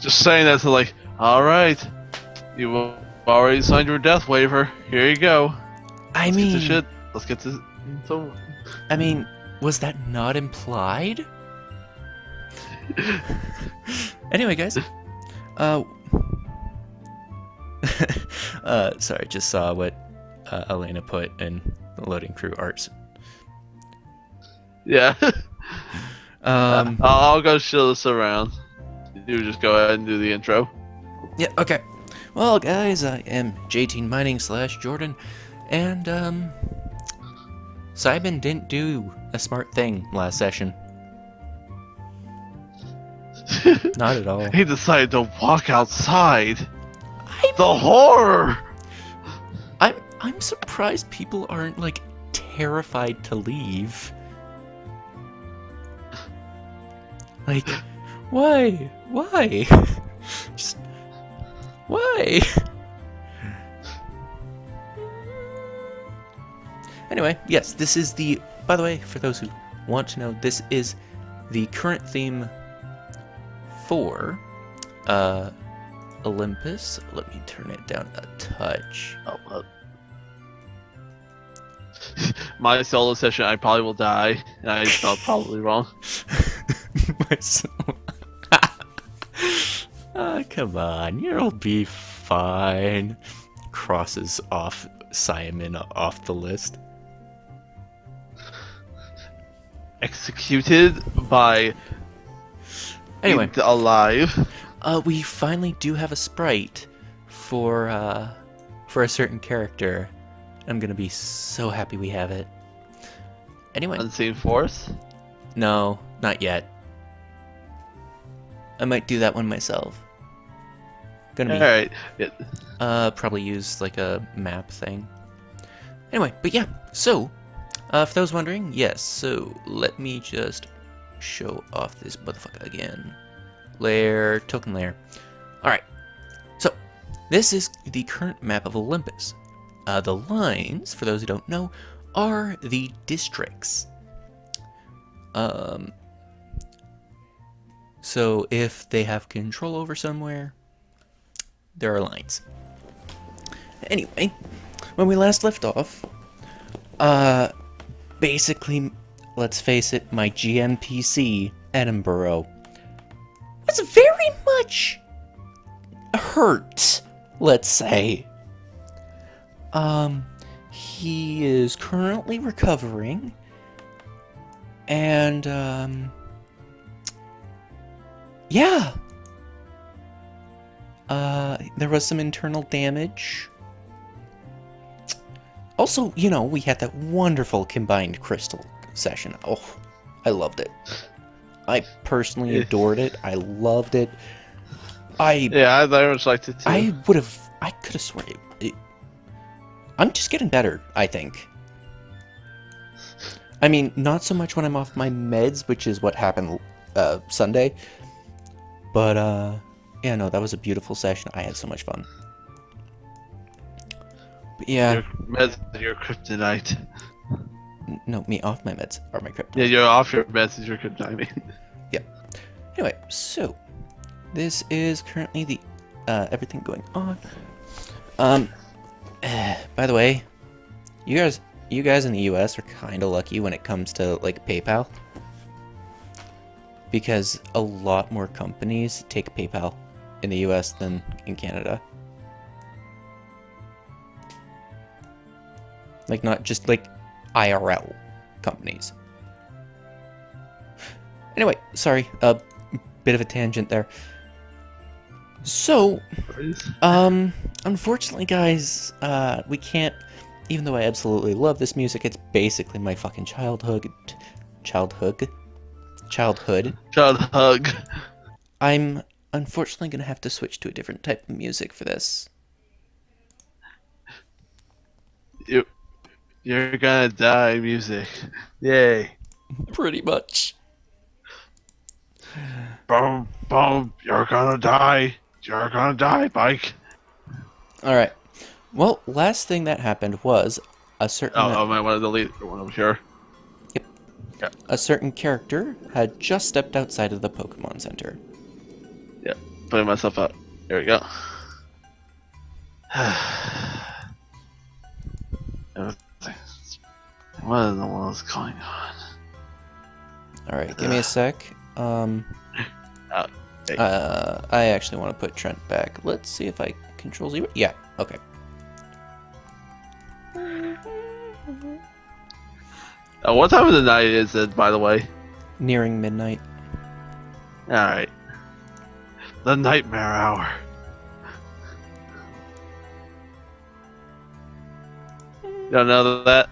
Just saying that to like, all right, you've already signed your death waiver. Here you go. I Let's get to mean, shit. Let's get to. So... was that not implied? Anyway, guys. Sorry, just saw what Elena put in the loading crew arts. Yeah. Um, I'll go show this around. You just go ahead and do the intro. Yeah, okay. Well, guys, I am J18 Mining / Jordan, and, Simon didn't do a smart thing last session. Not at all. He decided to walk outside. The horror! I'm surprised people aren't, like, terrified to leave. Like, why? Why? Just, why? Anyway, yes, this is the, by the way, for those who want to know, this is the current theme for, Olympus. Let me turn it down a touch. Oh, my solo session, I probably will die, and I felt probably wrong. Come on, you'll be fine. Crosses off Simon off the list. Executed by Anyway, alive. We finally do have a sprite for a certain character. I'm gonna be so happy we have it. Anyway. Unseen Force? No, not yet. I might do that one myself. Gonna be. Alright. Yeah. Probably use like a map thing. Anyway, but yeah, so, for those wondering, yes, so let me just show off this motherfucker again. Layer, token layer. Alright, so, this is the current map of Olympus. The lines, for those who don't know, are the districts. So if they have control over somewhere, there are lines. Anyway, when we last left off, basically, let's face it, my GMPC, Edinburgh, was very much hurt, let's say. He is currently recovering, and, yeah. There was some internal damage. Also, you know, we had that wonderful combined crystal session. Oh, I loved it. I personally adored it. I loved it. Yeah, I very much liked it too. I could have sworn it. I'm just getting better, I think. I mean, not so much when I'm off my meds, which is what happened Sunday. But, yeah, no, that was a beautiful session. I had so much fun. But yeah. Your meds, your kryptonite. No, me off my meds are my kryptonite. Yeah, you're off your meds is your kryptonite, I mean. Yeah. Anyway, so this is currently the everything going on. By the way, you guys in the US are kind of lucky when it comes to like PayPal, because a lot more companies take PayPal in the US than in Canada. Like, not just like IRL companies. Anyway, sorry, a bit of a tangent there. So, unfortunately, guys, we can't, even though I absolutely love this music, it's basically my fucking childhood. I'm unfortunately gonna have to switch to a different type of music for this. You're gonna die, music. Yay. Pretty much. Boom, boom, you're gonna die. You're gonna die, Mike. Alright. Well, last thing that happened was a certain... Oh, I might want to delete one over here. Yep. Yeah. A certain character had just stepped outside of the Pokemon Center. Yeah. putting myself out. There we go. What in the world is going on? Alright, give me a sec. Hey. I actually want to put Trent back. Let's see if I control Z. Yeah, okay. What time of the night is it, by the way? Nearing midnight. Alright. The nightmare hour. You don't know that?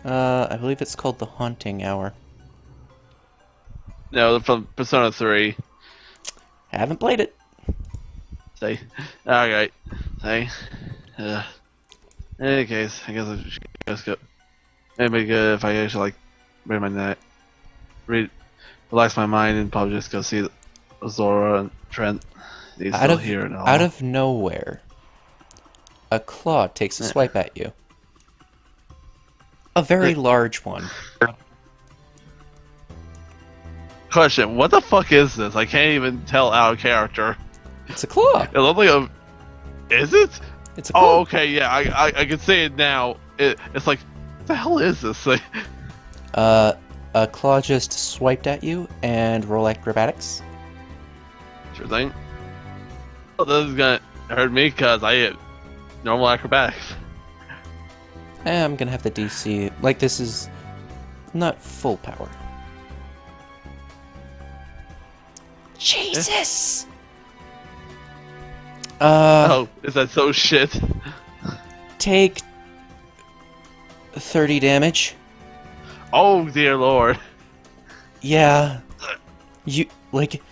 I believe it's called the Haunting Hour. No, from Persona 3. Haven't played it. Say. Alright. Say. In any case, I guess I should just go. It'd be good if I actually, like, read my night. Relax my mind and probably just go see Zora and Trent. He's still here and all. Out of nowhere, a claw takes a swipe at you. A very large one. Question, what the fuck is this? I can't even tell out of character. It's a claw. It looks like a... Is it? It's a claw. Oh, okay, yeah, I can see it now. It's like, what the hell is this thing? A claw just swiped at you, and roll acrobatics. Sure thing. Well, this is gonna hurt me because I hit normal acrobatics. I'm gonna have the DC. Like, this is not full power. Jesus! Oh, is that so shit? Take 30 damage. Oh dear lord. Yeah. You leap,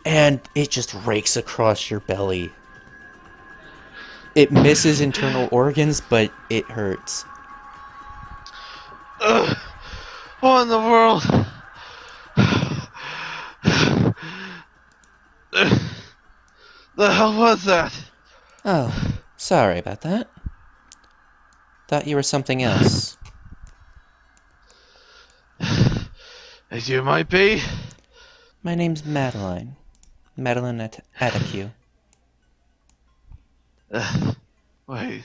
and it just rakes across your belly. It misses internal organs, but it hurts. What in the world? The hell was that? Oh, sorry about that. Thought you were something else. As you might be. My name's Madeline. Madeline Atticue. Wait.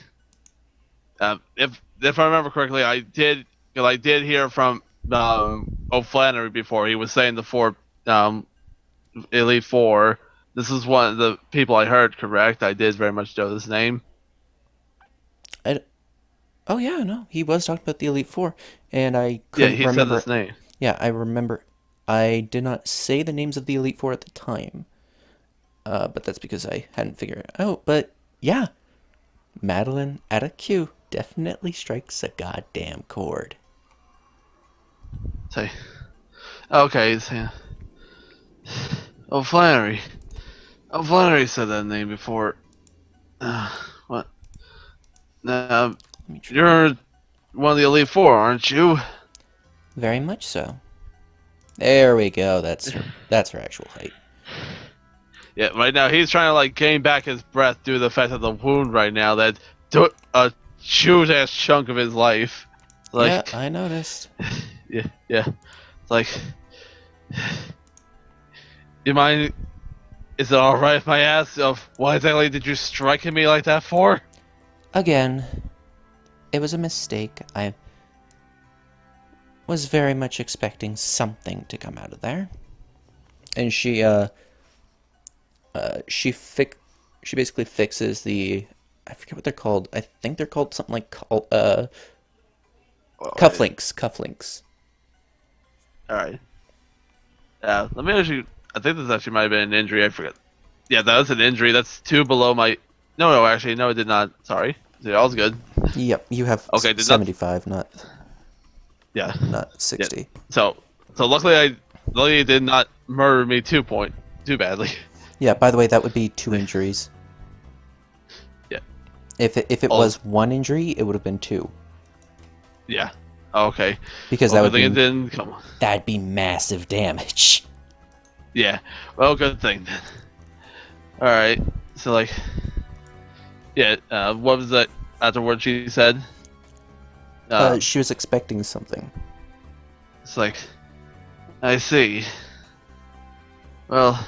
If I remember correctly, I did hear from O'Flannery before. He was saying the Elite Four. This is one of the people I heard. Correct? I did very much know this name. Oh yeah, no, he was talking about the Elite Four, and I couldn't he remember. said this name. Yeah, I remember. I did not say the names of the Elite Four at the time, but that's because I hadn't figured it out. But yeah, Madeline Atticue definitely strikes a goddamn chord. Say, okay, so, O'Flannery. O'Flannery said that name before. What? You're one of the Elite Four, aren't you? Very much so. There we go. That's her actual height. Yeah, right now he's trying to like gain back his breath due to the fact of the wound right now that took a huge ass chunk of his life. Like, yeah, I noticed. Yeah. It's like, you mind? Is it all right if I ask of why exactly did you strike at me like that for? Again, it was a mistake. I was very much expecting something to come out of there. And she basically fixes the, I forget what they're called. I think they're called something like cufflinks. All right. Let me actually. I think this actually might have been an injury. I forget. Yeah, that was an injury. That's 2 below my. No, actually, no, it did not. Sorry. Yeah, all's good. Yep, you have 75, not. Yeah. Not 60. Yeah. So luckily it did not murder me too badly. Yeah. By the way, that would be 2 injuries. Yeah. If it was 1 injury, it would have been 2. Yeah. Okay. Because that would be. It didn't come on. That'd be massive damage. Yeah. Well, good thing then. All right. So like. Yeah. What was that afterward she said? She was expecting something. It's like, I see. Well,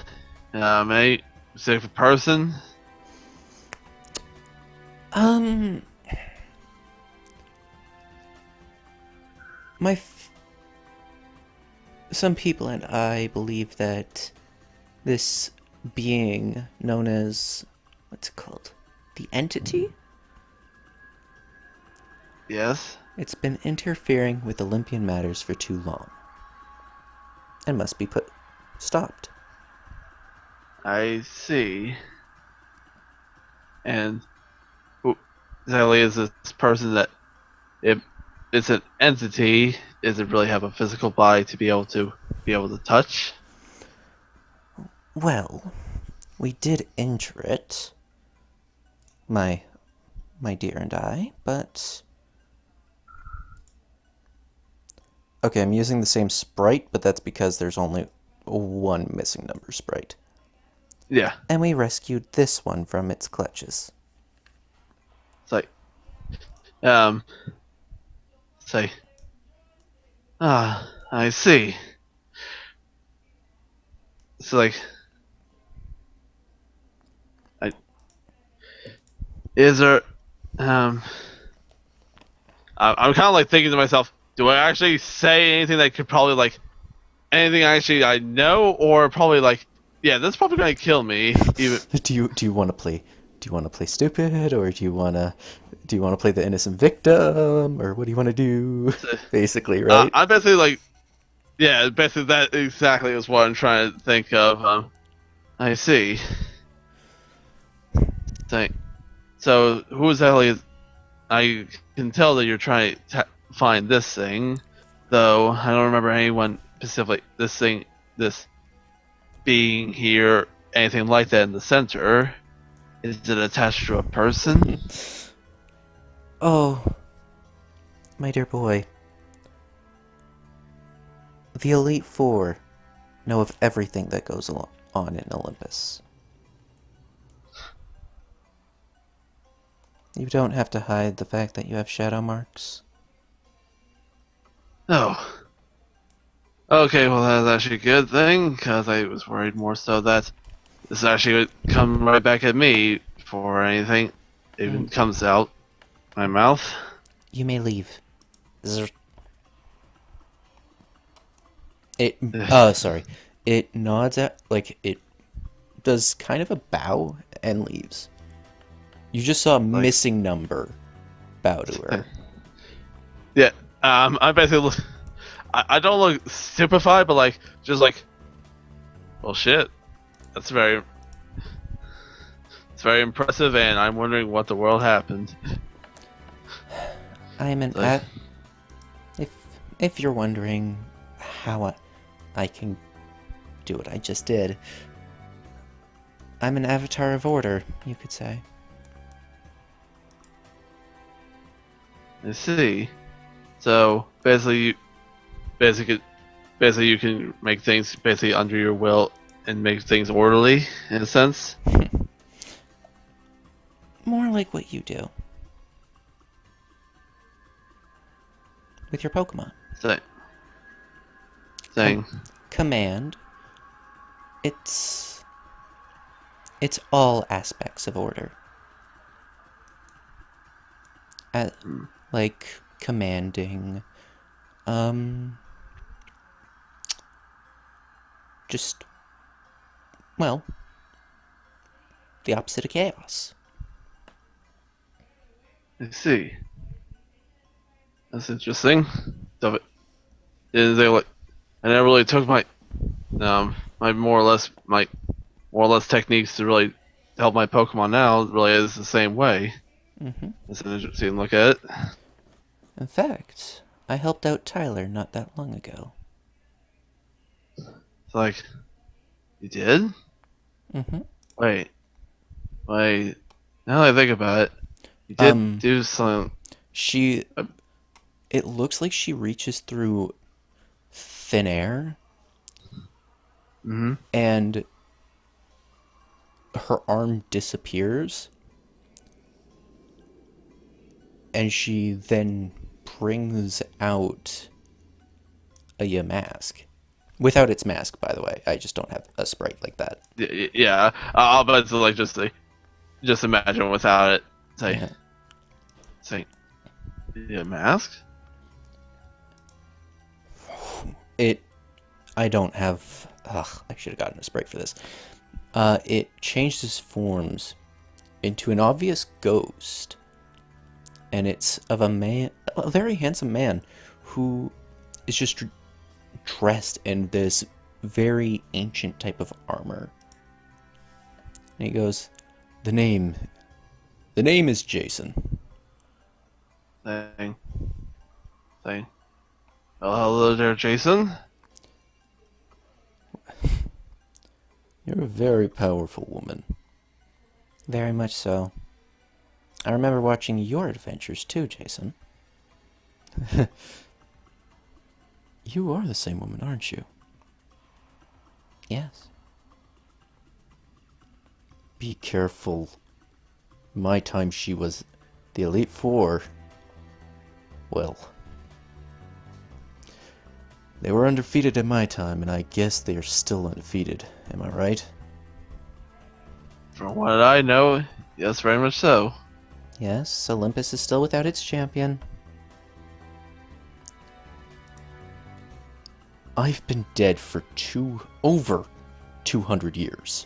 any specific person? Um, my some people and I believe that this being known as what's it called? The entity? Yes. It's been interfering with Olympian matters for too long and must be stopped. I see. And who exactly is this person that if it's an entity, does it really have a physical body to be able to touch? Well, we did injure it, my dear and I, but okay, I'm using the same sprite, but that's because there's only one missing number sprite. Yeah. And we rescued this one from its clutches. It's like um say I see. It's like I is there um I'm kind of like thinking to myself, do I actually say anything that could probably like anything actually I know, or probably like, yeah, that's probably gonna kill me. Even Do you want to play? Do you want to play stupid, or do you want to play the innocent victim, or what do you want to do? Basically, right? I'm basically like, yeah, basically that exactly is what I'm trying to think of. I see. Think. So who exactly is? I can tell that you're trying to find this thing, though I don't remember anyone specifically. This being here, anything like that in the center. Is it attached to a person? Oh, my dear boy. The Elite Four know of everything that goes on in Olympus. You don't have to hide the fact that you have shadow marks. Oh. Okay, well that's actually a good thing, because I was worried more so that this actually would come right back at me before anything even comes out my mouth. You may leave. It, sorry. It nods at, like, it does kind of a bow and leaves. You just saw a Like, missing number bow to her. yeah, I basically look, I don't look stupefied, but like, just like, well shit, that's very, it's very impressive, and I'm wondering what the world happened. I'm an Like, if you're wondering how I can do what I just did, I'm an avatar of order, you could say. I see. So basically, basically you can make things basically under your will and make things orderly in a sense. More like what you do with your Pokemon. So, saying, Command. It's all aspects of order. Like commanding, just, well, the opposite of chaos. I see. That's interesting. So, is they like? I never really took my more or less techniques to really help my Pokemon now. Really is the same way. Mm-hmm. It's an interesting look at it. In fact, I helped out Tyler not that long ago. It's like, you did? Mm-hmm. Wait. Now that I think about it, you did do something. It looks like she reaches through thin air, and her arm disappears, and she then brings out a Yamask. Without its mask, by the way. I just don't have a sprite like that. Yeah, I'll bet to like just imagine without it. Yeah. Say, yeah, mask. I don't have... Ugh, I should have gotten a sprite for this. It changed its forms into an obvious ghost. And it's of a man, a very handsome man, who is just dressed in this very ancient type of armor. And he goes, the name is Jason. Thing. Well, hello there, Jason. You're a very powerful woman. Very much so. I remember watching your adventures too, Jason. You are the same woman, aren't you? Yes. Be careful. My time she was the Elite Four. Well, they were undefeated at my time, and I guess they are still undefeated. Am I right? From what I know, yes, very much so. Yes, Olympus is still without its champion. I've been dead for over 200 years.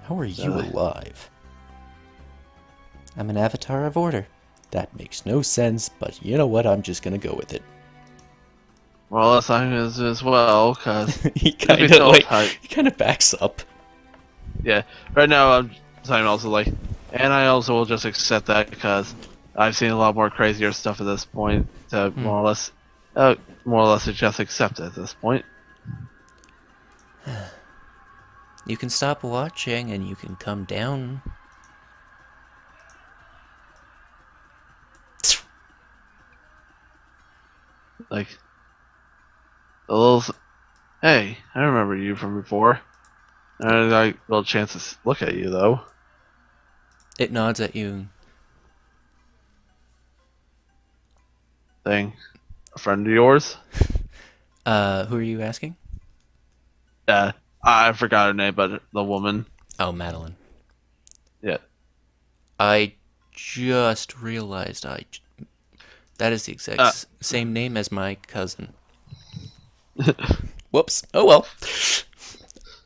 How are you alive? I'm an avatar of order. That makes no sense, but you know what? I'm just gonna go with it. Well, that's I is as well, cause he kind of backs up. Yeah, right now I'm also like, and I also will just accept that because I've seen a lot more crazier stuff at this point. To more or less just accept it at this point. You can stop watching and you can come down. Like, a little. Hey, I remember you from before. I got a little chance to look at you though. It nods at you. Thing, a friend of yours? Who are you asking? I forgot her name, but the woman. Oh, Madeline. Yeah. I just realized that is the exact same name as my cousin. Whoops. Oh well.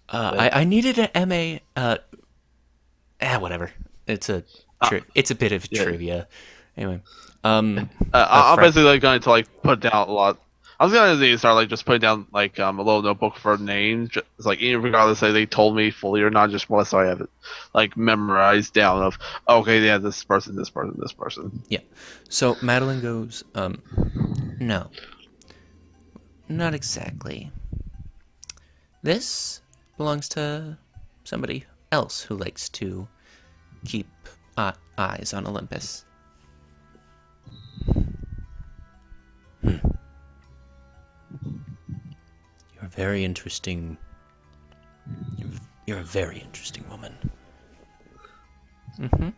I needed an MA. Whatever. It's a bit of trivia. Anyway. I'm basically like going to like put down a lot. I was gonna start like just putting down like a little notebook for names, just like regardless if they told me fully or not, just more so I have it like memorized down of okay, yeah, this person, this person, this person. Yeah. So Madeline goes, no, not exactly. This belongs to somebody else who likes to keep eyes on Olympus. You're very interesting. You're a very interesting woman. Mm-hmm.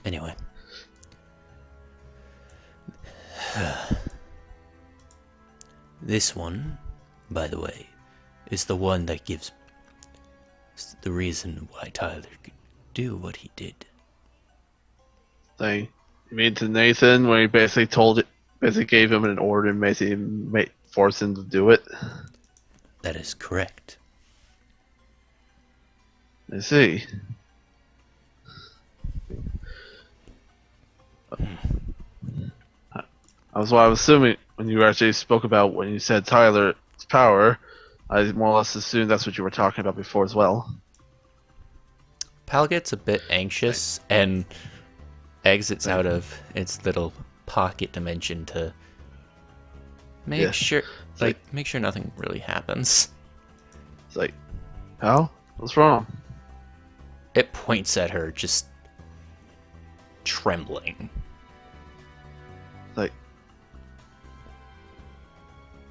Anyway. This one, by the way, is the one that gives the reason why Tyler could do what he did. You mean to Nathan when he basically gave him an order and basically forced him to do it? That is correct. I see. That's what I was assuming when you actually spoke about when you said Tyler's power. I more or less assumed that's what you were talking about before as well. Pal gets a bit anxious and exits out of its little pocket dimension to make sure nothing really happens. It's like, Pal, what's wrong? It points at her, just trembling. Like,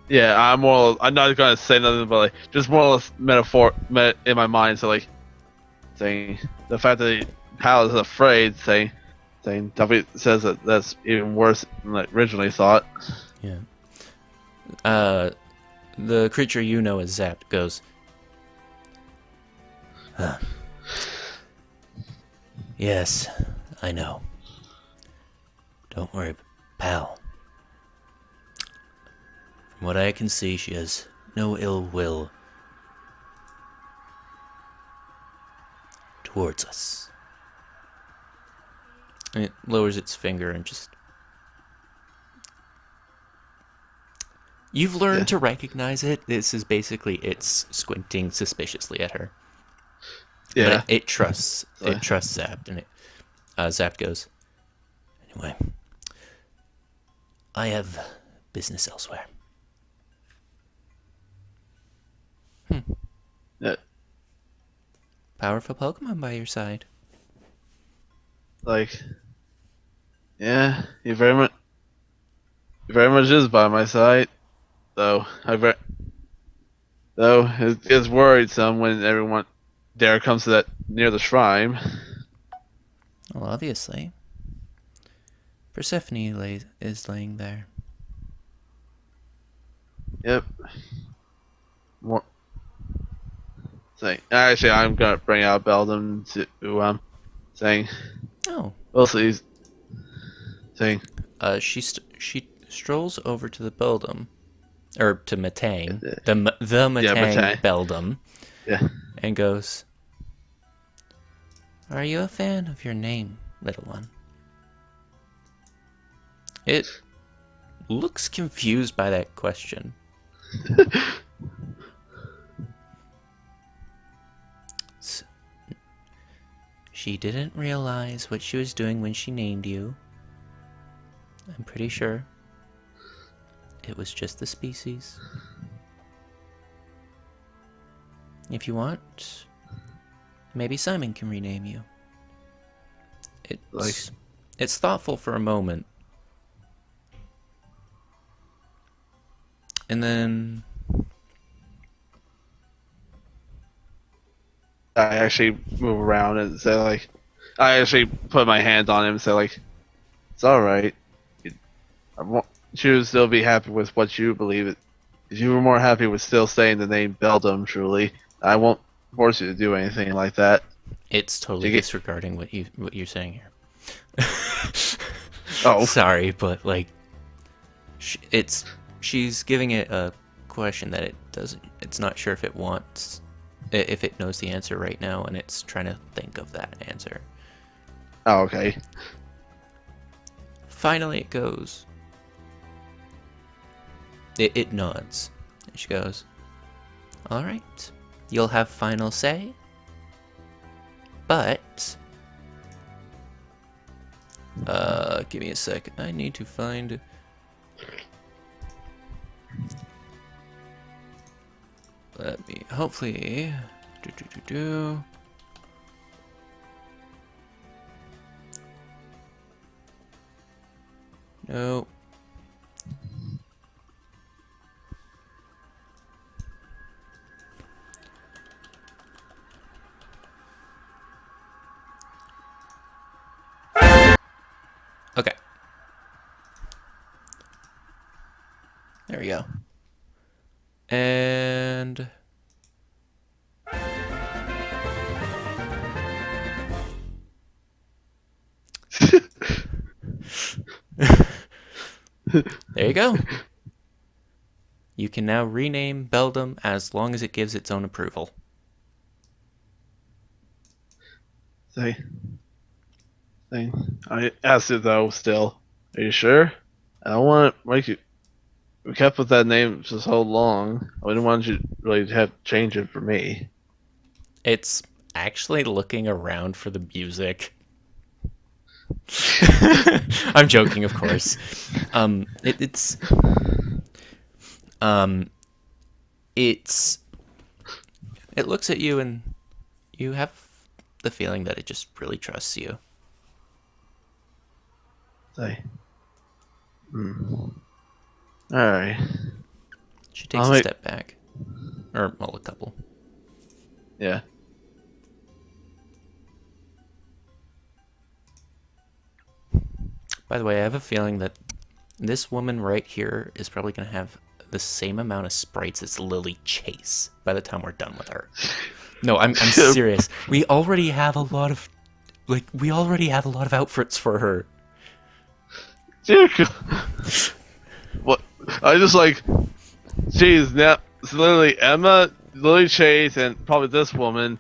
yeah, I'm not gonna say nothing, but like, just more or less metaphor in my mind. So like, saying the fact that Pal is afraid, saying, Saying Duffy says that that's even worse than I originally thought. Yeah. The creature you know as Zapped goes, huh. Yes, I know. Don't worry, pal. From what I can see, she has no ill will towards us. And it lowers its finger and just... You've learned to recognize it. This is basically it's squinting suspiciously at her. Yeah. But it trusts Zapped, and Zapped goes, anyway, I have business elsewhere. Yeah. Powerful Pokemon by your side. Like, yeah, he very much is by my side. Though it gets worrisome when everyone there comes to that near the shrine. Well, obviously. Persephone is laying there. Yep. More. Saying actually, I'm gonna bring out Beldum to saying. Oh. We'll see. Saying. She strolls over to the Beldum, or to Matang, the Yeah, Matang Matang. Beldum, Yeah. and goes, "Are you a fan of your name, little one?" It looks confused by that question. She didn't realize what she was doing when she named you. I'm pretty sure it was just the species. If you want, maybe Simon can rename you. It's thoughtful for a moment. And then I actually move around and say like, I actually put my hand on him and say like, it's all right. You would still be happy with what you believe. If you were more happy with still saying the name Beldum, truly, I won't force you to do anything like that. it's totally disregarding what you're saying here. Oh, sorry, but like, she's giving it a question that it's not sure if it knows the answer right now, and it's trying to think of that answer. Oh, okay. Finally, it goes. It nods. And she goes, all right, you'll have final say, but give me a second. I need to find. Let me hopefully No. Okay. There we go. And there you go. You can now rename Beldum as long as it gives its own approval. I asked it though. Still, are you sure? I don't want to make you. We kept with that name for so long. I didn't want you to really have to change it for me. It's actually looking around for the music. I'm joking, of course. It looks at you, and you have the feeling that it just really trusts you. Alright. She takes a step back. Or, well, a couple. Yeah. By the way, I have a feeling that this woman right here is probably going to have the same amount of sprites as Lily Chase by the time we're done with her. No, I'm serious. We already have a lot of outfits for her. What? I just like, geez, now it's literally Emma, Lily Chase, and probably this woman.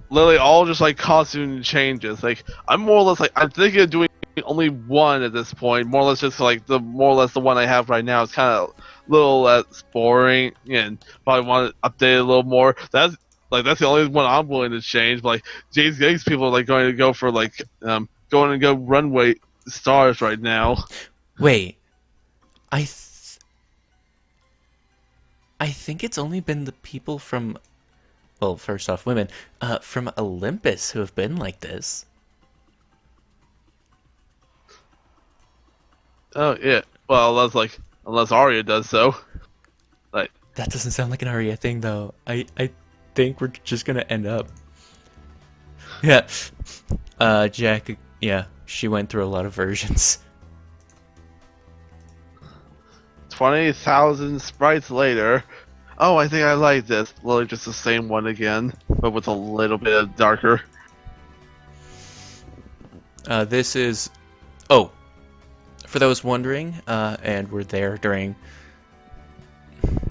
Lily, all just like costume changes. Like I'm more or less like I'm thinking of doing only one at this point. More or less just like the one I have right now. It's kind of a little less boring and probably want to update it a little more. That's the only one I'm willing to change. But like James Gigs people are like going to go for like going to go runway stars right now. Wait, I think it's only been the people from, well, first off, women from Olympus who have been like this. Oh yeah. Well, unless Arya does so. Like that doesn't sound like an Arya thing though. I think we're just gonna end up. Yeah. Jack. Yeah, she went through a lot of versions. 20,000 sprites later. Oh, I think I like this. Literally just the same one again, but with a little bit of darker. This is... Oh, for those wondering, and were there during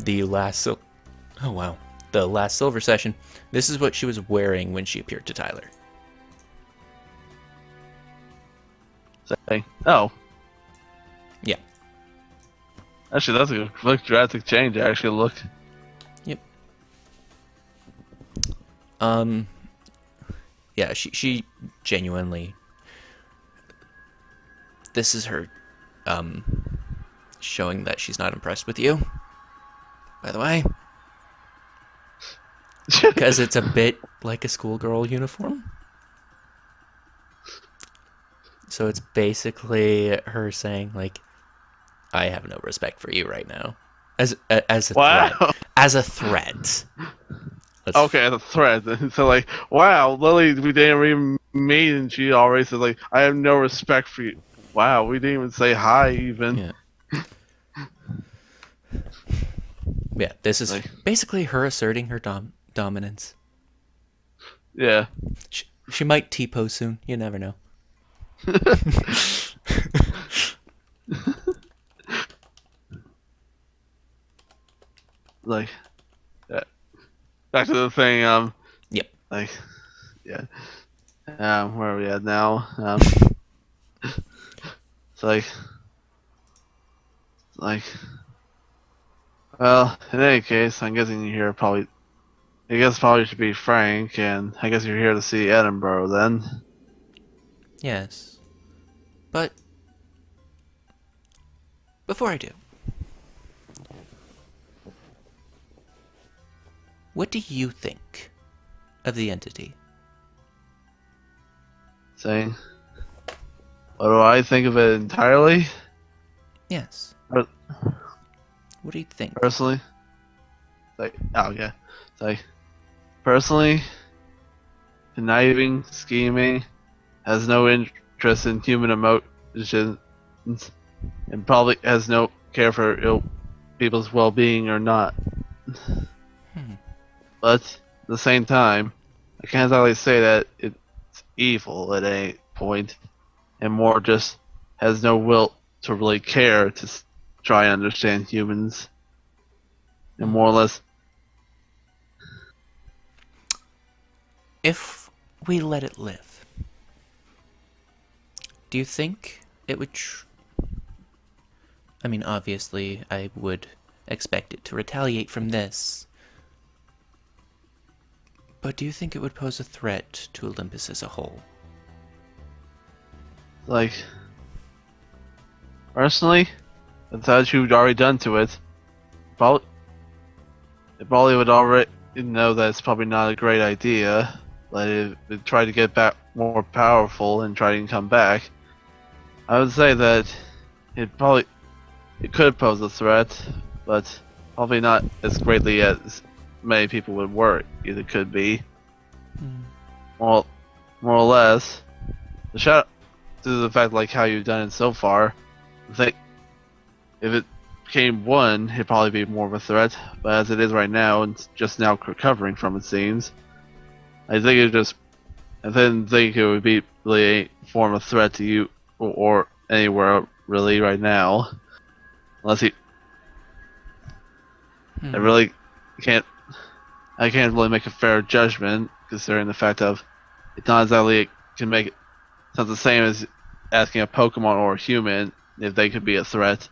the last... Oh, wow. The last Silver session, this is what she was wearing when she appeared to Tyler. Oh. Yeah. Actually, that's a drastic change, actually, look. Yep. Yeah, she genuinely... This is her, showing that she's not impressed with you, by the way. Because it's a bit like a schoolgirl uniform. So it's basically her saying, like, I have no respect for you right now. As a threat. As a threat. Okay, as a threat. So, like, wow, Lily, we didn't even meet, and she already said, like, I have no respect for you. Wow, we didn't even say hi, even. Yeah. Yeah, this is like, basically her asserting her dominance. Yeah. She might T-pose soon. You never know. Like, yeah. Back to the thing. Yep. Like, yeah. Where are we at now? It's like, well, in any case, I'm guessing you're here probably. I guess probably should be Frank, and I guess you're here to see Edinburgh then. Yes. But before I do, what do you think of the entity? Saying, what do I think of it entirely? Yes. What do you think? Personally? Like, oh yeah. It's like, personally, conniving, scheming, has no interest in human emotions, and probably has no care for ill people's well-being or not. But at the same time, I can't exactly say that it's evil at any point, and more just has no will to really care to try and understand humans, and more or less. If we let it live, do you think it would... I mean, obviously, I would expect it to retaliate from this. But do you think it would pose a threat to Olympus as a whole? Like, personally, with what you've already done to it, it probably would already know that it's probably not a great idea. But it would try to get back more powerful and try to come back. I would say that it could pose a threat, but probably not as greatly as many people would worry it could be. More or less, the to the fact like how you've done it so far, I think if it became one, it'd probably be more of a threat. But as it is right now, and it's just now recovering from it seems, I didn't think it would be really a form of threat to you or anywhere really right now, unless you. I really can't. I can't really make a fair judgment considering the fact of it's not exactly it can make it. It's not the same as asking a Pokemon or a human if they could be a threat.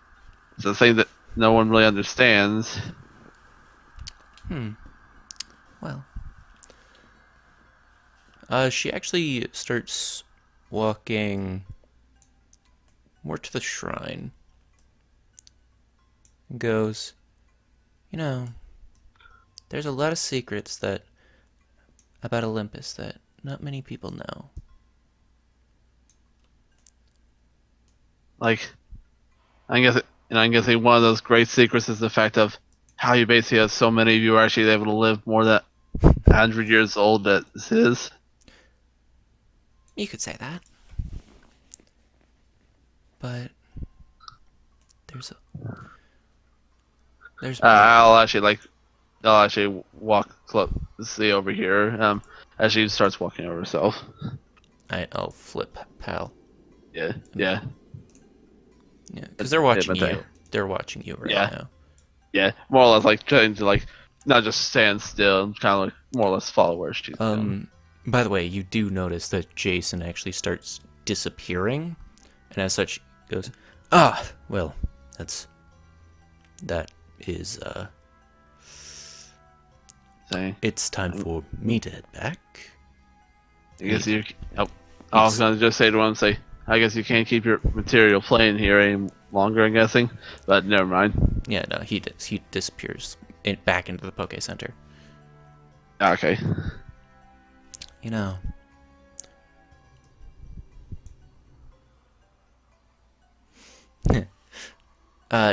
It's a thing that no one really understands. Well. She actually starts walking more to the shrine. And goes, you know, there's a lot of secrets about Olympus that not many people know. Like, I'm guessing one of those great secrets is the fact of how you basically have so many of you are actually able to live more than 100 years old that this is. You could say that. But there's I'll actually walk see over here. As she starts walking over herself. I'll flip pal. Yeah. Yeah, because they're watching you. They're watching you right now. Yeah, more or less like trying to like not just stand still and kind of like more or less follow where she's going. By the way, you do notice that Jason actually starts disappearing, and as such goes, well, that is Saying, it's time for me to head back. I guess you. I was gonna just say to him, I guess you can't keep your material playing here any longer. I'm guessing, but never mind. Yeah, no, he disappears back into the Poké Center. Okay. You know,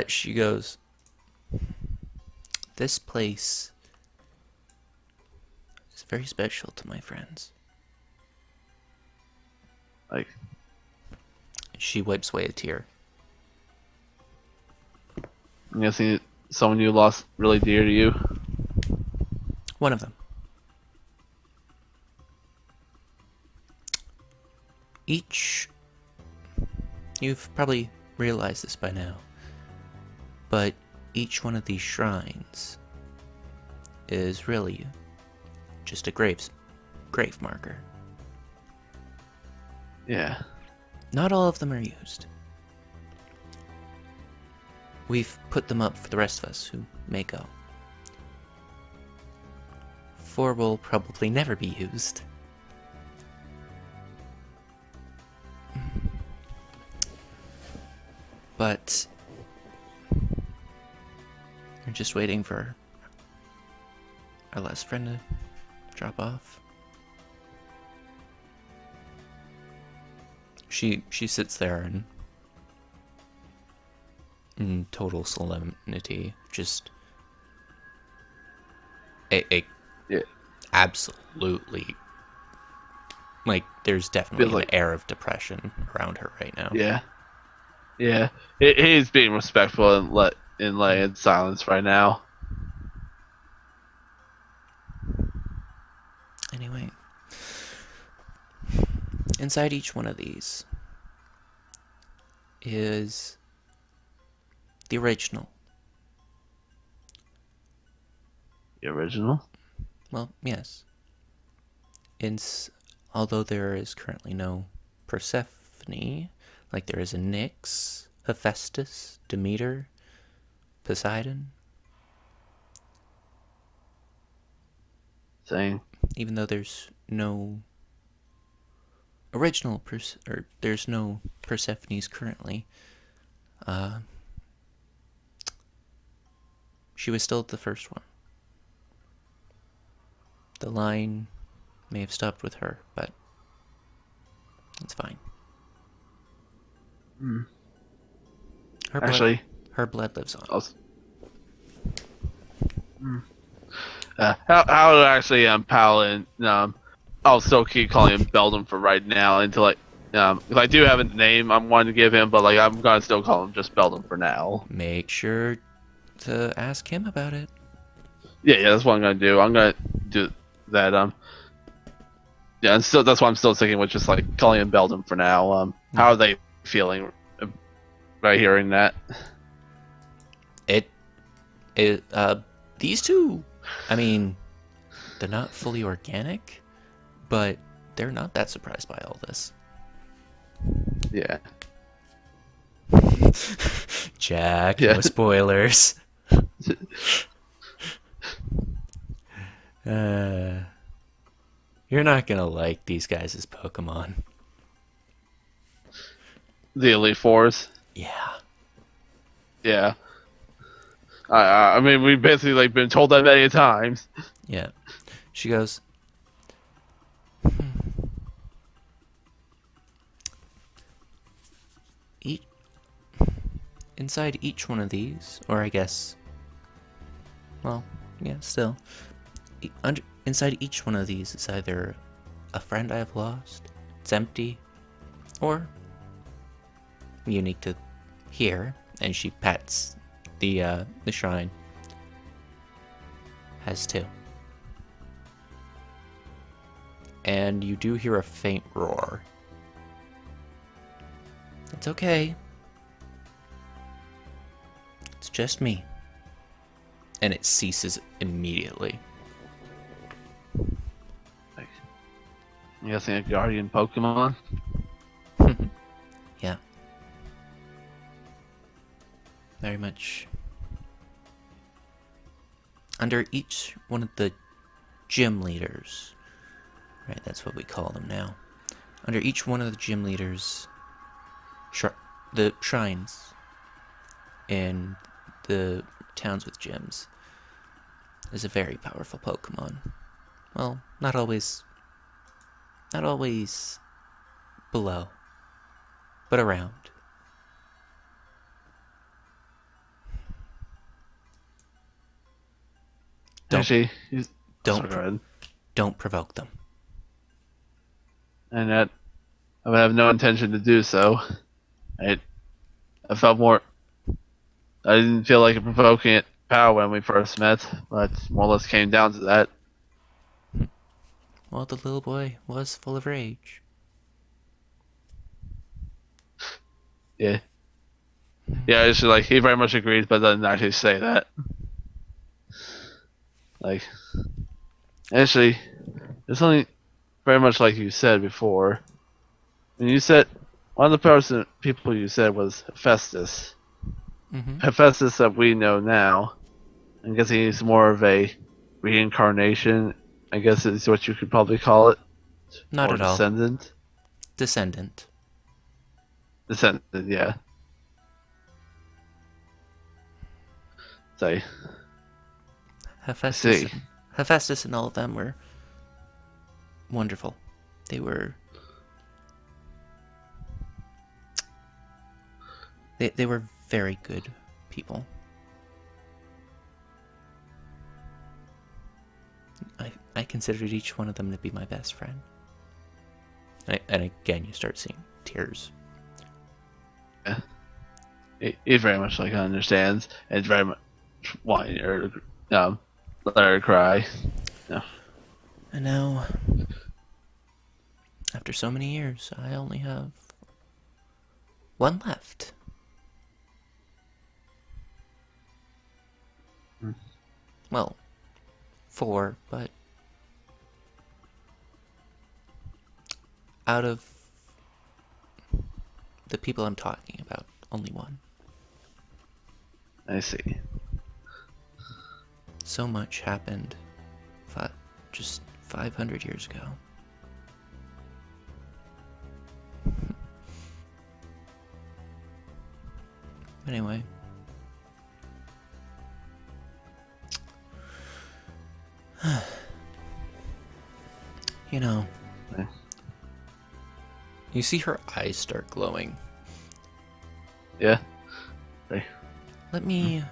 she goes, this place is very special to my friends. Like, she wipes away a tear. I'm guessing it's someone you lost really dear to you. One of them. You've probably realized this by now, but each one of these shrines is really just a grave marker. Yeah. Not all of them are used. We've put them up for the rest of us who may go. 4 will probably never be used. But we're just waiting for our last friend to drop off. She sits there in total solemnity, just a absolutely, like, there's definitely an air of depression around her right now. Yeah, he's being respectful and laying in silence right now. Anyway, inside each one of these is the original. The original? Well, yes. Although there is currently no Persephone, like there is a Nyx, Hephaestus, Demeter, Poseidon. Saying. Even though there's no original there's no Persephones currently, she was still the first one. The line may have stopped with her, but it's fine. Her blood lives on. How actually Pal and I'll still keep calling him Beldum for right now until 'Cause I do have a name I'm wanting to give him, but like I'm gonna still call him just Beldum for now. Make sure to ask him about it. Yeah, that's what I'm gonna do. I'm gonna do that. Yeah, and still that's why I'm still sticking with just like calling him Beldum for now. How are they feeling by hearing that? These two, I mean, they're not fully organic, but they're not that surprised by all this. Yeah. Jack, Yeah. no spoilers. You're not gonna like these guys as Pokemon. The Elite Fours. Yeah. Yeah. I mean, we've basically like been told that many times. Yeah. She goes, each, inside each one of these, or I guess, well, yeah, still, inside each one of these is either a friend I have lost, it's empty, or unique to here, and she pats the shrine, has two. And you do hear a faint roar. It's okay. It's just me. And it ceases immediately. Like, I'm guessing a guardian Pokemon. Yeah. Very much. Under each one of the gym leaders, right, that's what we call them now. Under each one of the gym leaders, the shrines in the towns with gyms, is a very powerful Pokemon. Well, not always below, but around. Don't provoke them. And that I would have no intention to do so. I felt more. I didn't feel like provoking it power when we first met, but more or less came down to that. Well, the little boy was full of rage. Yeah. Yeah, it's like he very much agrees, but doesn't actually say that. Like, actually, it's only very much like you said before. When you said one of the people you said was Hephaestus. Mm-hmm. Hephaestus that we know now. I guess he's more of a reincarnation. I guess is what you could probably call it. Not or at all. Descendant. Descendant. Descendant, yeah. Say. Hephaestus and all of them were wonderful. They were very good people. I considered each one of them to be my best friend. And again, you start seeing tears. Yeah. He very much like understands and very much wanting her to let her cry. No. And now, after so many years, I only have one left. Well, 4, but out of the people I'm talking about, only one. I see. So much happened just 500 years ago. Anyway. You know, you see her eyes start glowing. Yeah. Let me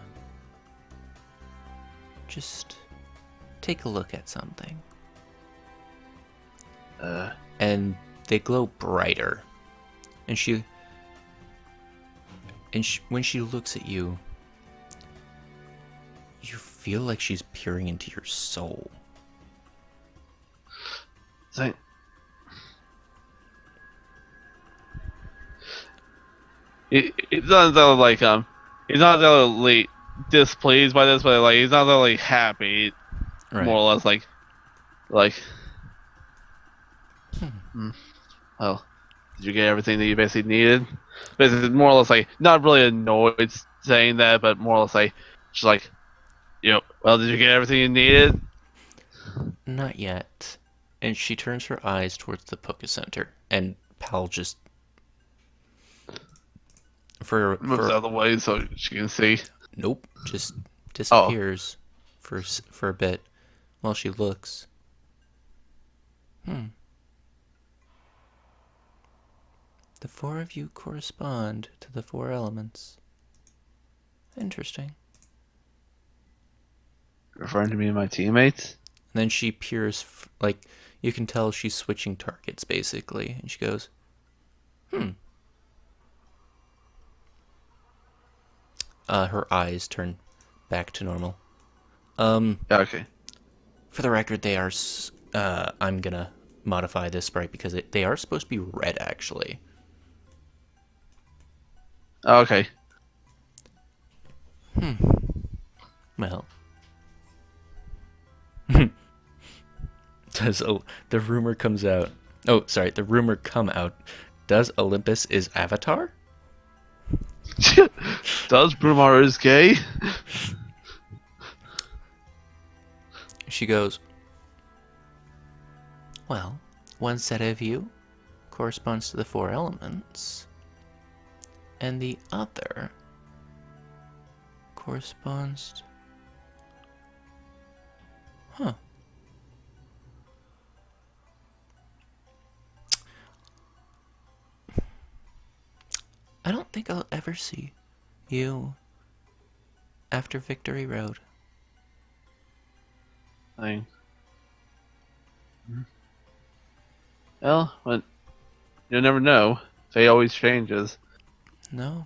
just take a look at something. And they glow brighter And when she looks at you, you feel like she's peering into your soul. So, it's not that like he's not really displeased by this, but like he's not really happy. Right. More or less like well, did you get everything that you basically needed? Basically, more or less like not really annoyed saying that, but more or less like she's like, well, did you get everything you needed? Not yet. And she turns her eyes towards the Poké Center, and Pal just Moves out of the way so she can see. Nope, just disappears for a bit while she looks. The 4 of you correspond to the 4 elements. Interesting. Referring to me and my teammates? And then she peers, like, you can tell she's switching targets, basically. And she goes, her eyes turn back to normal. Okay. For the record, they are, I'm gonna modify this sprite because they are supposed to be red, actually. Okay. Well. The rumor comes out. Oh, sorry, the rumor come out. Does Olympus is Avatar? Does Brumar is gay? She goes, well, one set of you corresponds to the 4 elements, and the other corresponds to... I don't think I'll ever see you after Victory Road. Well, but you'll never know. Fate always changes. No,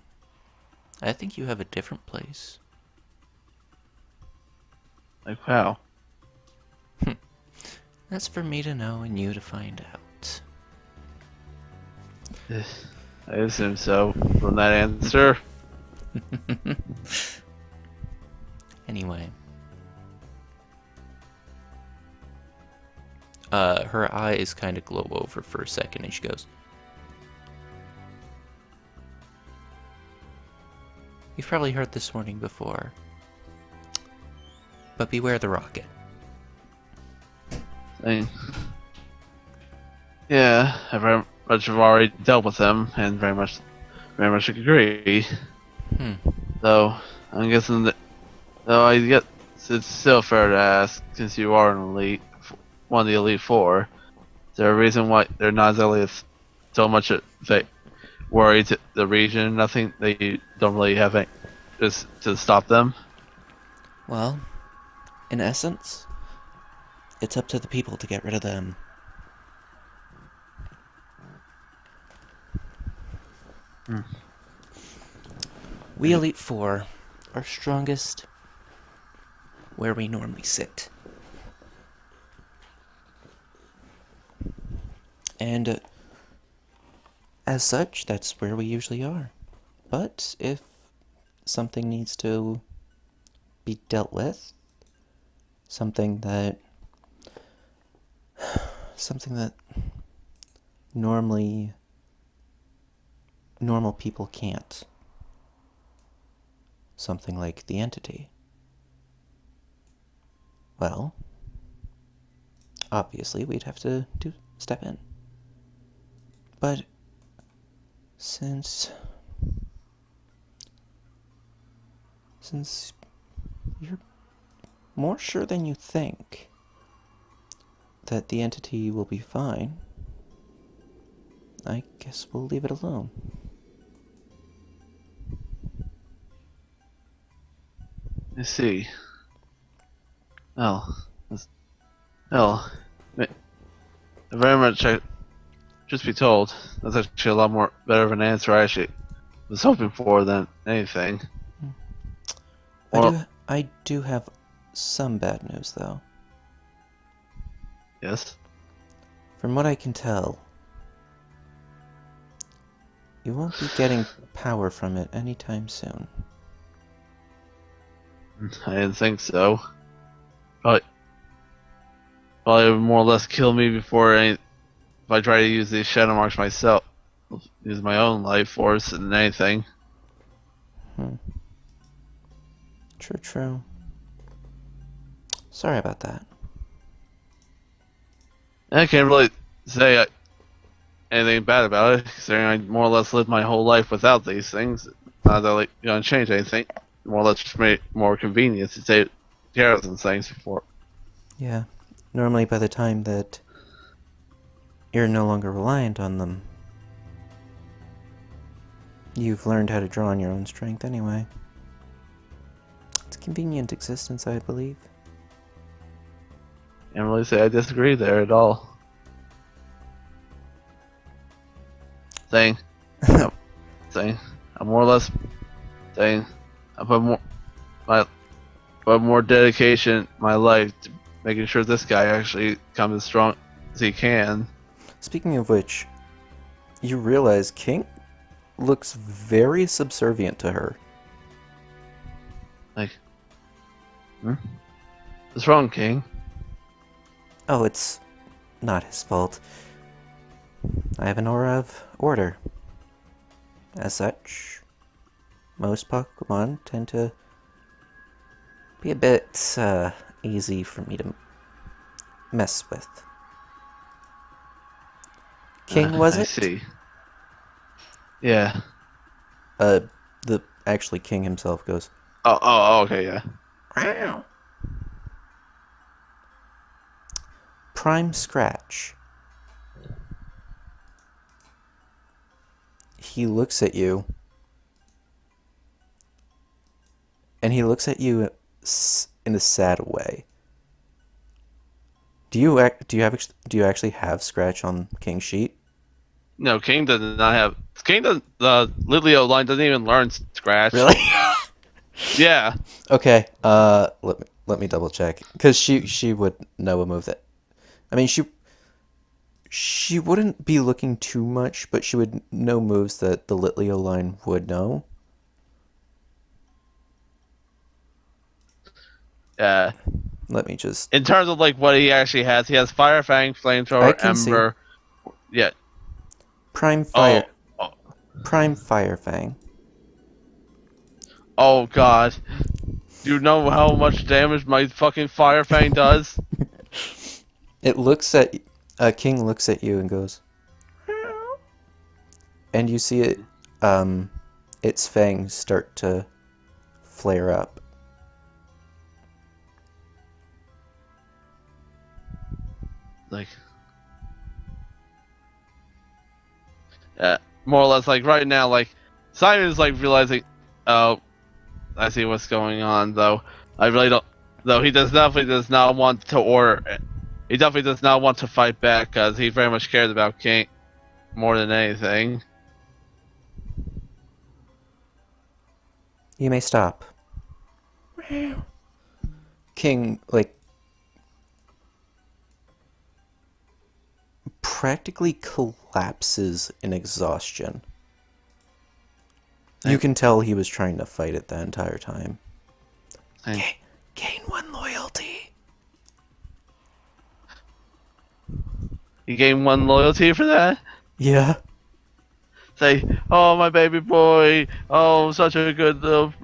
I think you have a different place. Like, wow. That's for me to know and you to find out. I assume so from that answer. Anyway. Her eyes kind of glow over for a second and she goes, you've probably heard this warning before, but beware the rocket. Yeah, I very much have already dealt with them, and very much agree. Though I'm guessing that, though I guess it's still fair to ask, since you are an elite, one of the elite 4, is there a reason why they're not really so much worried to the region? Nothing that you don't really have any, just to stop them. Well, in essence, it's up to the people to get rid of them. We Elite 4 are strongest where we normally sit. And as such, that's where we usually are. But if something needs to be dealt with, something that normally normal people can't, something like the entity, well, obviously we'd have to step in. But since you're more sure than you think that the entity will be fine, I guess we'll leave it alone. I see. Very much just be told. That's actually a lot more better of an answer I actually was hoping for than anything. Well, I do have some bad news, though. yes. From what I can tell, you won't be getting power from it anytime soon. I didn't think so. Probably would more or less kill me before if I try to use these shadow marks myself. Use my own life force than anything. True. Sorry about that. I can't really say anything bad about it, considering I more or less lived my whole life without these things. Not that like gonna change anything. More or less just made it more convenient to take care of some things before. Yeah. Normally by the time that you're no longer reliant on them, you've learned how to draw on your own strength anyway. It's a convenient existence, I believe. Can't really say I disagree there at all. Saying, I'm more or less saying I put more dedication in my life to making sure this guy actually comes as strong as he can. Speaking of which, you realize King looks very subservient to her. Like, what's wrong, King? Oh, it's not his fault. I have an aura of order. As such, most Pokemon tend to be a bit easy for me to mess with. King, was it? I see. Yeah. Actually King himself goes, Oh, okay, yeah. "Meow." Prime Scratch. He looks at you, and he looks at you in a sad way. Do you actually have Scratch on King's sheet? No, King does not have. King does. The Lilio line doesn't even learn Scratch. Really? Yeah. Okay. Let me double check, because she would know a move that. I mean, she wouldn't be looking too much, but she would know moves that the Litleo line would know. Yeah. Let me just. In terms of like what he actually has, he has Fire Fang, Flamethrower, Ember. See. Yeah. Prime Fire. Oh. Prime Fire Fang. Oh God. Do you know how much damage my fucking Fire Fang does? It looks at King looks at you and goes, and you see it, its fangs start to flare up. Like, more or less, like right now, like Simon's like realizing, oh, I see what's going on. Though I really don't. Though he definitely does not want to order. He definitely does not want to fight back because he very much cares about King more than anything. You may stop. King, like, practically collapses in exhaustion. You can tell he was trying to fight it the entire time. Gain 1 loyalty. You gain 1 loyalty for that? Yeah. Say, oh my baby boy, oh such a good little,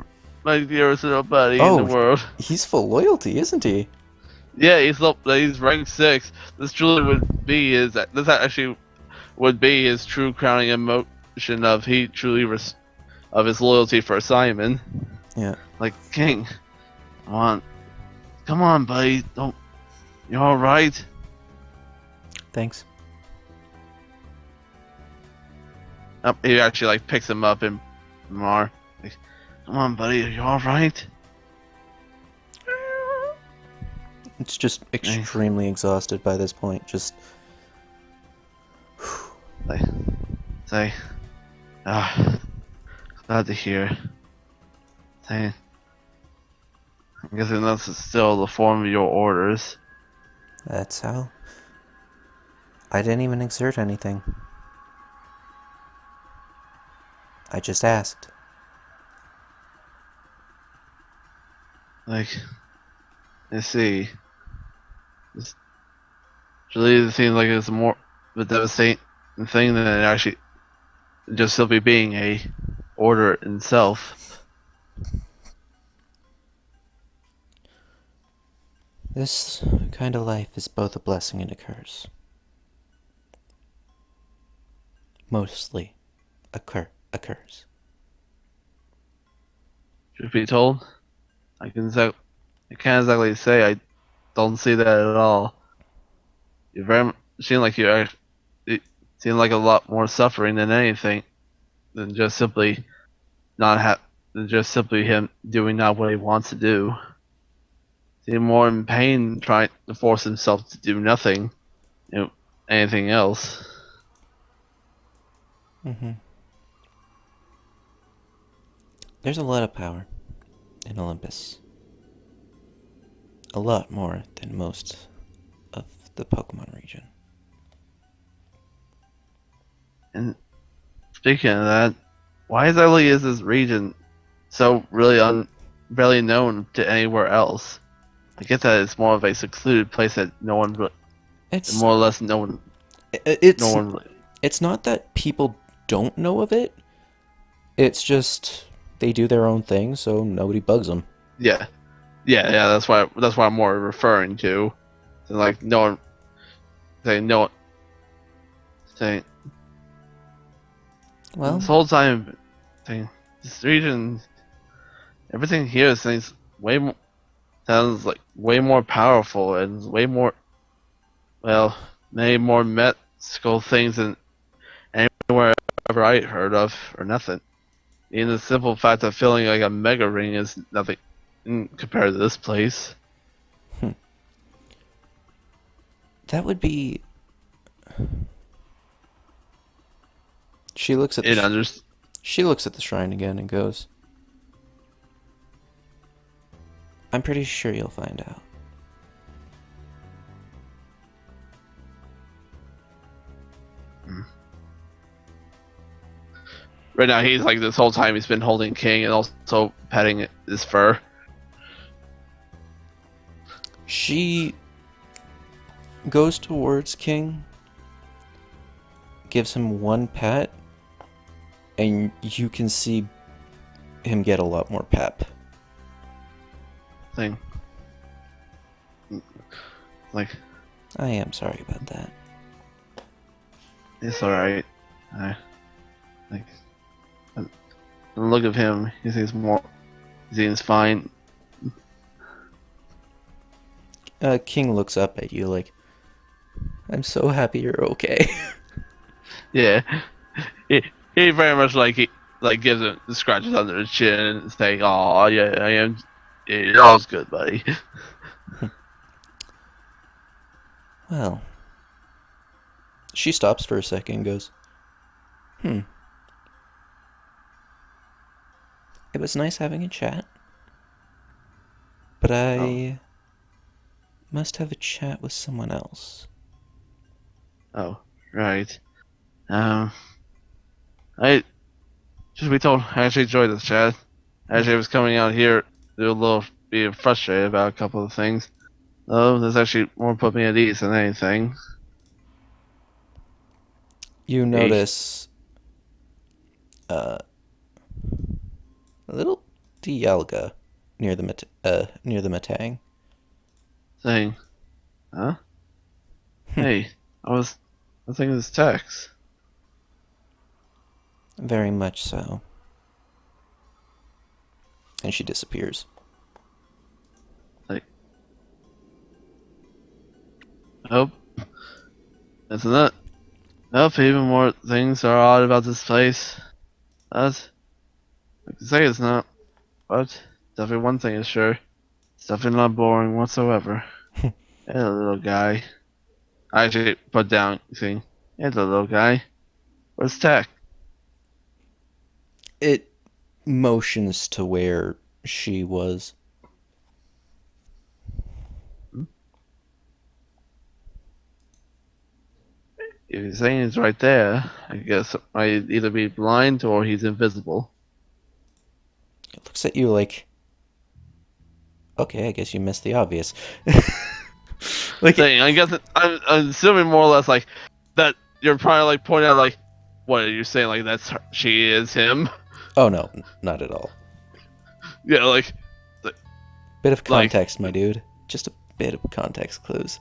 my dearest little buddy in the world. He's full loyalty, isn't he? Yeah, he's rank 6. This truly would be his true crowning emotion of of his loyalty for Simon. Yeah. Like, King, come on, buddy, you're all right. Thanks. He actually like picks him up and more. Like, come on, buddy, are you all right? It's just extremely exhausted by this point. Just Say, ah, glad to hear. Say, I'm guessing that's still the form of your orders. That's how. I didn't even exert anything. I just asked. Like, I see. It's really it seems like it's more of a devastating thing than it actually just simply being a order itself. This kind of life is both a blessing and a curse. Mostly a curse. Truth be told, I can't exactly say I don't see that at all. You very seem like it seem like a lot more suffering than anything than just simply not have than just simply him doing not what he wants to do. Seem more in pain trying to force himself to do nothing, anything else. Mm-hmm. There's a lot of power in Olympus. A lot more than most of the Pokemon region. And speaking of that, why exactly is this region so really barely known to anywhere else? I get that it's more of a secluded place that no one, It's more or less, no one, no it's one. it's not that people don't know of it. It's just they do their own thing, so nobody bugs them. Yeah, yeah. That's why I'm more referring to. And like no one saying no one saying Well, this whole time saying this region, everything here seems way more sounds like way more powerful and way more many more magical things than anywhere ever I heard of or nothing. Even the simple fact of feeling like a mega ring is nothing compared to this place. that would be. She looks at the It unders she looks at the shrine again and goes, "I'm pretty sure you'll find out." Right now, he's like this whole time he's been holding King and also petting his fur. She goes towards King, gives him one pat, and you can see him get a lot more pep. Thing. Like, I am sorry about that. it's alright. I like the look of him. He seems fine. King looks up at you like, "I'm so happy you're okay." Yeah, he very much like gives him the scratches under his chin and saying, "Oh yeah, I am. Yeah, all's good, buddy." Well, she stops for a second and goes, It was nice having a chat, but I must have a chat with someone else." Oh, right. I just be told I actually enjoyed this chat. Actually, I was coming out here a little being frustrated about a couple of things. Oh, this actually more put me at ease than anything. You Hey, notice a little Dialga near the Matang. saying, huh? Hey, I was thinking this text. Very much so. And she disappears. Like, nope, isn't it? Nope, even more things are odd about this place. That's, I can say it's not, but definitely one thing is sure. It's definitely not boring whatsoever. Hey, little guy. I actually put down thing. Hey, little guy. Where's Tech? It motions to where she was. If he's saying he's right there, I guess it might either be blind or he's invisible. It looks at you like, okay, I guess you missed the obvious. Like, Saying, I guess I'm assuming more or less like that. You're probably like pointing out like, what are you saying? Like that's her, she is him. oh no, not at all. Yeah, like Bit of context, my dude. Just a bit of context clues.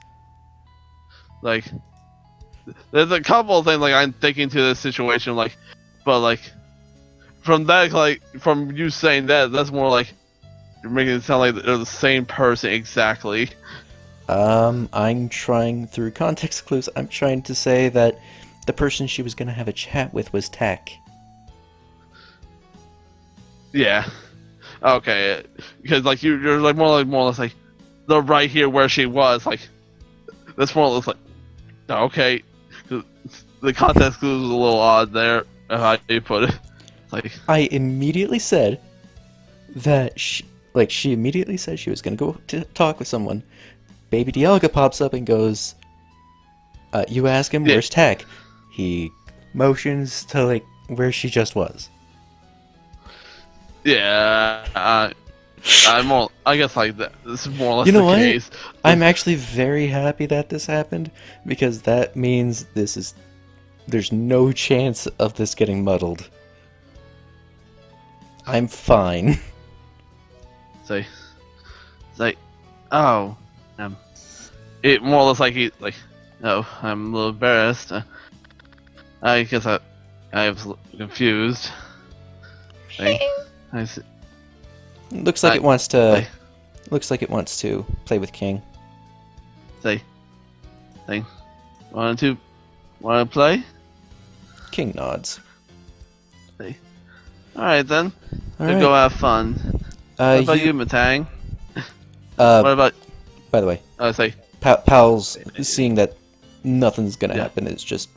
like there's a couple of things like I'm thinking to this situation like, but like from that like from you saying that that's more like you're making it sound like they're the same person exactly. I'm trying, through context clues, I'm trying to say that the person she was gonna have a chat with was Tech. Yeah. Okay. Because like you're like more or less like the right here where she was like that's more or less like okay. The context clue was a little odd there. How you put it? Like I immediately said that she immediately said she was gonna go to talk with someone. Baby Dialga pops up and goes, you ask him, where's Tech? He motions to, like, where she just was. yeah. I guess like that. This is more or less You know the what? case. I'm actually very happy that this happened, because that means there's no chance of this getting muddled. I'm fine. Say, oh, it more or less like he like, no, I'm a little embarrassed. I guess I was confused. I see. Looks like it wants to. Looks like it wants to play with King. Say, want to play? King nods. Say, all right then. All We'll right. go have fun. What about you, Matang? What about? By the way, Say, Pal's seeing that nothing's gonna happen is just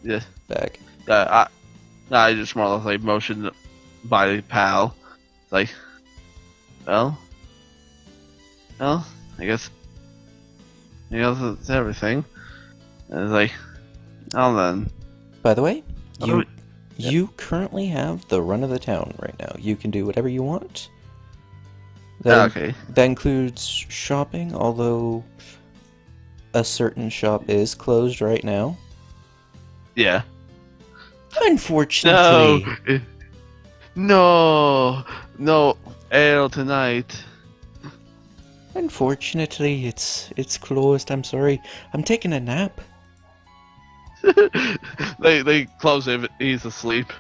yeah. back. I just more or less like motioned by pal. It's like, well, I guess it's everything. And it's like, oh then. By the way, you currently have the run of the town right now. You can do whatever you want. Okay. That includes shopping, although a certain shop is closed right now. Yeah. Unfortunately. No, ale tonight. Unfortunately, it's closed. I'm sorry. I'm taking a nap. they close it. He's asleep.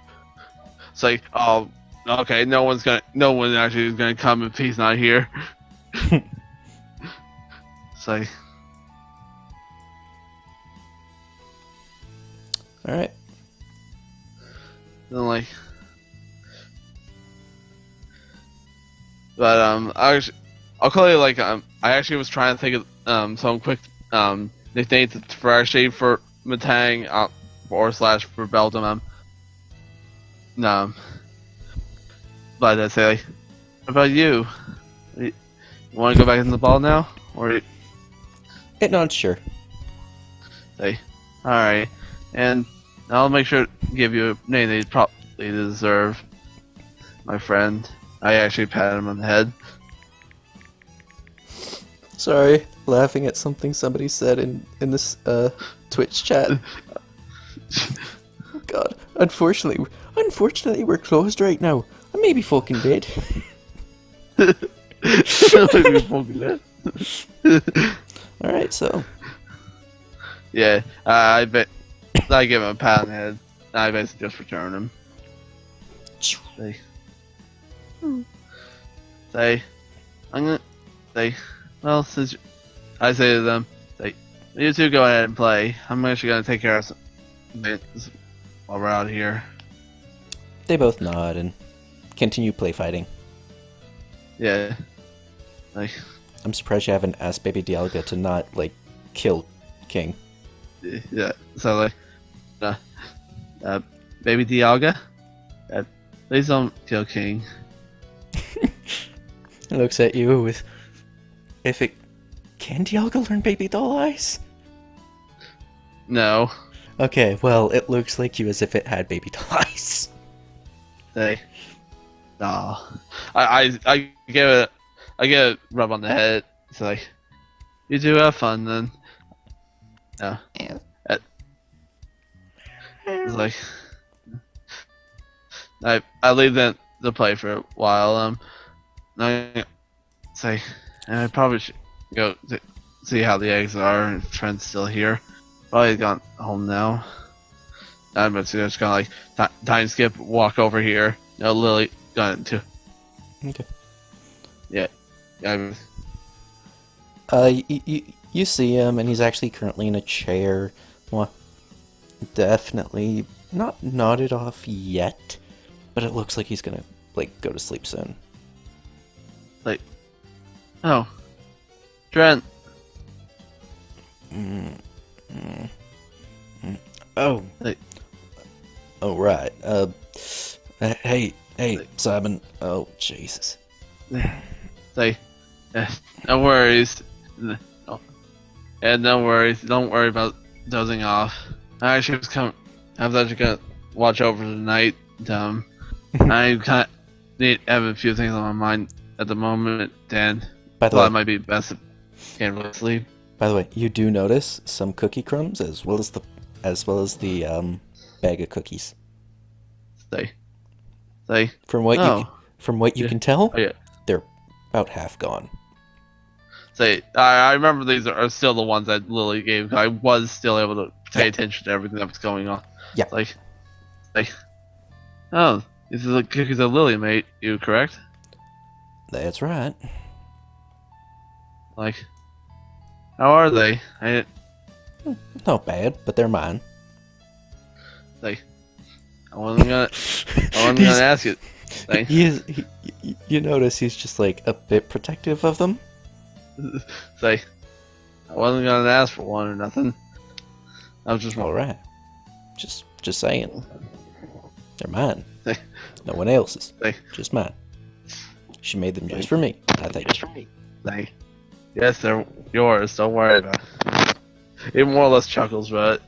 It's like, oh, okay. No one actually is gonna come if he's not here. It's like, all right. then like, but I'll call you like I actually was trying to think of some quick nicknames for actually for Matang or slash for Belgium. No. But I say like, what about you? You want to go back in the ball now, or It nods sure. say, all right, and I'll make sure to give you a name that you probably deserve, my friend. I actually patted him on the head. Sorry, laughing at something somebody said in this Twitch chat. Oh God, unfortunately, we're closed right now. I may be fucking dead. All right, so Yeah, I bet I give him a pat on the head. I basically just return him. Say, I'm gonna say, well, since I say to them, say, you two go ahead and play. I'm actually gonna take care of some bits while we're out here. they both nod and continue play fighting. Yeah, like, I'm surprised you haven't asked Baby Dialga to not like kill King. yeah. So like, baby Dialga, Please don't kill King. He looks at you with, if it can Dialga learn baby doll eyes? No. Okay, well, it looks like you as if it had baby doll eyes. Say. Nah. I give it. I get a rub on the head. It's like, you do have fun then. Yeah. It's like, I leave them to play for a while. I say, and I probably should go see how the eggs are. And friend's still here. Probably gone home now. I'm just kind of like time skip, walk over here. No, Lily got it too. Okay. Yeah. Yeah. You see him, and he's actually currently in a chair. Well, definitely not nodded off yet, but it looks like he's gonna like go to sleep soon. Like, oh, Trent. Oh. Like, oh right. Hey, Simon. Oh Jesus. Say, no worries. And no worries. Don't worry about dozing off. I actually was coming. I was actually gonna watch over tonight. I kind of have a few things on my mind at the moment, and By the thought way, it might be best if I can't really sleep. By the way, you do notice some cookie crumbs as well as the bag of cookies. Say. From what you can tell, Oh, yeah. they're about half gone. Say, I remember these are still the ones that Lily gave. I was still able to pay attention to everything that was going on. Yeah. Like, oh, these are the cookies that Lily made. You correct? That's right. Like, how are they? Not bad, but they're mine. Like, I wasn't gonna ask it. Like, You notice he's just like a bit protective of them. say, I wasn't gonna ask for one or nothing. I was just All right. Just saying. They're mine. No one else's. Just mine. She made them just for me. I think. Just for me. Like, yes, they're yours. Don't worry about it. He more or less chuckles, but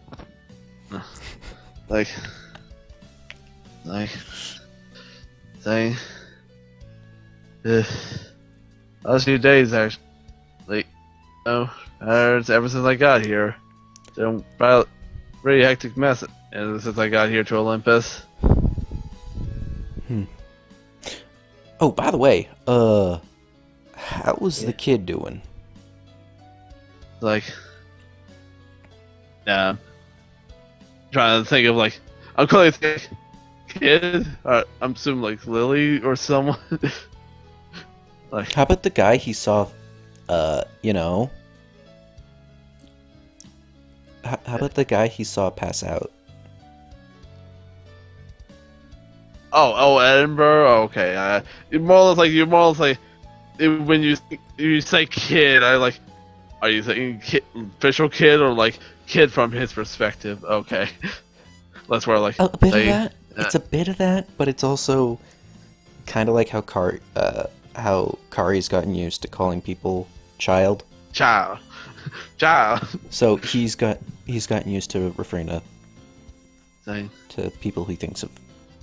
like, saying, last few days actually, ever since I got here, it's been a pretty hectic mess. And since I got here to Olympus. Oh, by the way, how's the kid doing? Like, yeah, trying to think of like, I'm calling it kid. I'm assuming like Lily or someone. Like, how about the guy he saw? You know. How about the guy he saw pass out? Oh, Edinburgh. Okay, you're more or less like when you say kid, I like. Are you saying kid, official kid, or like kid from his perspective? Okay, that's where like a bit of that. It's a bit of that, but it's also kind of like how Kari's gotten used to calling people child. Child. So he's gotten used to referring to people he thinks of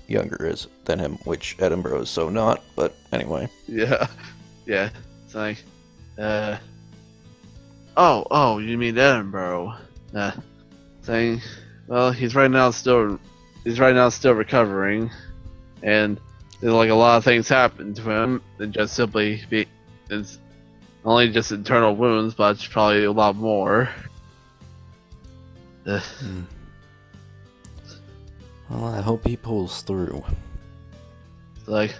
younger as than him, which Edinburgh is so not. But anyway. Yeah. It's like, Oh, you mean Edinburgh? Saying, well, he's right now still recovering, and there's like a lot of things happen to him than just simply it's only just internal wounds, but it's probably a lot more. Well, I hope he pulls through. Like,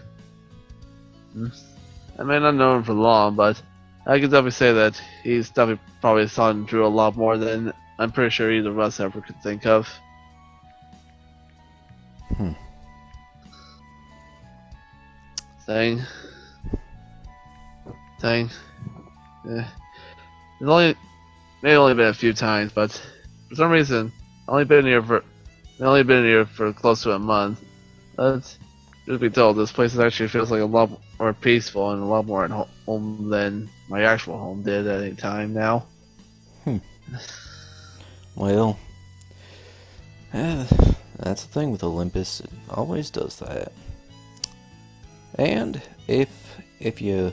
I may not know him for long, but I can definitely say that he's definitely probably gone through a lot more than I'm pretty sure either of us ever could think of. Saying, yeah. It's may only been a few times, but for some reason, I've only been here for close to a month. But Truth be told, this place actually feels like a lot more peaceful and a lot more at home than my actual home did at any time now. Well, that's the thing with Olympus. It always does that. And if you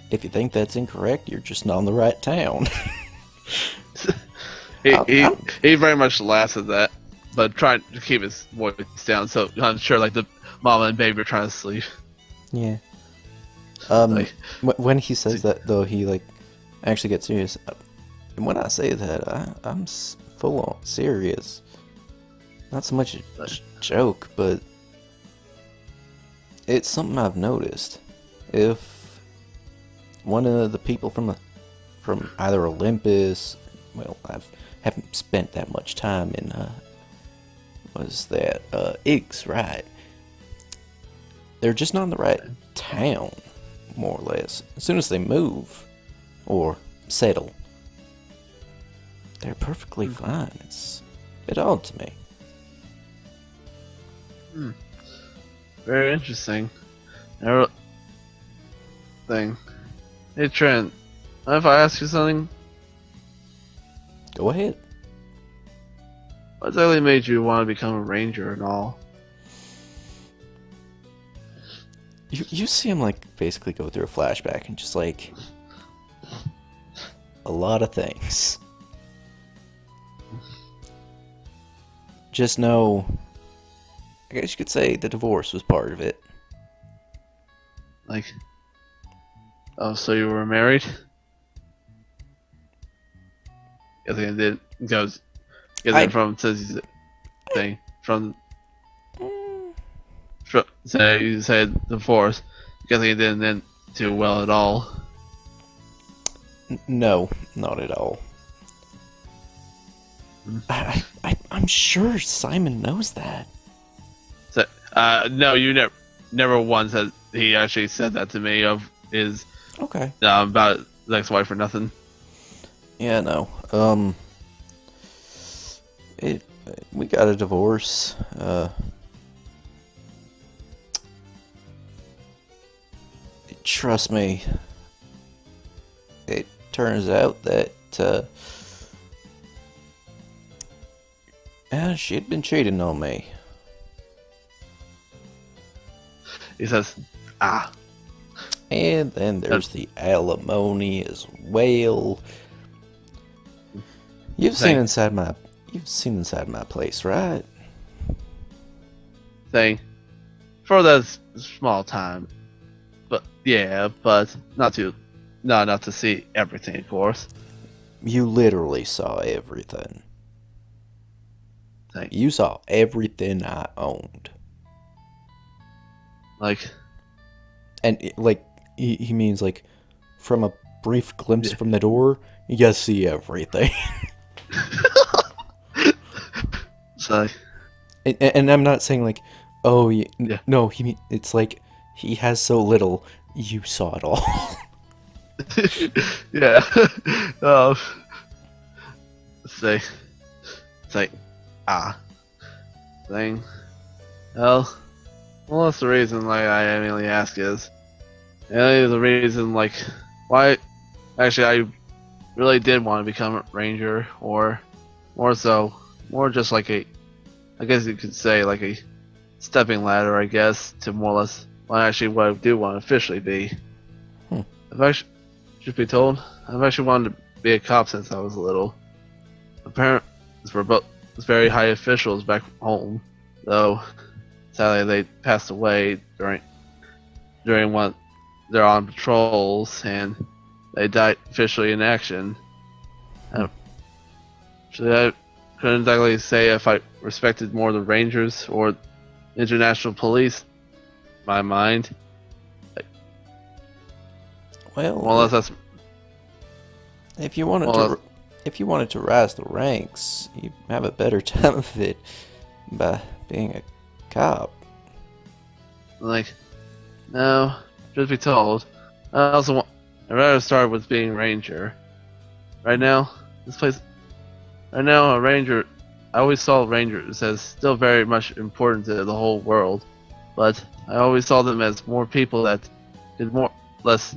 think that's incorrect, you're just not in the right town. He very much laughs at that, but trying to keep his voice down. So I'm sure like the mama and baby are trying to sleep. Yeah. Like, When he says that though, he like actually gets serious. And when I say that, I'm full on serious. Not so much a joke, but it's something I've noticed. If one of the people from either Olympus, well, I haven't spent that much time in was that Iggs, right? They're just not in the right town, more or less. As soon as they move or settle, they're perfectly fine. It's a bit odd to me. Very interesting. Thing. Hey Trent, if I ask you something, Go ahead. what exactly made you want to become a ranger and all? You see him like basically go through a flashback and just like a lot of things. Just know, I guess you could say the divorce was part of it. Like, oh, so you were married? I think it did. Goes. From says he's thing from. Say you said divorce. Guessing it didn't end too well at all. No, not at all. I'm sure Simon knows that. So, no, you never once said he actually said that to me of his Okay. about his ex-wife or nothing. Yeah, no. We got a divorce. Trust me. It turns out that she had been cheating on me. He says, "Ah." And then there's the alimony as well. You've seen inside my place, right? Saying, for that small time, but yeah, but not to see everything, of course. You literally saw everything. Saying, You saw everything I owned. like, And like he means like from a brief glimpse from the door, you see everything. so, and I'm not saying like, oh yeah. No, he mean it's like he has so little, you saw it all. yeah. Say, ah, thing. Well, that's the reason like I mainly ask is, the reason like why. Actually, I really did want to become a ranger, or more just like I guess you could say like a stepping ladder, I guess, to more or less what I do want to officially be. If I should be told, I've actually wanted to be a cop since I was little. My parents were both very high officials back home, though sadly they passed away during one they're on patrols and they died officially in action. So I couldn't exactly say if I respected more the Rangers or international police. In my mind. Well, That's if you wanted to rise the ranks, you have a better time of it by being a cop. like, no, truth be told, I'd rather start with being ranger. Right now, a ranger I always saw rangers as still very much important to the whole world, but I always saw them as more people that could more less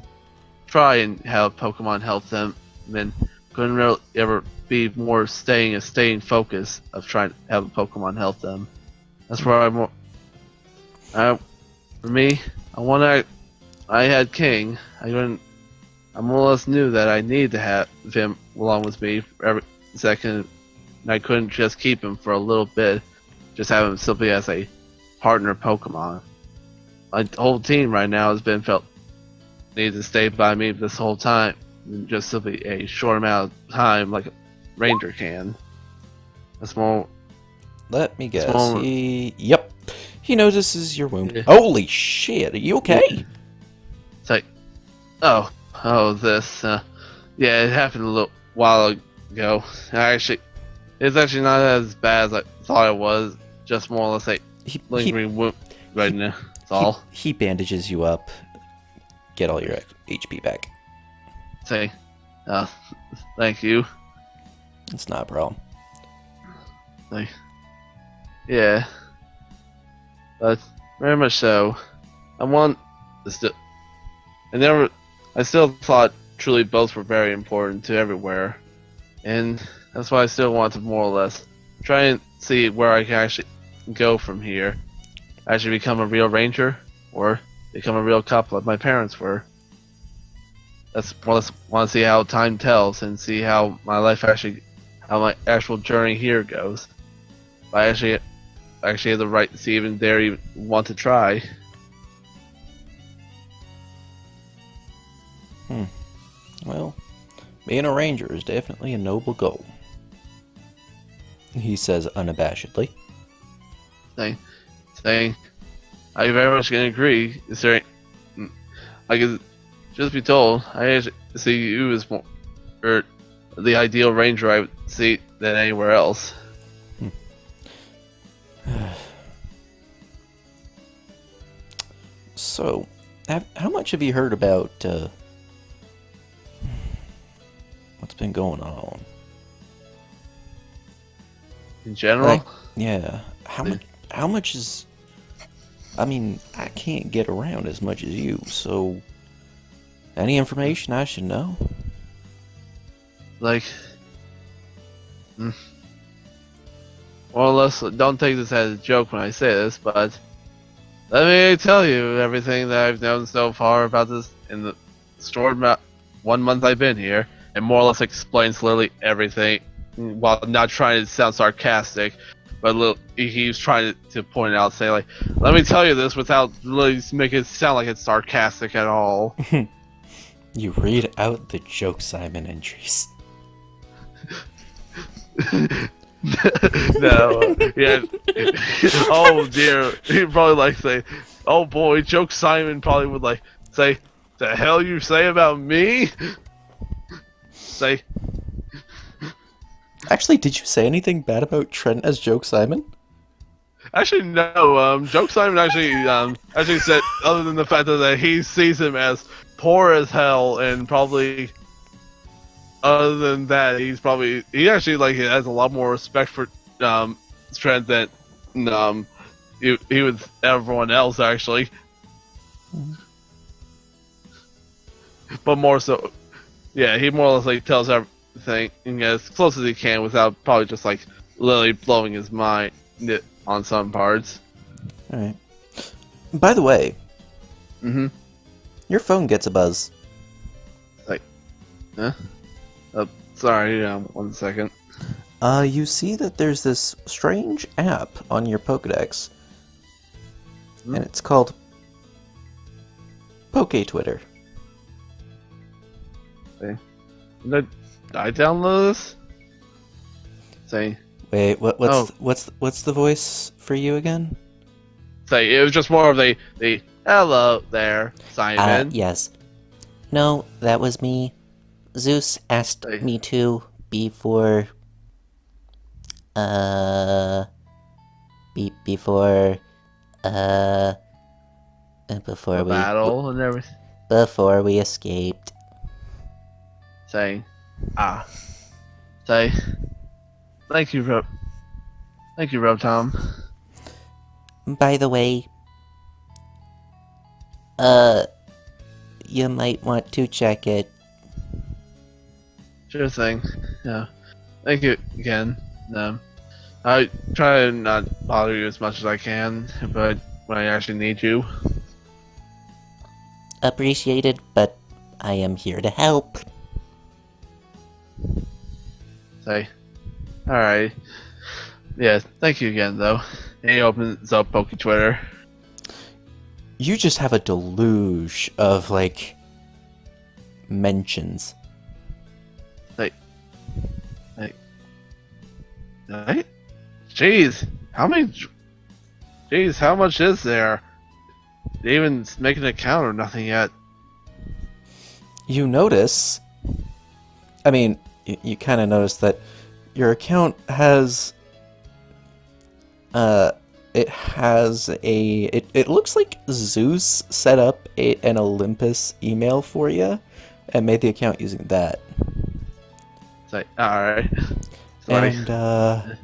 try and have Pokemon help them, and couldn't really ever be more staying focus of trying to have a Pokemon help them. That's where I'm more. For me, I had King. I more or less knew that I needed to have him along with me for every second, and I couldn't just keep him for a little bit, just have him simply as a partner Pokemon. My whole team right now has been felt need to stay by me this whole time, just simply a short amount of time like a ranger can. That's more. Let me guess. Small... Yep. He notices your wound. Yeah. Holy shit! Are you okay? Yeah. It's like, this. Yeah, it happened a little while ago. It's actually not as bad as I thought it was. Just more or less a lingering wound right now. That's all. He bandages you up. Get all your HP back. Say, thank you. It's not a problem. Yeah, but very much so. I still thought truly both were very important to everywhere, and that's why I still want to more or less try and see where I can actually go from here. Actually become a real ranger, or become a real cop like my parents were. That's more or less want to see how time tells and see how my actual journey here goes. I actually have the right to even want to try. Well, being a ranger is definitely a noble goal. He says unabashedly. Saying, I very much can agree. I can just be told, I actually see you as more, or the ideal ranger I would see than anywhere else. So, how much have you heard about what's been going on? In general? Yeah. How much is... I mean, I can't get around as much as you, so... Any information I should know? More or less, don't take this as a joke when I say this, but let me tell you everything that I've known so far about this in the short 1 month I've been here, and more or less explains literally everything, while not trying to sound sarcastic, but he was trying to point out, say like, let me tell you this without really making it sound like it's sarcastic at all. You read out the Joke Simon entries. No, yeah. Oh dear, he'd probably like say, "Oh boy, Joke Simon probably would like say, the hell you say about me?" Say. Actually, did you say anything bad about Trent as Joke Simon? Actually, no. Joke Simon actually said, other than the fact that he sees him as poor as hell, and probably. Other than that, he actually like has a lot more respect for Trent than he with everyone else actually. Mm-hmm. But more so, yeah, he more or less like tells everything as close as he can without probably just like literally blowing his mind on some parts. All right. By the way, your phone gets a buzz. Like, huh? Sorry, 1 second. You see that there's this strange app on your Pokedex, and it's called Poke-Twitter. Okay. Did I download this? Say. Wait, what's the voice for you again? Say, it was just more of the hello there, Simon. Yes. No, that was me. Zeus asked me to before before the battle and everything. Before we escaped. Say, thank you for Thank you, Rob Tom. By the way, uh, you might want to check it. Sure thing. Yeah. Thank you again. I try to not bother you as much as I can, but when I actually need you. Appreciated, but I am here to help. Say. Alright. Yeah, thank you again, though. And he opens up Poke Twitter. You just have a deluge of, like, mentions. Right? Jeez, how many? Jeez, how much is there? They even make an account or nothing yet. You notice, I mean, you kind of notice that your account has, it has it looks like Zeus set up an Olympus email for you and made the account using that. It's like, alright. And,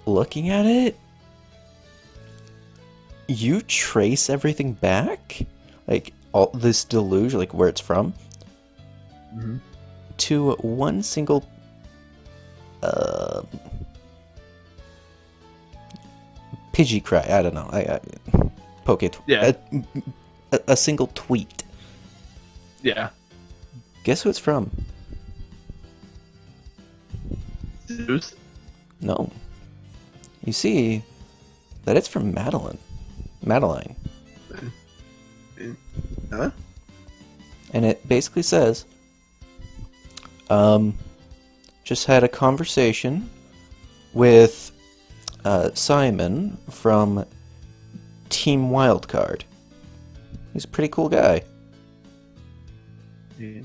looking at it, you trace everything back, like all this deluge, like where it's from, to one single Pidgey cry. I don't know. I poke it. Yeah. A single tweet. Yeah. Guess who it's from? Zeus? No. You see that it's from Madeline. Huh? And it basically says, just had a conversation with Simon from Team Wildcard. He's a pretty cool guy. Yeah.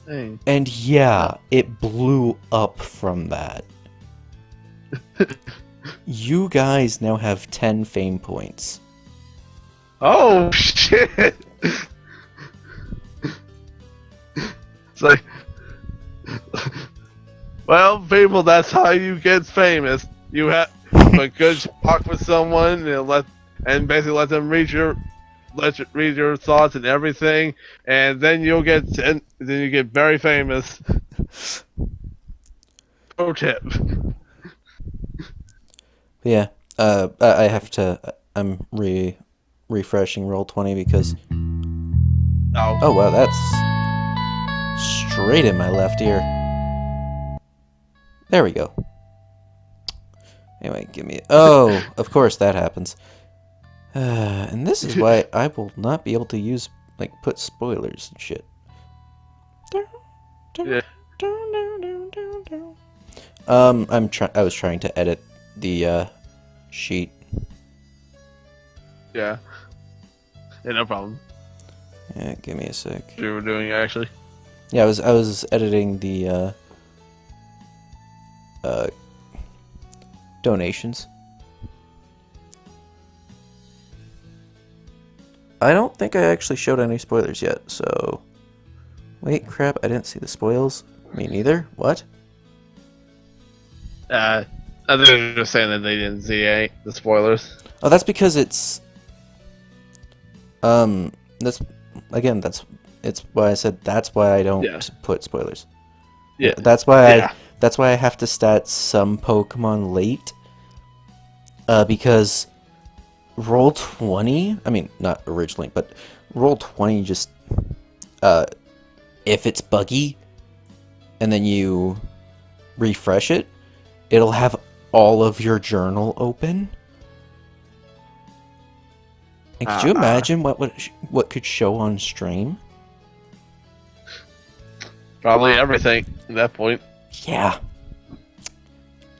Dang. And yeah, it blew up from that. You guys now have 10 fame points. Oh shit! It's like, well, people, that's how you get famous. You have a good talk with someone and basically let them read your thoughts and everything, and then you get very famous. Pro tip. Yeah, I have to. I'm refreshing Roll20 because. Oh wow, that's straight in my left ear. There we go. Anyway, give me. Oh, of course that happens. And this is why I will not be able to use put spoilers and shit. Yeah. I was trying to edit the sheet. Yeah. Yeah, no problem. Yeah, give me a sec. You were doing actually. Yeah, I was editing the donations. I don't think I actually showed any spoilers yet, so... Wait, crap, I didn't see the spoils. Me neither? What? I think they're just saying that they didn't see the spoilers. Oh, that's because it's... It's why I said that's why I don't put spoilers. Yeah. That's why I have to stat some Pokemon late. Because Roll20, I mean, not originally, but Roll20 just, if it's buggy, and then you refresh it, it'll have all of your journal open. And could you imagine what could show on stream? Probably everything at that point. Yeah.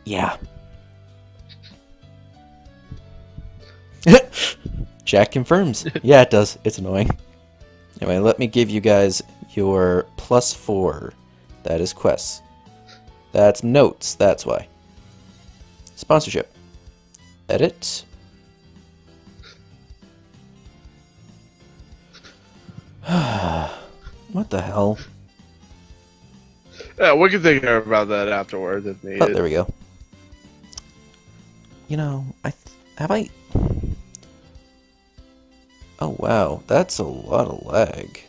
Yeah. Jack confirms. Yeah, it does. It's annoying. Anyway, let me give you guys your +4. That is quests. That's notes. That's why. Sponsorship. Edit. What the hell? Yeah, we can take care about that afterwards if Oh, needed. there we go. You know, have I... Oh wow, that's a lot of lag.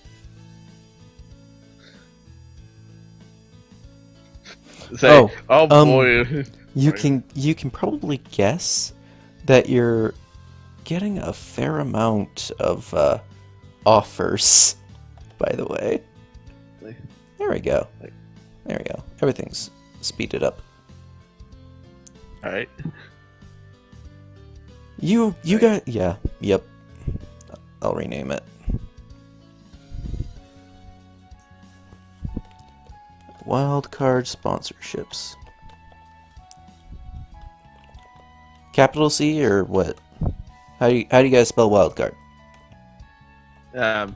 Say, oh boy. You can probably guess that you're getting a fair amount of offers, by the way. There we go. There we go. Everything's speeded up. Alright. You got... Yeah, yep. I'll rename it. Wildcard sponsorships. Capital C or what? How do you guys spell wildcard? Yeah.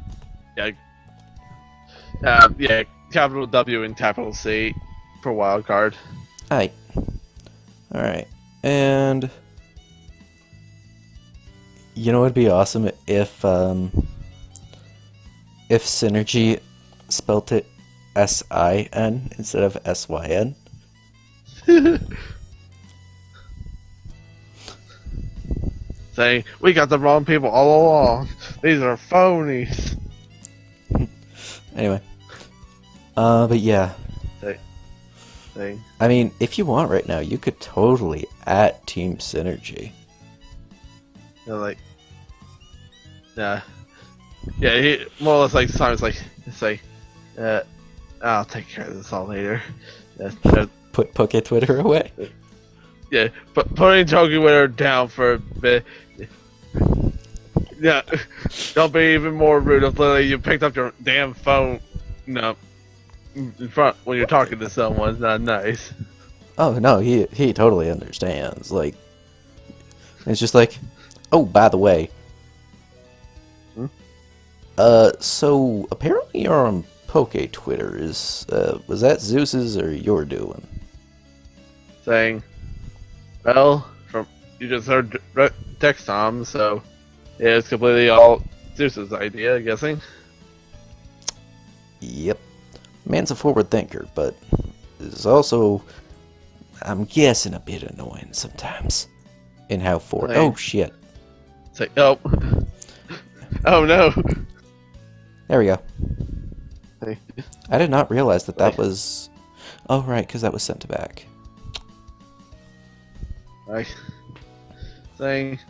Yeah, capital W and capital C for wild card. Hi. Alright. And you know, it'd be awesome if Synergy spelt it S-I-N instead of S-Y-N. Saying, we got the wrong people all along. These are phonies. Anyway. But yeah. Saying. I mean, if you want right now, you could totally at Team Synergy. You know, like, yeah, he more or less like sometimes like say, I'll take care of this all later. Put Poke Twitter away. Yeah, but putting Toki Twitter down for a bit. Yeah, don't be even more rude. If literally you picked up your damn phone, in front when you're talking to someone, it's not nice. Oh no, he totally understands. Like, it's just like, oh, by the way. So apparently you're on Poke Twitter. Was that Zeus's or your doing? Saying, well, from you just heard text Tom, so yeah, it's completely all Zeus's idea, I'm guessing. Yep, man's a forward thinker, but is also, I'm guessing, a bit annoying sometimes. In how forward? Right. Oh shit! Say, oh, oh no. There we go. Hey. I did not realize that was... Oh, right, because that was sent back. Like, saying,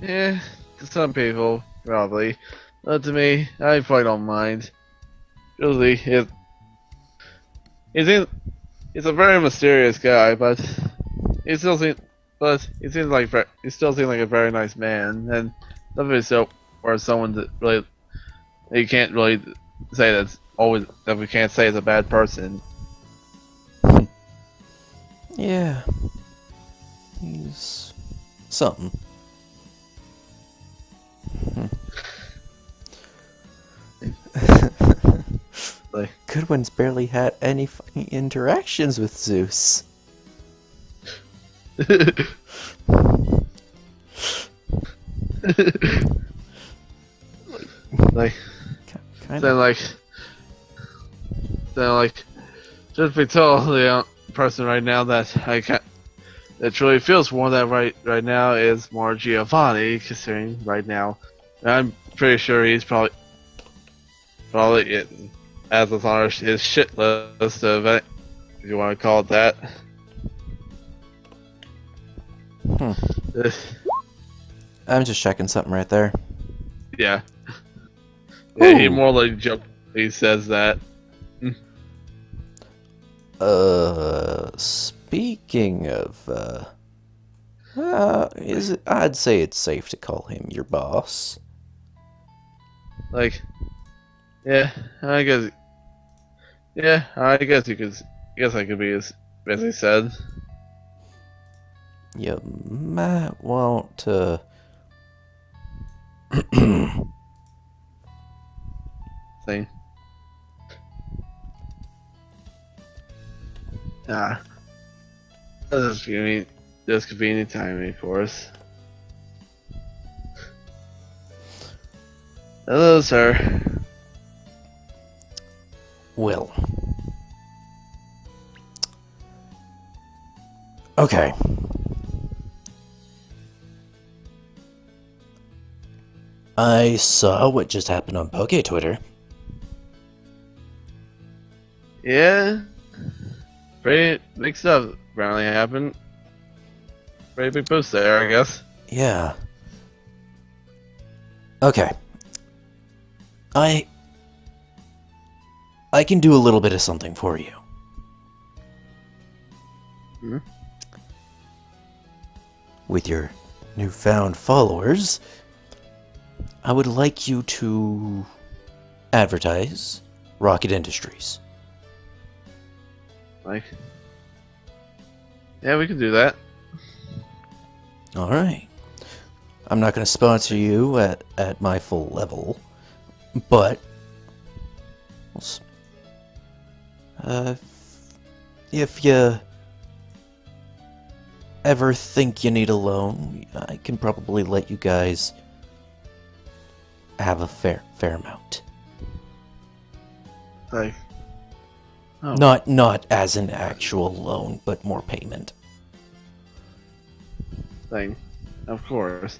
yeah, to some people, probably. But to me, I probably don't mind. Usually, he's a very mysterious guy, but he still seems like a very nice man, and something so or someone that really you can't really say that we can't say is a bad person. Yeah. He's something. Like, Goodwin's barely had any fucking interactions with Zeus. like, Kind then of. like, just be told the person right now that that truly feels more that right now is more Giovanni, considering right now, I'm pretty sure he's probably as it's on his shit list of it, if you want to call it that. I'm just checking something right there. Yeah. Yeah, he Ooh. more like joke. He says that. Speaking of, I'd say it's safe to call him your boss. Like, yeah, I guess. Yeah, I guess you could. I guess I could be as he said. You might want to. Thing. This is convenient timing for us. Hello, sir. Well, Okay. I saw what just happened on Poke Twitter. Yeah. Pretty big stuff apparently happened. Pretty big boost there, I guess. Yeah. Okay. I can do a little bit of something for you. Hmm? With your newfound followers, I would like you to advertise Rocket Industries. Like, yeah, we can do that. Alright. I'm not going to sponsor you at my full level, but if you ever think you need a loan, I can probably let you guys have a fair amount. Like, oh, Not as an actual loan, but more payment. thing, of course.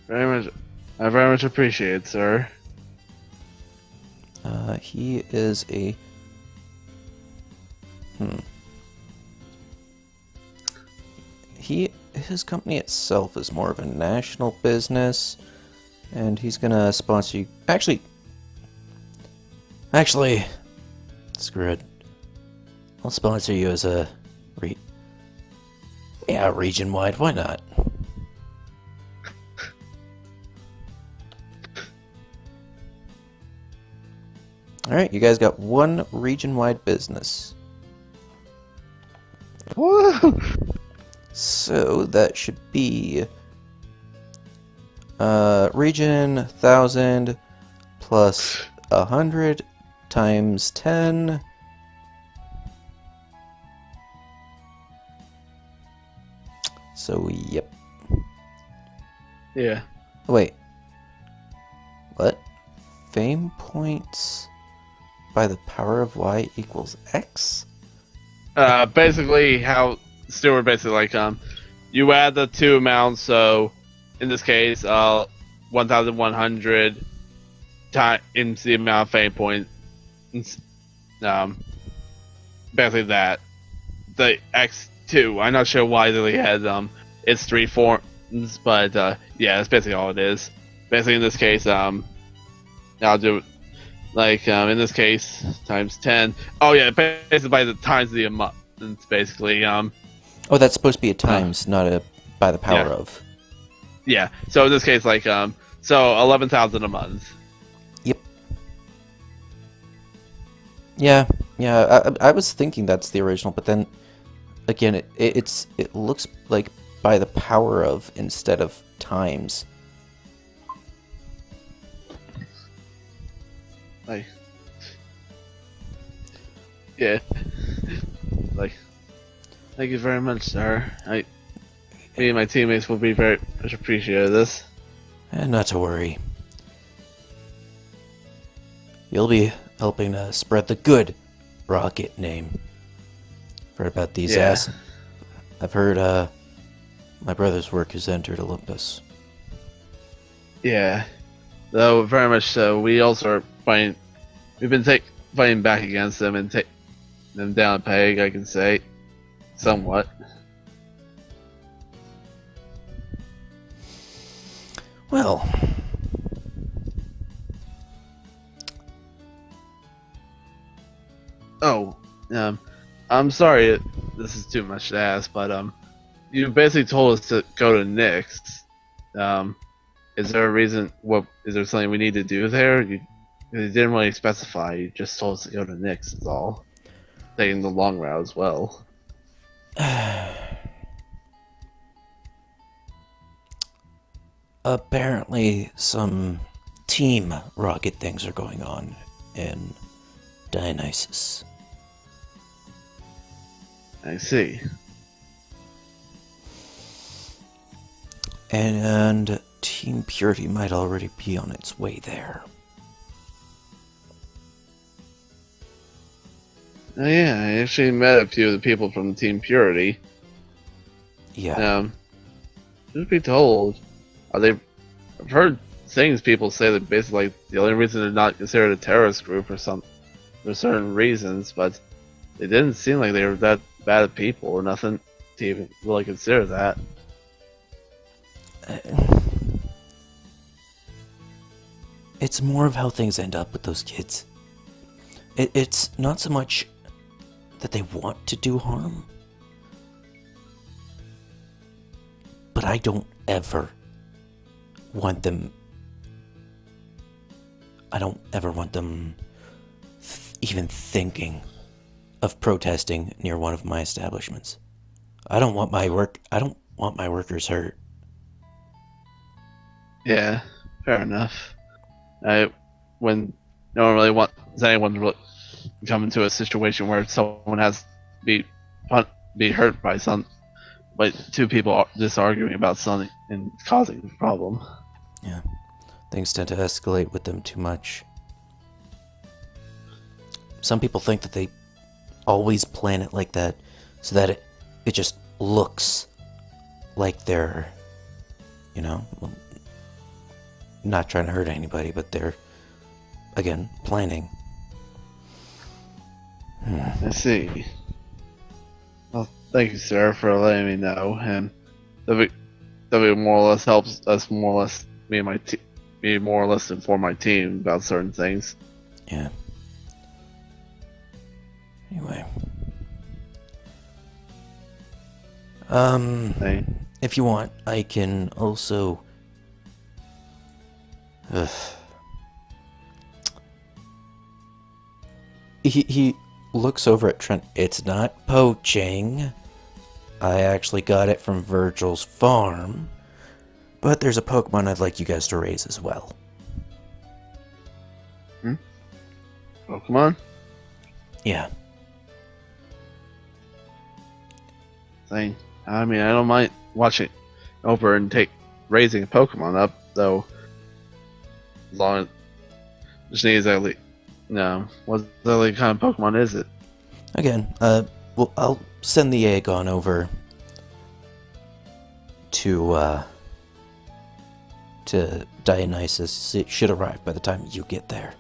Very much, I very much appreciate it, sir. He is a his company itself is more of a national business, and he's gonna sponsor you. Actually, screw it. I'll sponsor you as a region wide. Why not? All right, you guys got one region wide business. Woo! So that should be region 1,000 plus 100 times 10. So yep. Yeah. Wait. What? Fame points by the power of y equals x? Basically, how Stewart basically you add the two amounts. So, in this case, 1,100 times the amount of fame points. Basically that. The x2. I'm not sure why they had it's 3 forms, but yeah, that's basically all it is. Basically, in this case, I'll do in this case times 10. Oh yeah, basically by the times the amount. It's basically Oh, that's supposed to be a times, not a by the power of. Yeah. So in this case, so 11,000 a month. Yep. Yeah. I was thinking that's the original, but then again, it looks like by the power of instead of times. Yeah. Thank you very much, sir. Me and my teammates will be very much appreciative of this. Not to worry. You'll be helping spread the good Rocket name. Heard about these ass. I've heard my brother's work has entered Olympus. Yeah. Though very much so. We also are fighting. We've been fighting back against them and taking them down a peg, I can say. Somewhat. Well, oh, I'm sorry this is too much to ask, but you basically told us to go to Nick's. Is there a reason? Is there something we need to do there? You didn't really specify. You just told us to go to Nick's. Is all. Taking the long route as well. apparently some team rocket things are going on in Dionysus. I see. And Team Purity might already be on its way there. Yeah, I actually met a few of the people from Team Purity. Yeah. Truth be told, I've heard things people say that basically like, the only reason they're not considered a terrorist group for certain reasons, but they didn't seem like they were that bad of people or nothing to even really consider that. It's more of how things end up with those kids. It's not so much that they want to do harm, but I don't ever want them. I don't ever want them even thinking of protesting near one of my establishments. I don't want my workers hurt. Yeah, fair enough. When no one really wants anyone to really come into a situation where someone has to be hurt by two people just arguing about something and causing a problem. Yeah, things tend to escalate with them too much. Some people think that they always plan it like that so that it just looks like they're, not trying to hurt anybody, but they're, again, planning. I see. Well, thank you, sir, for letting me know, and that more or less helps us more or less me and my me more or less inform my team about certain things. Yeah. Anyway. Hey. If you want, I can also... He looks over at Trent. It's not poaching. I actually got it from Virgil's farm. But there's a Pokemon I'd like you guys to raise as well. Pokemon? Yeah. I mean, I don't mind watching over and raising a Pokemon up, though. As long as just needs exactly. No, what exactly kind of Pokemon is it? Again, well, I'll send the egg on over to Dionysus. It should arrive by the time you get there.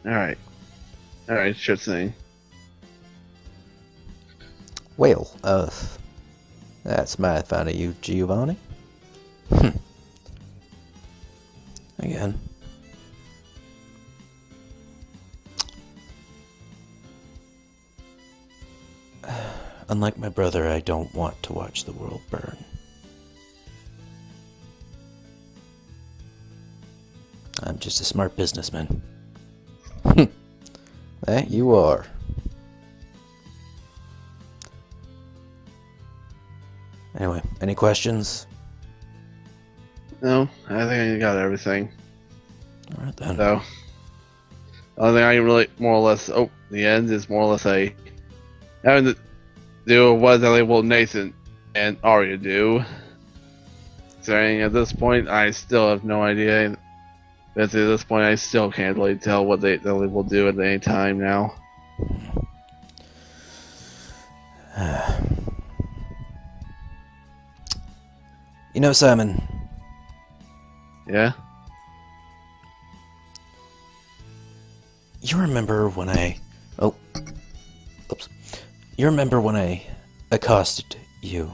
Alright, sure thing. Well, that's my fun of you, Giovanni. Again. Unlike my brother, I don't want to watch the world burn. I'm just a smart businessman. That you are. Anyway, any questions? No, I think I got everything. Alright then. So, the only thing I can really more or less the end is more or less having to do what exactly will Nathan and Arya do. Saying at this point, I still have no idea. But at this point, I still can't really tell what they will do at any time now. Simon. Yeah? You remember when You remember when I accosted you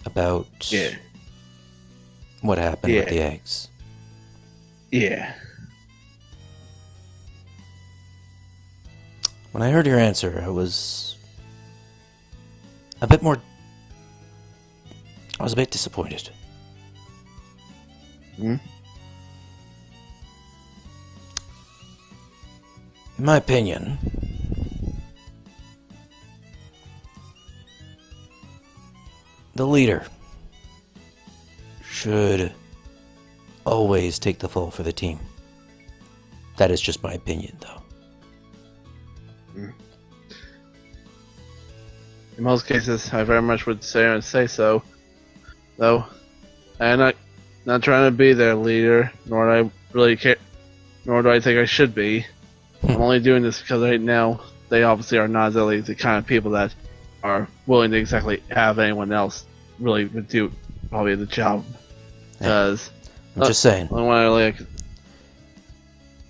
about what happened with the eggs? Yeah. When I heard your answer, I was a bit disappointed. In my opinion, the leader should always take the fall for the team. That is just my opinion, though. In most cases, I very much would say so. Though, I'm not trying to be their leader, nor do I really care, nor do I think I should be. I'm only doing this because right now they obviously are not really the kind of people that are willing to exactly have anyone else really would do probably the job. Because I'm just saying.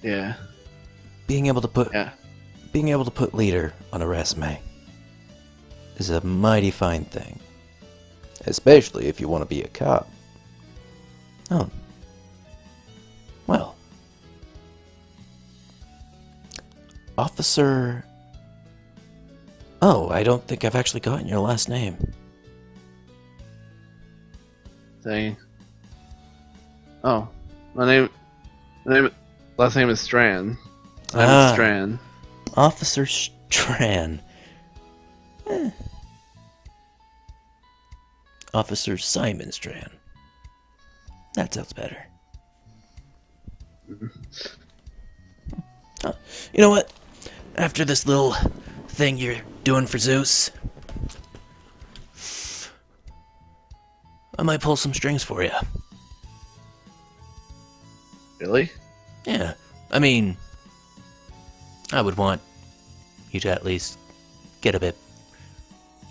Yeah. Being able to put leader on a resume is a mighty fine thing. Especially if you want to be a cop. Oh. Well. Officer... Oh, I don't think I've actually gotten your last name. Thing. Oh. Last name is Strand. Strand. Officer Strand. Officer Simon Strand. That sounds better. Oh, you know what? After this little thing you're doing for Zeus, I might pull some strings for you. Really? Yeah. I mean, I would want you to at least get a bit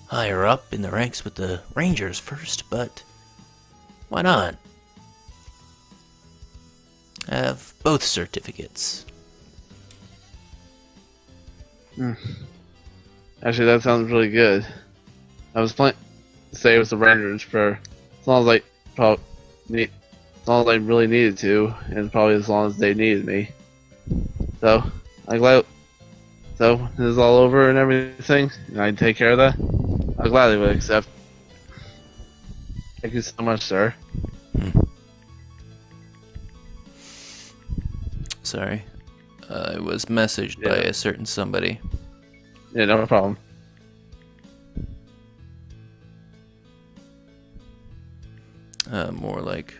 higher up in the ranks with the Rangers first, but why not? Have both certificates. Actually, that sounds really good. I was planning to say it was the Rangers for as long as as long as I really needed to, and probably as long as they needed me. So, I'm glad. So, this is all over and everything, and I take care of that. I gladly would accept. Thank you so much, sir. Sorry. I was messaged by a certain somebody. Yeah, no problem. More like...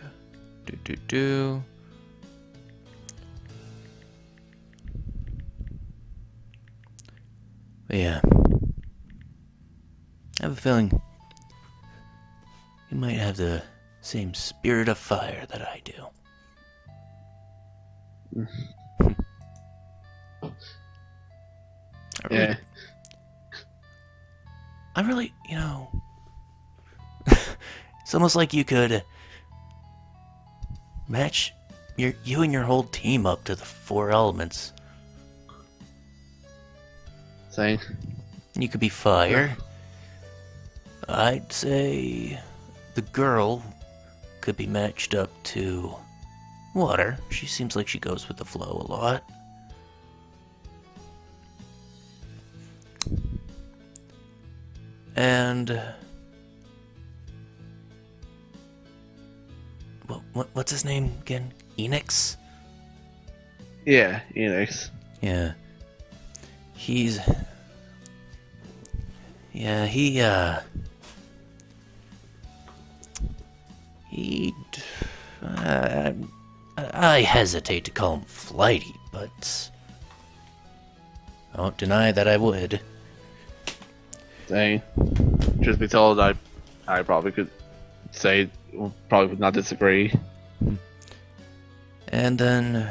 do. But yeah. I have a feeling you might have the same spirit of fire that I do. I really, you know, it's almost like you could match you and your whole team up to the 4 elements. Same. You could be fire. I'd say the girl could be matched up to water. She seems like she goes with the flow a lot. And what's his name again? Enix? Yeah, Enix. Yeah. He I hesitate to call him flighty, but I won't deny that I would. Dang. Truth be told, I probably could say, probably would not disagree. And then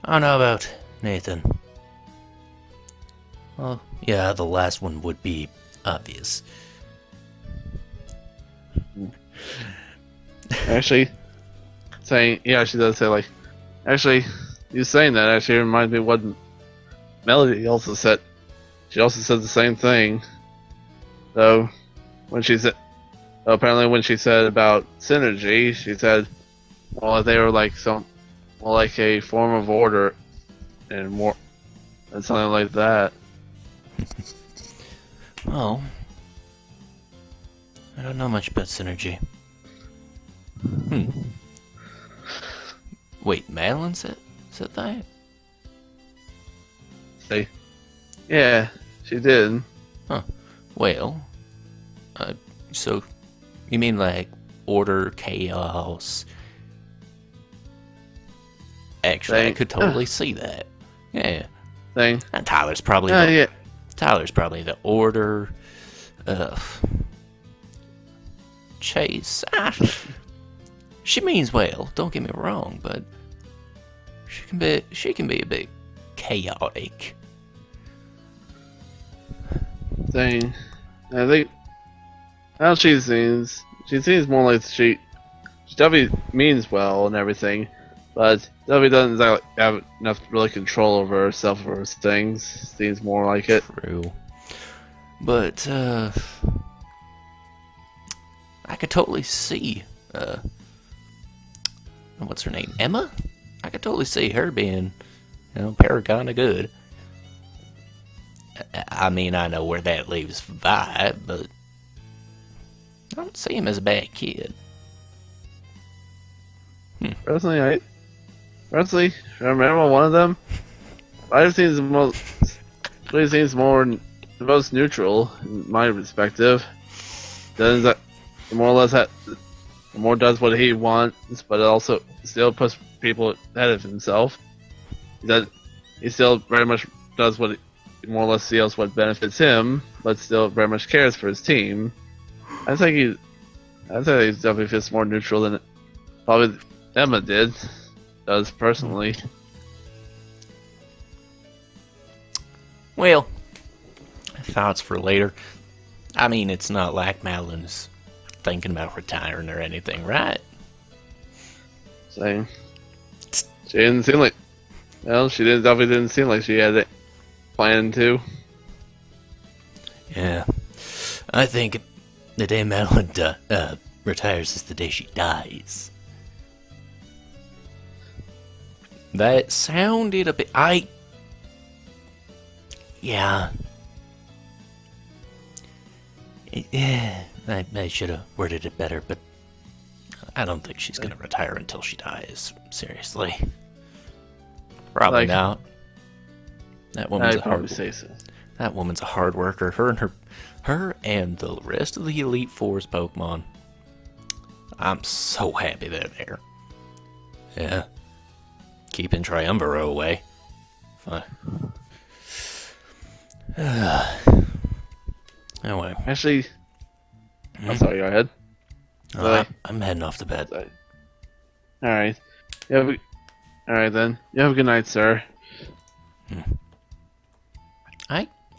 I don't know about Nathan. Well, yeah, the last one would be obvious. Actually, she does say, like, actually, you saying that actually reminds me of what Melody also said. She also said the same thing. So, when she said, apparently when she said about synergy, she said, well, they were like like a form of order and more, and something like that. Well, I don't know much about synergy. Wait, Madeline said that? Yeah, she did. Huh. Well, so you mean like order, chaos? Actually, I could totally see that. Yeah. Thing. And Tyler's probably Tyler's probably the order. Chase. She means well. Don't get me wrong, but she can be a bit chaotic. Thing. I think how she seems more like she definitely means well and everything, but definitely doesn't exactly have enough really control over herself or her things. Seems more like it. True. But I could totally see what's her name? Emma? I could totally see her being, paragon of good. I mean, I know where that leaves Vi, but I don't see him as a bad kid. Personally, remember one of them? I seems the most. Really seems the most neutral in my perspective. Does that more or less more does what he wants, but also still puts people ahead of himself. That he still very much does what he more or less feels what benefits him, but still very much cares for his team. I think he definitely feels more neutral than probably Emma does personally. Well, thoughts for later. I mean, it's not like Madeline's thinking about retiring or anything, right? Same. She didn't seem like. Well, definitely didn't seem like she had it planned to. Yeah. I think the day Madeline retires is the day she dies. That sounded a bit... Yeah. Yeah, I should have worded it better, but I don't think she's going to retire until she dies. Seriously. Probably not. That woman's a hard say so. That woman's a hard worker. Her and the rest of the Elite Four's Pokemon. I'm so happy they're there. Yeah. Keeping Triumviro away. Fine. Anyway. Actually, I'm sorry, go ahead. I'm heading off to bed. Alright. Alright then. You have a good night, sir.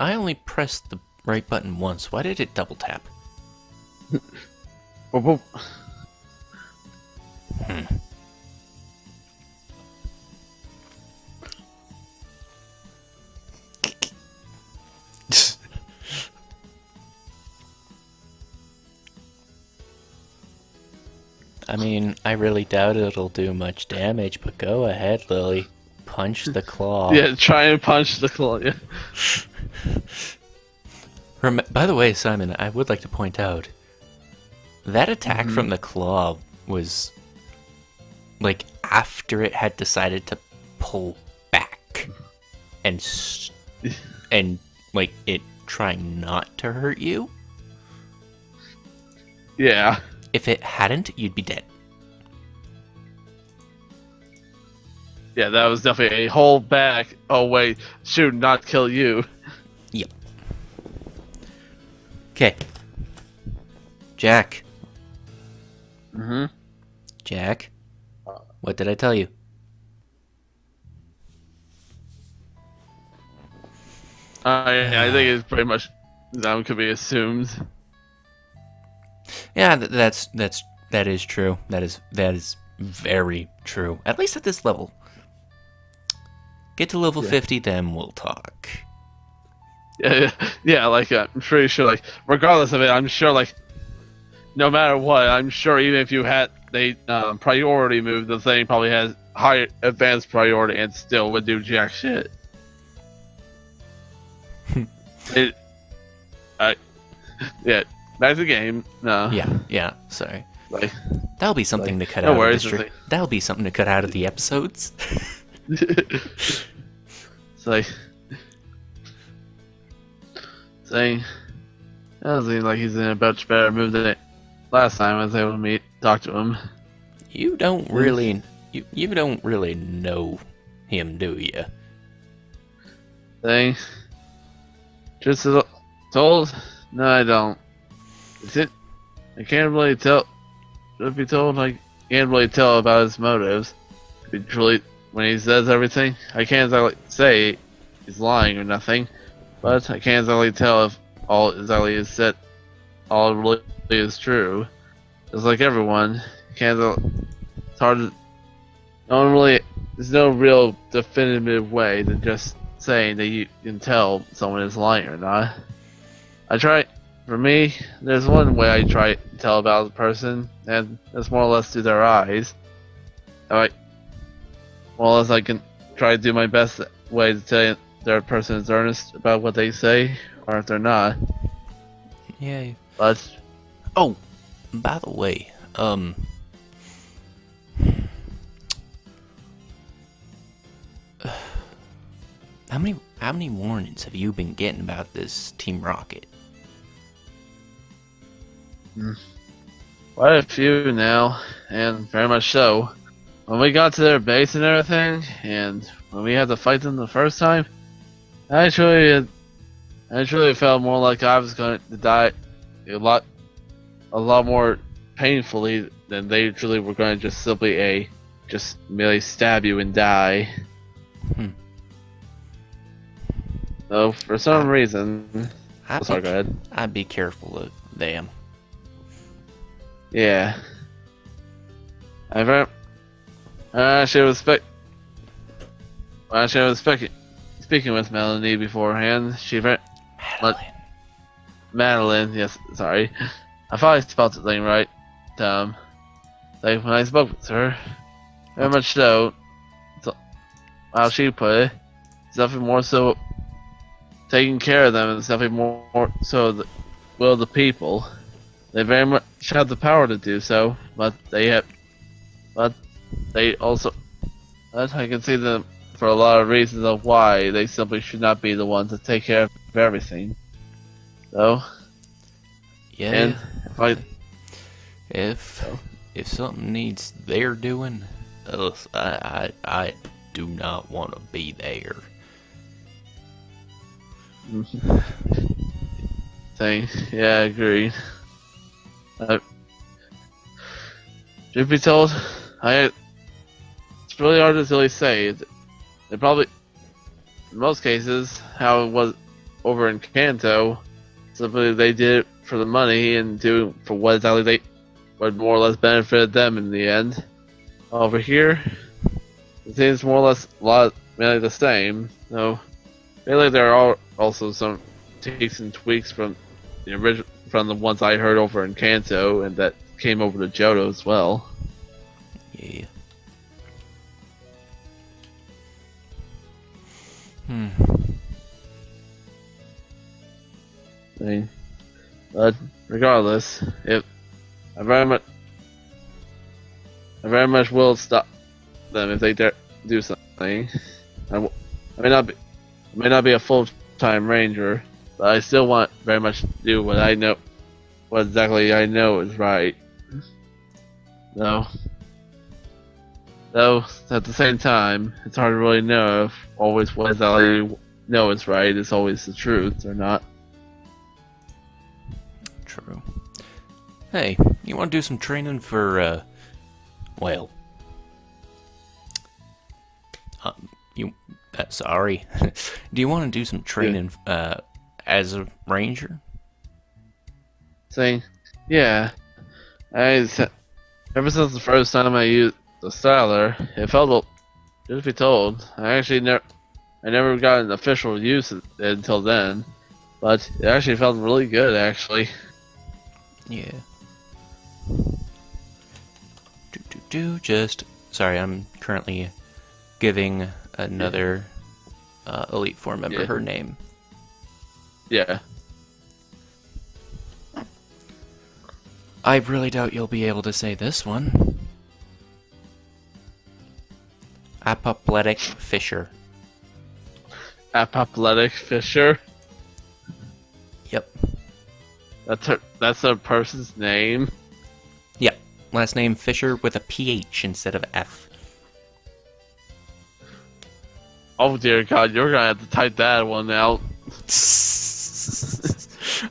I only pressed the right button once. Why did it double tap? Whoop, whoop. I mean, I really doubt it'll do much damage, but go ahead, Lily. Punch the claw. Yeah, try and punch the claw. Yeah. By the way, Simon, I would like to point out that attack from the claw was like after it had decided to pull back and like it trying not to hurt you. Yeah. If it hadn't, you'd be dead. Yeah, that was definitely a hold back. Oh wait, shoot, not kill you. Yep. Okay. Jack. Jack. What did I tell you? I think it's pretty much that could be assumed. Yeah, that is true. That is very true. At least at this level. Get to level 50, then we'll talk. Yeah, like I'm pretty sure, like regardless of it, I'm sure, like no matter what, I'm sure even if you had a priority move, the thing probably has high advanced priority and still would do jack shit. Yeah, back to the game. No. Yeah. Sorry. Like, that'll be something to cut no out worries, of the stream. That'll be something to cut out of the episodes. It's like saying, that doesn't seem like he's in a much better mood than last time I was able to talk to him. You don't really, you don't really know him, do you? Thing, just told? No, I don't. Is it? I can't really tell. Should be told? I can't really tell about his motives. Could be truly when he says everything. I can't exactly say he's lying or nothing, but I can't exactly tell if all exactly is said, all really is true. Just like everyone, you can't. It's hard to. No one really. There's no real definitive way than just saying that you can tell someone is lying or not. I try. For me, there's one way I try to tell about a person, and that's more or less through their eyes. More or less, I can try to do my best way to tell if their person is earnest about what they say, or if they're not. Yeah. But Oh, by the way, how many warnings have you been getting about this Team Rocket? quite a few now, and very much so. When we got to their base and everything, and when we had to fight them the first time, I truly felt more like I was going to die a lot more painfully than they truly were going to just simply just merely stab you and die. So for some reason, sorry, go ahead. I'd be careful of them. Yeah. I should have speaking with Melanie beforehand. Madeline, yes, sorry. I probably spelled the thing right. Like when I spoke with her, very much so, how she put it, it's nothing more so taking care of them, and it's nothing more so the will of the people. They very much have the power to do so, but I can see them for a lot of reasons of why they simply should not be the ones to take care of everything. So, yeah. And if something needs their doing, I do not want to be there. Yeah, I agree. Truth be told, it's really hard to really say. They probably, in most cases, how it was over in Kanto, simply they did it for the money and do for what exactly what more or less benefited them in the end. Over here, it seems more or less mainly the same. So, really, there are also some takes and tweaks from the original, from the ones I heard over in Kanto, and that came over to Johto as well. Yeah. But regardless, I very much will stop them if they dare do something. I may not be a full-time ranger, but I still want very much to do what exactly I know is right. Though at the same time, it's hard to really know if always what exactly you know is right is always the truth or not. True. Hey, you want to do some training for, sorry. Do you want to do some training, as a ranger? Saying, yeah. Ever since the first time I used the styler, it felt, just be told, I never got an official use until then, but it actually felt really good, actually. Yeah. Sorry, I'm currently giving another Elite Four member her name. Yeah. I really doubt you'll be able to say this one. Apoplectic Fisher. Apoplectic Fisher? Yep. That's a person's name? Yep. Last name Fisher with a PH instead of F. Oh dear God, you're gonna have to type that one out.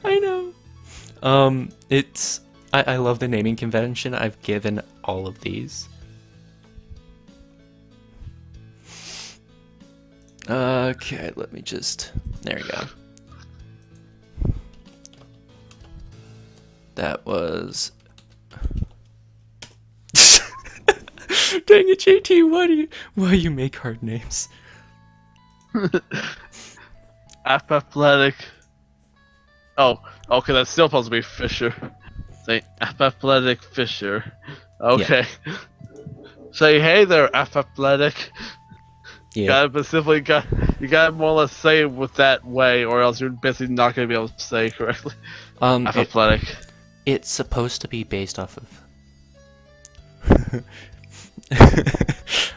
I know. I love the naming convention. I've given all of these. Okay, let me just... There we go. That was... Dang it, JT, why you make hard names? Athletic. Oh, okay, that's still supposed to be Fisher. Say Athletic Fisher. Okay. Yeah. Say, hey there, Athletic. Yeah. You gotta more or less say it with that way, or else you're basically not gonna be able to say it correctly. Athletic. It's supposed to be based off of.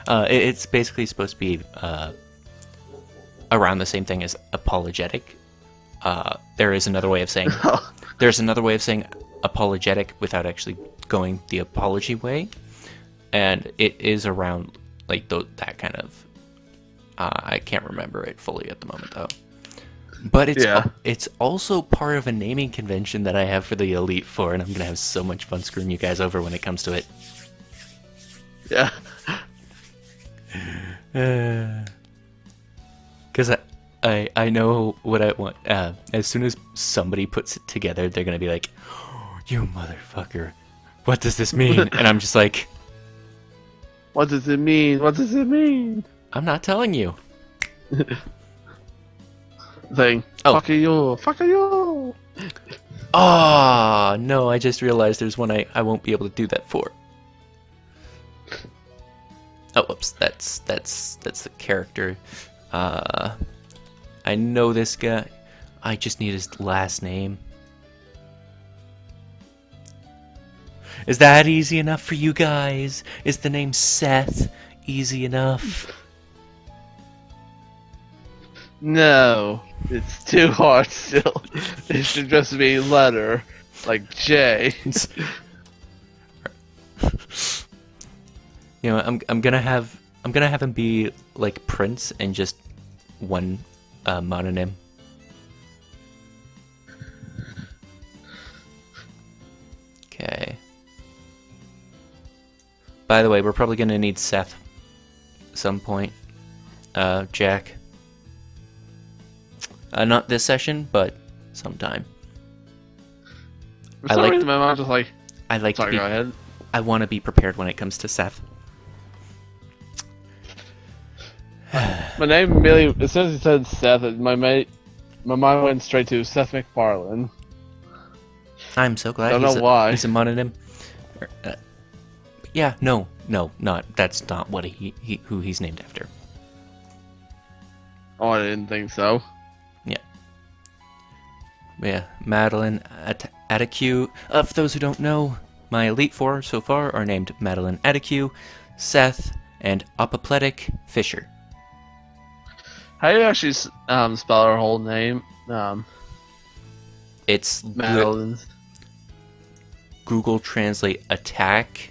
It's basically supposed to be around the same thing as apologetic. There is another way of saying. There's another way of saying apologetic without actually going the apology way, and it is around like that kind of. I can't remember it fully at the moment though. But it's also part of a naming convention that I have for the Elite Four, and I'm gonna have so much fun screwing you guys over when it comes to it. Yeah. Because I know what I want. As soon as somebody puts it together, they're gonna be like, oh, "You motherfucker, what does this mean?" And I'm just like, "What does it mean? What does it mean?" I'm not telling you. Thing. Oh. Fuck you. Fuck you. Oh, no, I just realized there's one I won't be able to do that for. Oh, whoops, that's the character. I know this guy. I just need his last name. Is that easy enough for you guys? Is the name Seth easy enough? No, it's too hard still. It should just be letter, like J. You know, I'm gonna have him be like Prince and just one mononym. Okay. By the way, we're probably gonna need Seth at some point. Jack. Not this session, but sometime. For some reason, my mom just like. Sorry, go ahead. I want to be prepared when it comes to Seth. My name immediately, as soon as he said Seth, my mind went straight to Seth MacFarlane. I'm so glad. I don't know why. He's a mononym. Yeah, no, not. That's not what who he's named after. Oh, I didn't think so. Yeah, Madeline Atticue. For those who don't know, my Elite Four so far are named Madeline Atticue, Seth, and Apoplectic Fisher. How do you actually spell her whole name? It's Madeline's. Google Translate attack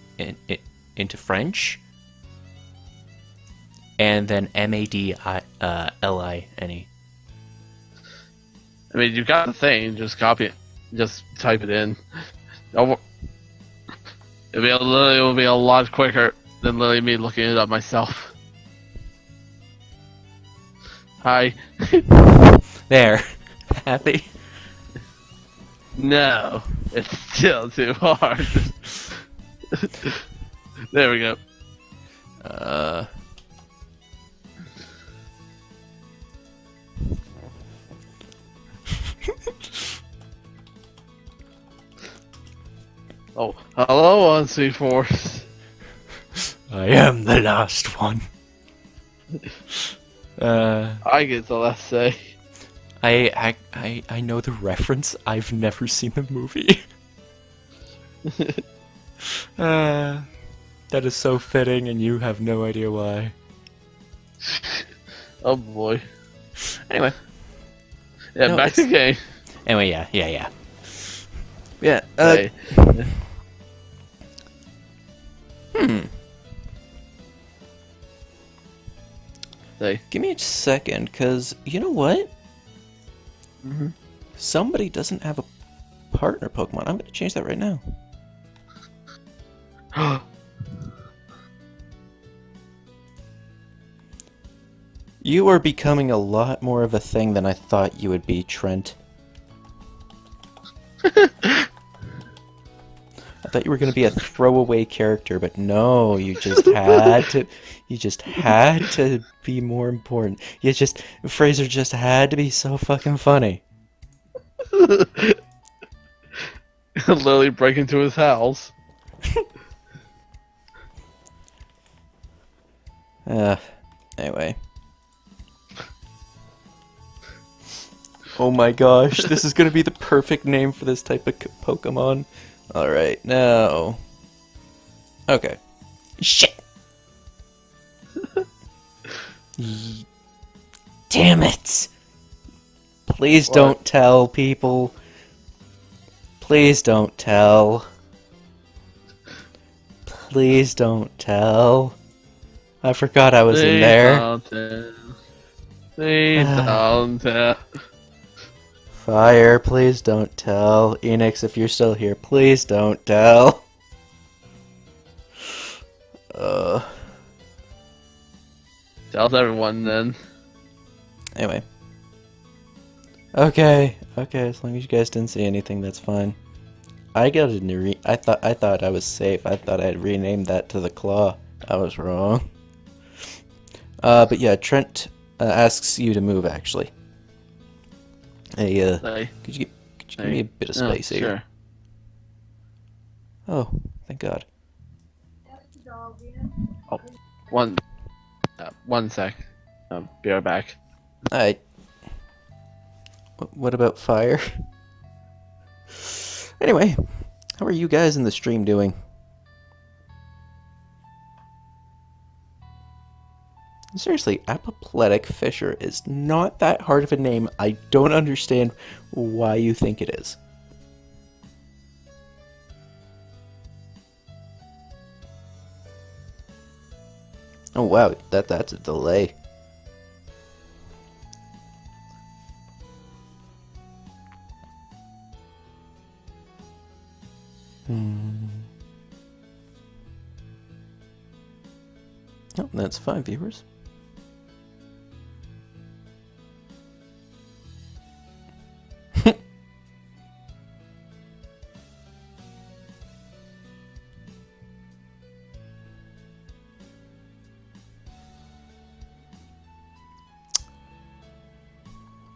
into French, and then Madline. I mean, you got the thing. Just copy it. Just type it in. It'll be a lot quicker than literally me looking it up myself. Hi. There. Happy? No, it's still too hard. There we go. Oh, hello, Unseen Force. I am the last one. I get the last say. I know the reference. I've never seen the movie. That is so fitting, and you have no idea why. Oh boy. Anyway. Yeah, no, back to the game. Anyway, yeah. Yeah. Hey. Hey. Give me a second, cause you know what? Somebody doesn't have a partner Pokemon. I'm gonna change that right now. You are becoming a lot more of a thing than I thought you would be, Trent. I thought you were going to be a throwaway character, but no, you just had to. You just had to be more important. Fraser just had to be so fucking funny. Literally break into his house. Anyway. Oh my gosh, this is gonna be the perfect name for this type of Pokemon. Alright, now... Okay. Shit! Damn it! Please What? don't tell people. Please don't tell. Please don't tell. I forgot I was in there. Please don't tell. Fire, please don't tell. Enix, if you're still here, please don't tell. Tells everyone then. Anyway. Okay, as long as you guys didn't see anything, that's fine. I thought I was safe. I thought I had renamed that to the Claw. I was wrong. But yeah, Trent asks you to move, actually. Hey, could you give me a bit of space here? Sure. Oh, thank God. Oh, one sec. Be right back. Alright. What about fire? Anyway, how are you guys in the stream doing? Seriously, Apoplectic Fisher is not that hard of a name. I don't understand why you think it is. Oh wow, that's a delay. Oh, that's 5 viewers.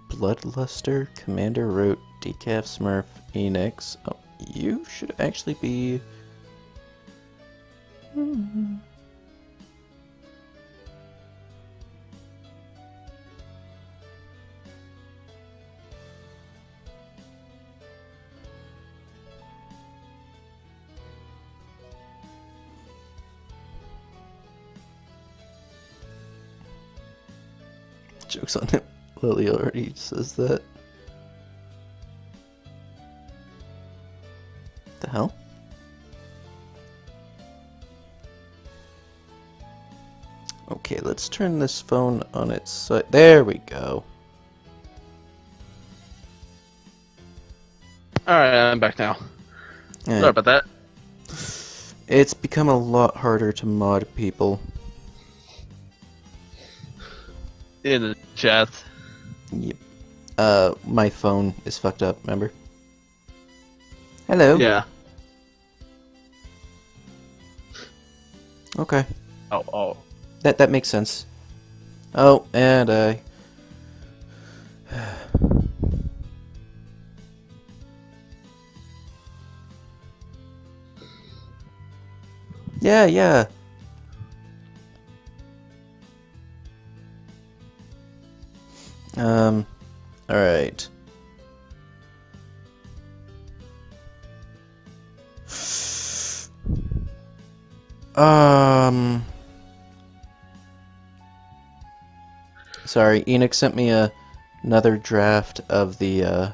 Bloodluster, Commander Root, Decaf Smurf, Enix. Oh, you should actually be... Joke's on him. Lily already says that. The hell? Okay, let's turn this phone on its side. There we go. Alright, I'm back now. Yeah. Sorry about that. It's become a lot harder to mod people. In the chat. Yep. My phone is fucked up, remember? Hello? Yeah. Okay. Oh. That makes sense. Oh, and I... Yeah. Alright. Sorry, Enix sent me another draft of the,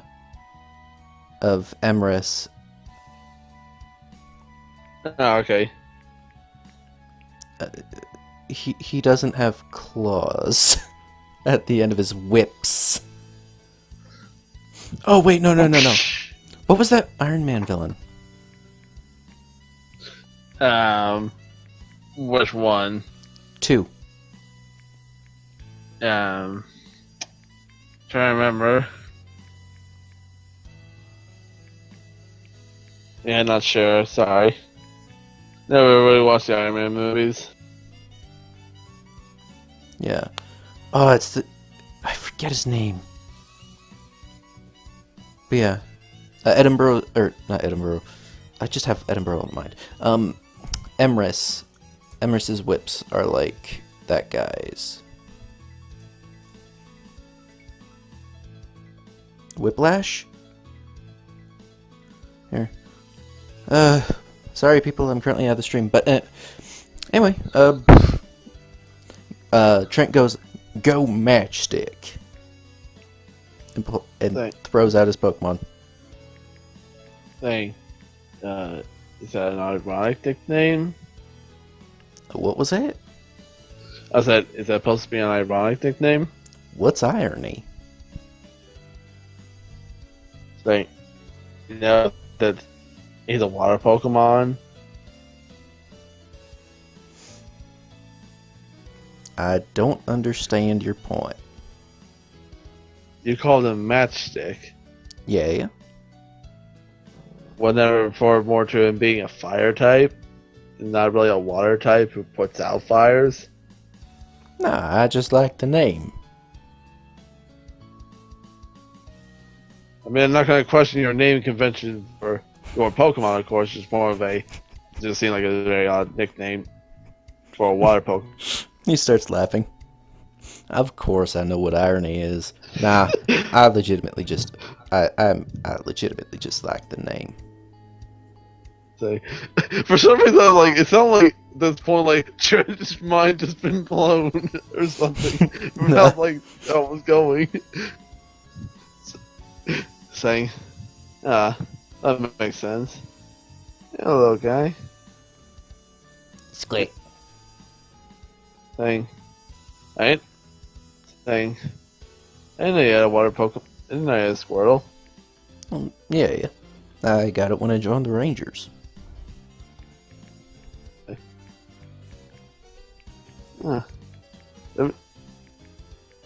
of Emrys. Oh, okay. He doesn't have claws at the end of his whips. Oh wait, no. What was that Iron Man villain? Which one? 2. Trying to remember. Yeah, not sure. Sorry. Never really watched the Iron Man movies. Yeah. Oh, it's the... I forget his name. But yeah. Edinburgh... Or, not Edinburgh. I just have Edinburgh in mind. Emrys. Emrys's whips are like that guy's. Whiplash? Here. Sorry people, I'm currently out of the stream. But, anyway, Trent goes, "Go Matchstick." And throws out his Pokemon. Thing. Is that an ironic nickname? What was that? I said, is that supposed to be an ironic nickname? What's irony? Thing. You know that he's a water Pokemon? I don't understand your point. You called him Matchstick. Yeah. Wasn't that refer more to him being a fire type? And not really a water type who puts out fires? Nah, I just like the name. I mean, I'm not going to question your name convention for your Pokemon, of course. It's more of a... just seemed like a very odd nickname for a water Pokemon. He starts laughing. Of course I know what irony is. Nah, I legitimately just... I legitimately just like the name. So, for some reason, like, it sounded like at this point, like, Trent's mind just been blown or something. Without, like, how it was going. Saying, that makes sense. Hello, guy. Squeak. Saying, right? Saying, I didn't know you had a water Pokemon. I didn't know you had a Squirtle. Yeah. I got it when I joined the Rangers.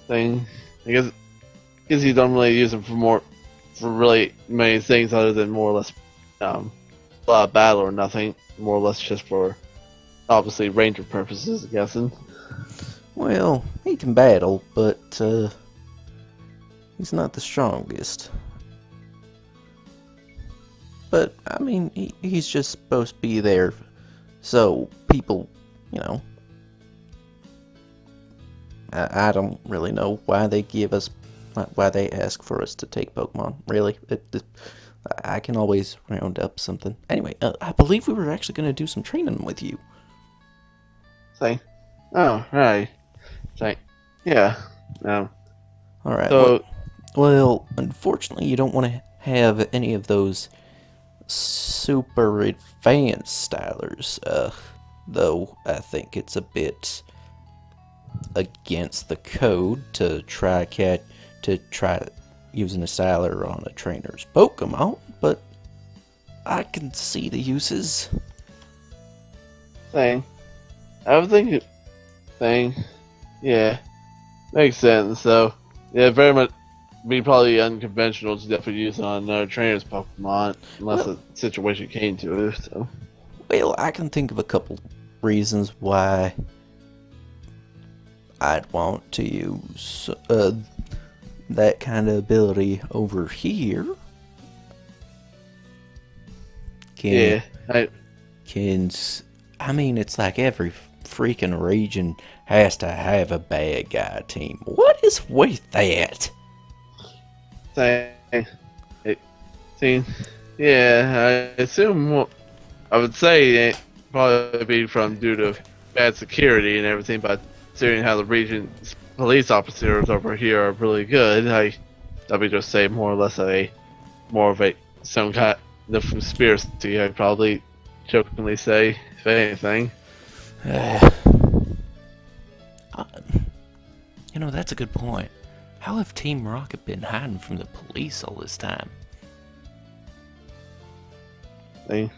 Thing, I guess you don't really use them for really many things other than more or less battle or nothing. More or less just for obviously ranger purposes, I'm guessing. Well, he can battle, but he's not the strongest. But I mean, he's just supposed to be there, so people, you know. I don't really know why they why they ask for us to take Pokemon. Really, I can always round up something. Anyway, I believe we were actually going to do some training with you. Say, oh right, say, yeah, no. All right. So, well, unfortunately, you don't want to have any of those super advanced stylers. Though I think it's a bit against the code to try using a styler on a trainer's Pokemon, but I can see the uses. I was thinking, yeah, makes sense. So, yeah, very much be probably unconventional to definitely use on another trainer's Pokemon unless the situation came to it. So, well, I can think of a couple reasons why I'd want to use that kind of ability over here. I mean, it's like every freaking region has to have a bad guy team. What is with that? Yeah, I assume I would say it probably be from due to bad security and everything, but considering how the region's police officers over here are really good, I would just say more or less some kind of conspiracy. I'd probably jokingly say, if anything. You know, that's a good point. How have Team Rocket been hiding from the police all this time? Actually,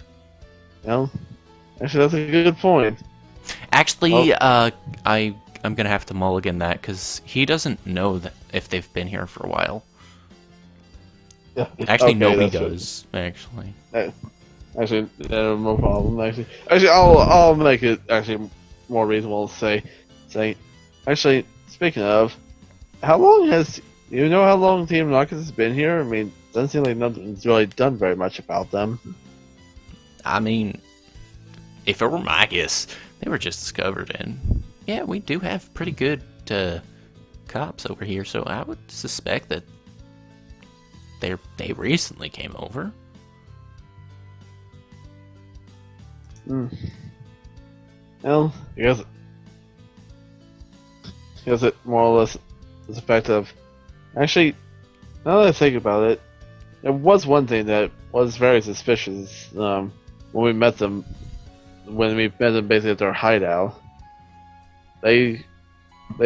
that's a good point. Actually, I I'm gonna have to mulligan that because he doesn't know that if they've been here for a while. Yeah. Actually, Okay, nobody that's does. Actually. Actually, no problem. Actually, I'll make it actually more reasonable to say. Actually, speaking of, how long has you know how long Team Rocket has been here? I mean, doesn't seem like nothing's really done very much about them. I mean, if it were my guess, they were just discovered, and yeah, we do have pretty good cops over here, so I would suspect that they recently came over. Well, I guess it more or less is the fact of actually. Now that I think about it, there was one thing that was very suspicious when we met them. When we met them basically at their hideout, they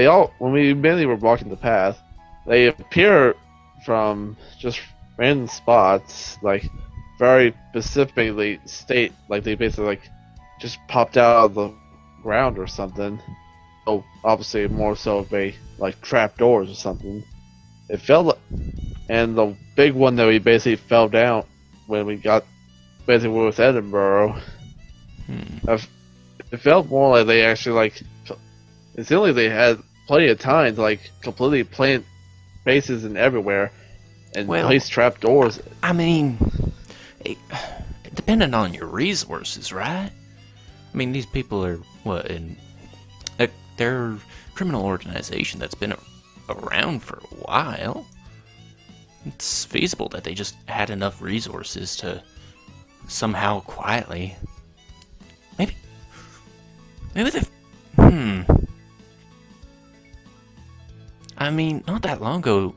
all when we mainly were blocking the path, they appear from just random spots, like very specifically state like they basically like just popped out of the ground or something. So obviously more so of a like trap doors or something. It felt and the big one that we basically fell down when we got basically with Edinburgh. It felt more like they actually like. It seemed like they had plenty of time to like completely plant bases in everywhere and place trap doors. I mean, depending on your resources, right? I mean, these people are they're a criminal organization that's been around for a while. It's feasible that they just had enough resources to somehow quietly. Maybe they've. I mean, not that long ago.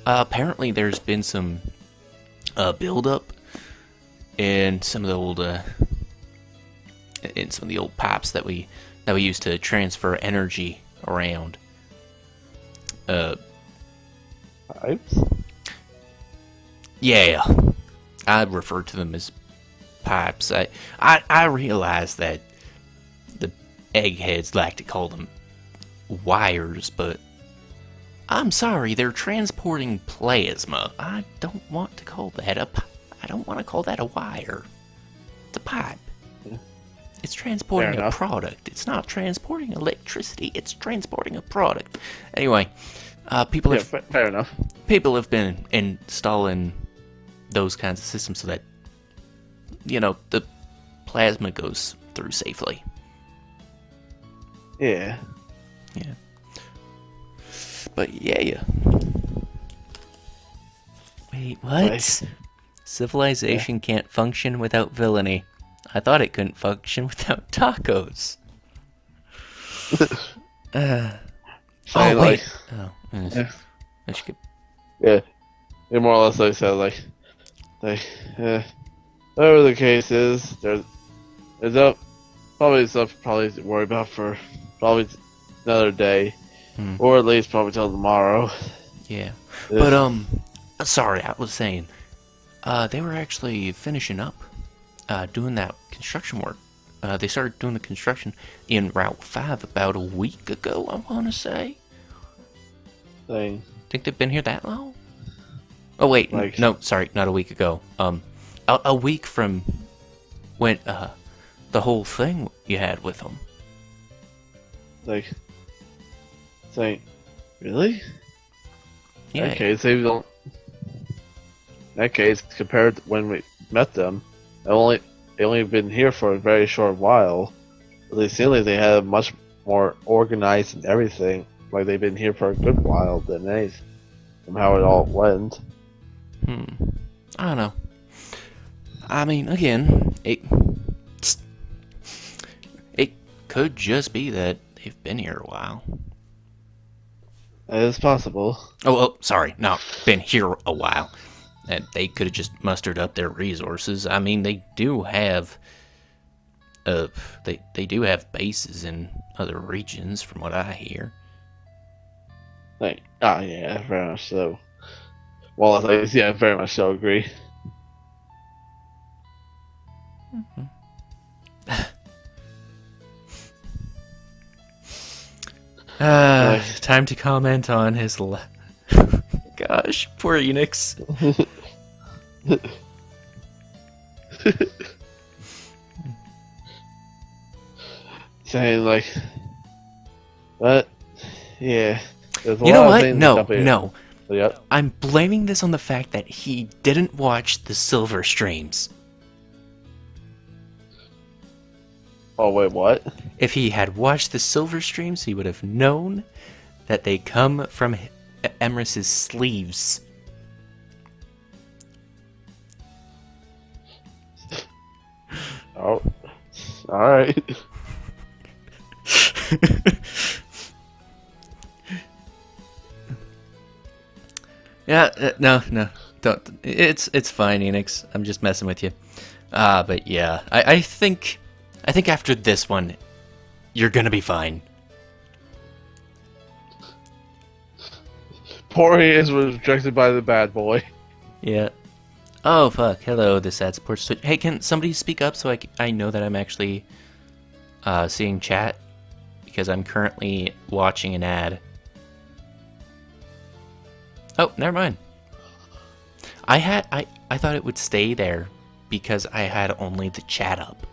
Apparently, there's been some buildup in some of the old pipes that we used to transfer energy around. Pipes? Yeah, I refer to them as pipes. I realize that the eggheads like to call them wires, but I'm sorry, they're transporting plasma. I don't want to call that a wire. It's a pipe. Yeah. It's transporting a product. It's not transporting electricity. It's transporting a product. Anyway, people have been installing those kinds of systems so that the plasma goes through safely. Yeah. But yeah. Wait, what? Right. Civilization can't function without villainy. I thought it couldn't function without tacos. Wait. Yeah. I should get... Yeah. More or less, like I said, whatever the case is, there's probably stuff to worry about for probably another day, or at least probably till tomorrow. Yeah, but sorry, I was saying, they were actually finishing up, doing that construction work. They started doing the construction in Route 5 about a week ago, I want to say. Thing. Think they've been here that long? Oh wait, no, sorry, not a week ago. A week from when the whole thing you had with them. Really? Yeah. Okay, so you don't. In that case, compared to when we met them, they only been here for a very short while. They seem like they had much more organized and everything. Like they've been here for a good while than anything. From how it all went. I don't know. I mean, again, it could just be that they've been here a while. It is possible. Oh, sorry, no, been here a while. And they could have just mustered up their resources. I mean, they do have they do have bases in other regions, from what I hear. Yeah, very much so. Well, yeah, very much so agree. Like, Time to comment on his gosh, poor Enix. saying like, but yeah, there's a You know lot of what? things No, up here. no. Yep. I'm blaming this on the fact that he didn't watch the silver streams. Oh wait, what? If he had watched the silver streams, he would have known that they come from Emrys's sleeves. Oh, all right. Yeah, no, don't. It's fine, Enix. I'm just messing with you. But yeah, I think after this one, you're gonna be fine. Poor is was rejected by the bad boy. Yeah. Oh fuck. Hello, this ad supports Twitch. Hey, can somebody speak up so I know that I'm actually seeing chat, because I'm currently watching an ad. Oh, never mind. I thought it would stay there because I had only the chat up.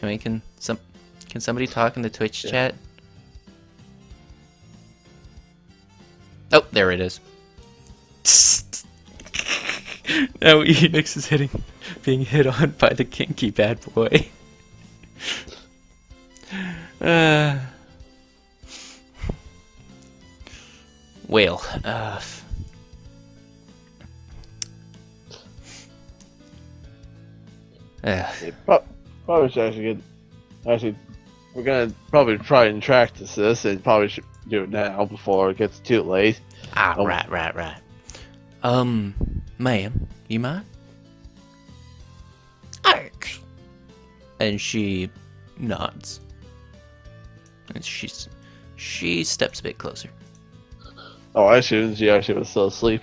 I mean, can somebody talk in the Twitch chat? Oh, there it is. Now Enix is being hit on by the kinky bad boy. Well, Probably should actually get. Actually, we're gonna probably try and practice this, and probably should do it now before it gets too late. Right. Ma'am, you mind? Arch. And she nods. And she steps a bit closer. Oh, I assumed she actually was still asleep.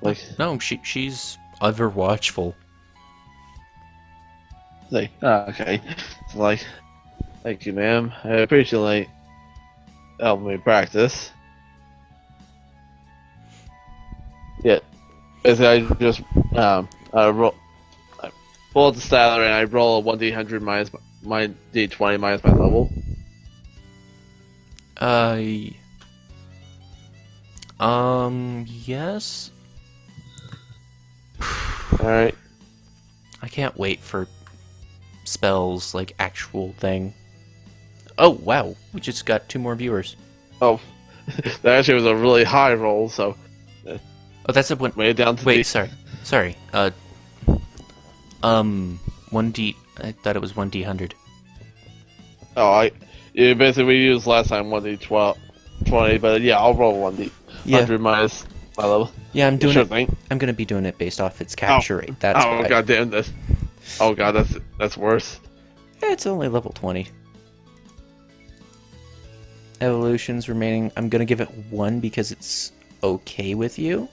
Like, No, she's ever watchful. like, okay. So, like, thank you, ma'am. I appreciate helping me practice. Yeah. Basically, I just I pull out the styler and I roll a 1d100 minus my d20 minus my level. Yes. Alright. I can't wait for spells like actual thing. Oh wow, we just got 2 more viewers. Oh, that actually was a really high roll, so. Oh, that's a one. Way down to Wait, sorry. 1d. I thought it was 1d100. Oh, yeah, basically we used last time 1d20, but yeah, I'll roll 1d100 minus my level. Yeah, I'm doing sure it. Thing. I'm gonna be doing it based off its capture rate. That's why. god damn this. Oh god, that's worse. It's only level 20. Evolutions remaining. I'm gonna give it 1 because it's okay with you.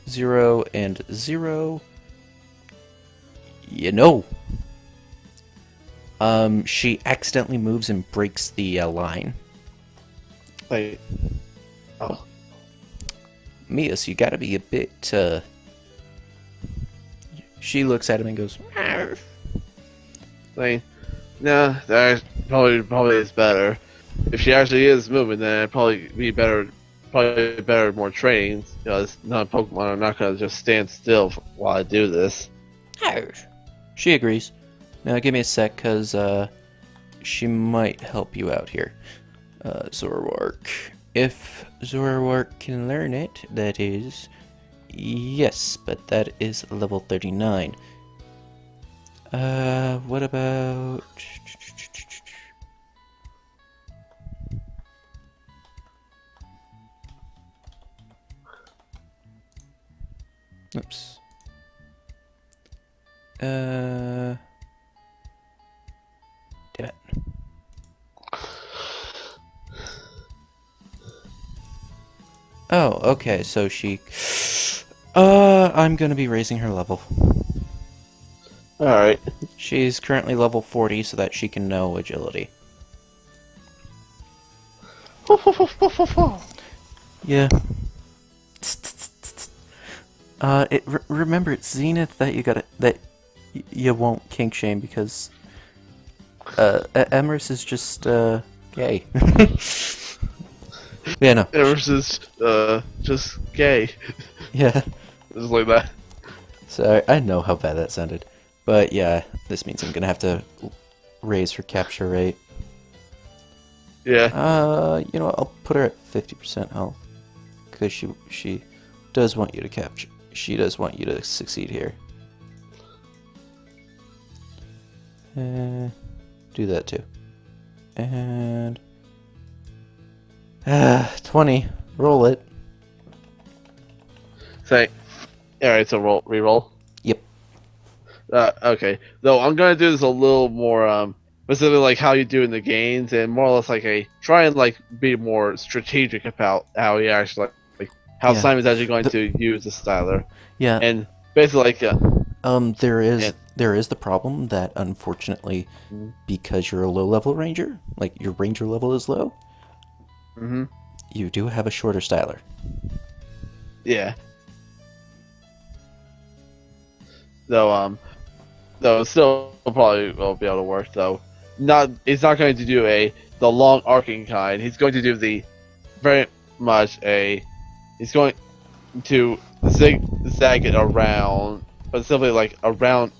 0 and 0. You know. She accidentally moves and breaks the line. Wait. Oh. Mias, you gotta be a bit, She looks at him and goes, "Arf." Like, no, that probably is better. If she actually is moving, then it'd probably be better. Probably better more training, because non-Pokemon are not gonna just stand still while I do this. Arf. She agrees. Now give me a sec, cause she might help you out here. Zoroark. If Zoroark can learn it, that is. Yes, but that is level 39. What about... Oops. Damn it. Oh, okay, so she... I'm gonna be raising her level. Alright. She's currently level 40 so that she can know agility. Yeah. Remember, it's Zenith that you gotta you won't kink shame because Emrys is just gay. Yeah, no. Emrys is just gay. Yeah. Just like that. So I know how bad that sounded, but yeah, this means I'm gonna have to raise her capture rate. Yeah. You know what? I'll put her at 50% health because she does want you to capture. She does want you to succeed here. Do that too. And 20. Roll it. Say. Alright, so re-roll. Yep. Okay. Though I'm gonna do this a little more specifically like how you do in the games, and more or less like try and like be more strategic about how you actually like how Yeah. Simon's actually going to use the styler. Yeah. And basically like there is the problem that unfortunately because you're a low level ranger, like your ranger level is low, you do have a shorter styler. Yeah. Though still probably will be able to work though. He's not going to do the long arcing kind. He's going to do the very much he's going to zigzag it around, but simply like around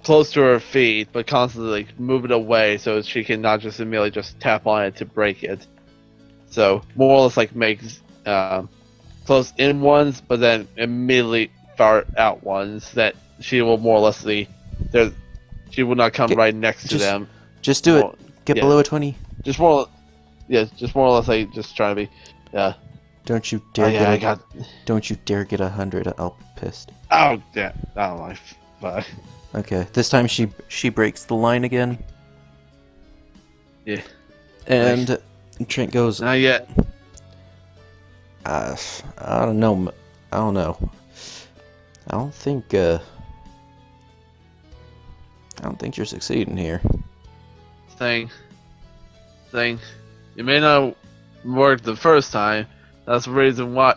close to her feet, but constantly like, move it away so she can not just immediately just tap on it to break it. So more or less like makes close in ones, but then immediately far out ones that she will more or less she will not come right next to them. Just do it. Get below a 20. Just more or less like just trying to be Don't you dare Don't you dare get 100. I'll be pissed. Oh yeah. Oh my fuck. Okay, this time she breaks the line again. Yeah. And Trent goes, not yet. I don't know. I don't know. I don't think you're succeeding here. Thing. You may not work the first time. That's the reason why.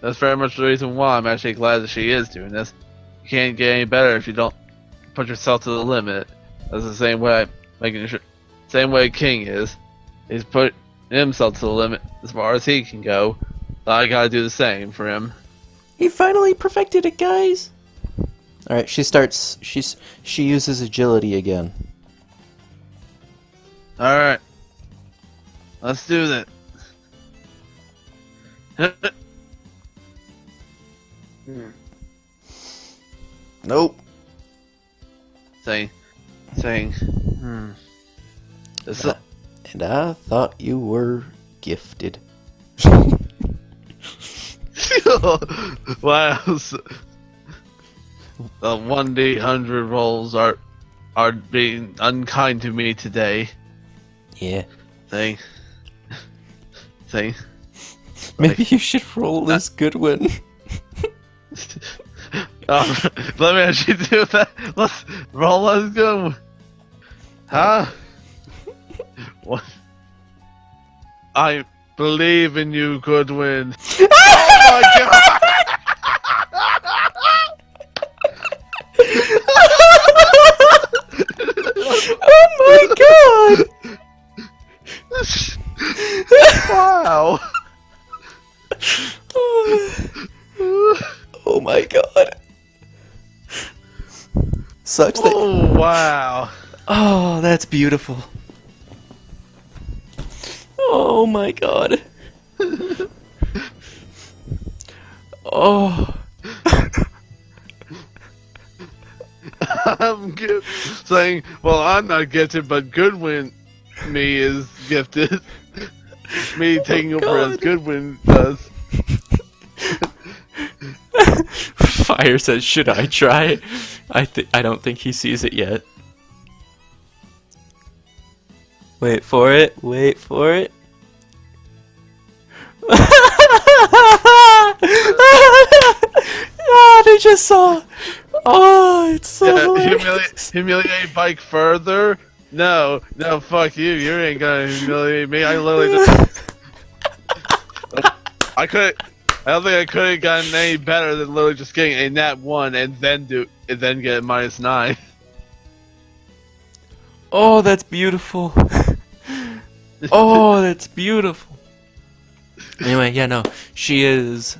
That's very much the reason why I'm actually glad that she is doing this. You can't get any better if you don't put yourself to the limit. That's the same way same way King is. He's put himself to the limit as far as he can go. So I gotta do the same for him. He finally perfected it, guys. All right, she uses agility again. All right, let's do that. Nope. Saying. And I thought you were gifted. Wow. The 1d100 rolls are being unkind to me today. Yeah. Thing. Maybe you should roll this good one. Let me actually do that. Let's roll. Let's go. Huh? What? I believe in you, Goodwin. Oh my god! Oh my god! Wow! Oh my god. Sucks that. Oh wow! Oh, that's beautiful. Oh my god. Oh. I'm saying, well, I'm not gifted, but Goodwin me is gifted. Me taking over as Goodwin does. Fire says, should I try? I don't think he sees it yet. Wait for it. Wait for it. Oh, they just saw. Oh, it's so humiliate Bike further? No, fuck you. You ain't gonna humiliate me. I literally just. I don't think I could have gotten any better than literally just getting a nat 1 and then get a -9. Oh, that's beautiful. Oh, that's beautiful. Anyway, yeah, no, she is.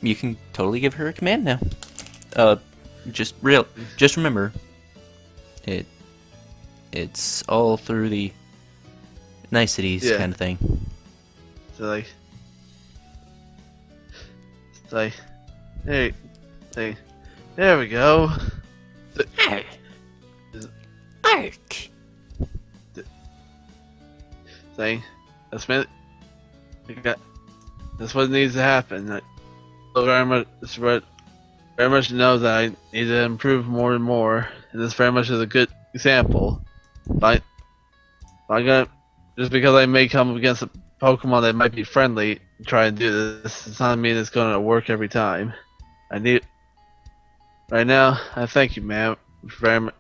You can totally give her a command now. Just remember, it's all through the niceties kind of thing. So hey, there we go. Ark. That's what needs to happen. Very much know that I need to improve more and more, and this very much is a good example. But just because I may come against a Pokemon that might be friendly, try and do this, does not mean it's going to work every time. Right now, I thank you, man, for very much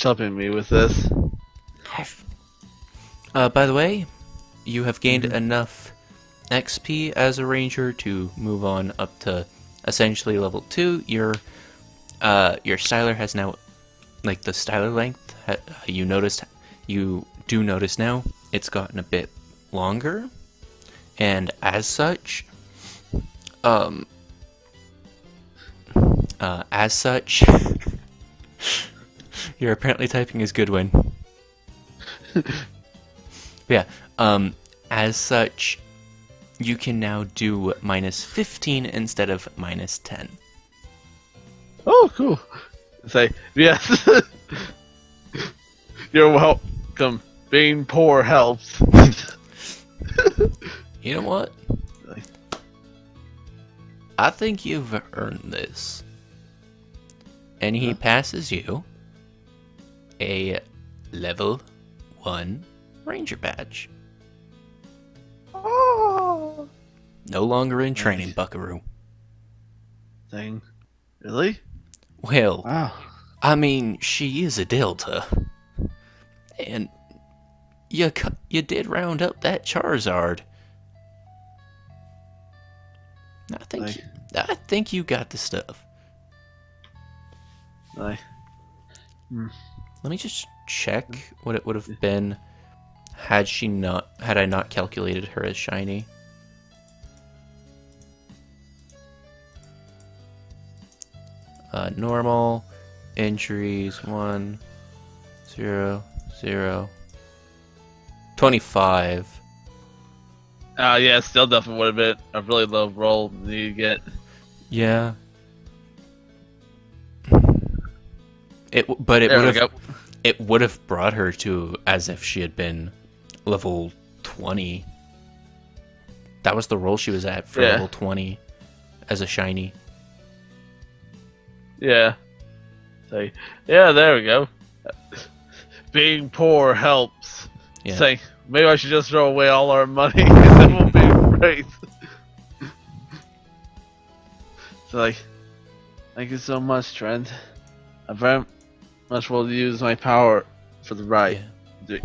helping me with this. By the way, you have gained enough XP as a ranger to move on up to essentially level 2. Your styler has now, like the styler length, you do notice now it's gotten a bit longer, and as such, you're apparently typing as Goodwin. Yeah, as such, you can now do -15 instead of -10. Oh, cool. Yes. You're welcome. Being poor helps. You know what? I think you've earned this. And he passes you a level 1 ranger badge. Oh. No longer in training, buckaroo. Really? Well, wow. I mean, she is a Delta. And you did round up that Charizard. I think you got the stuff. Let me just check what it would have been had I not calculated her as shiny. Normal, injuries, 1, 0, 0, 25. Yeah, still definitely would have been a really low roll you get. Yeah. It would have brought her to as if she had been level 20. That was the roll she was at for level 20 as a shiny. Yeah. Yeah, there we go. Being poor helps. Yeah. Maybe I should just throw away all our money and then we'll be great. Thank you so much, Trent. I very much will use my power for the right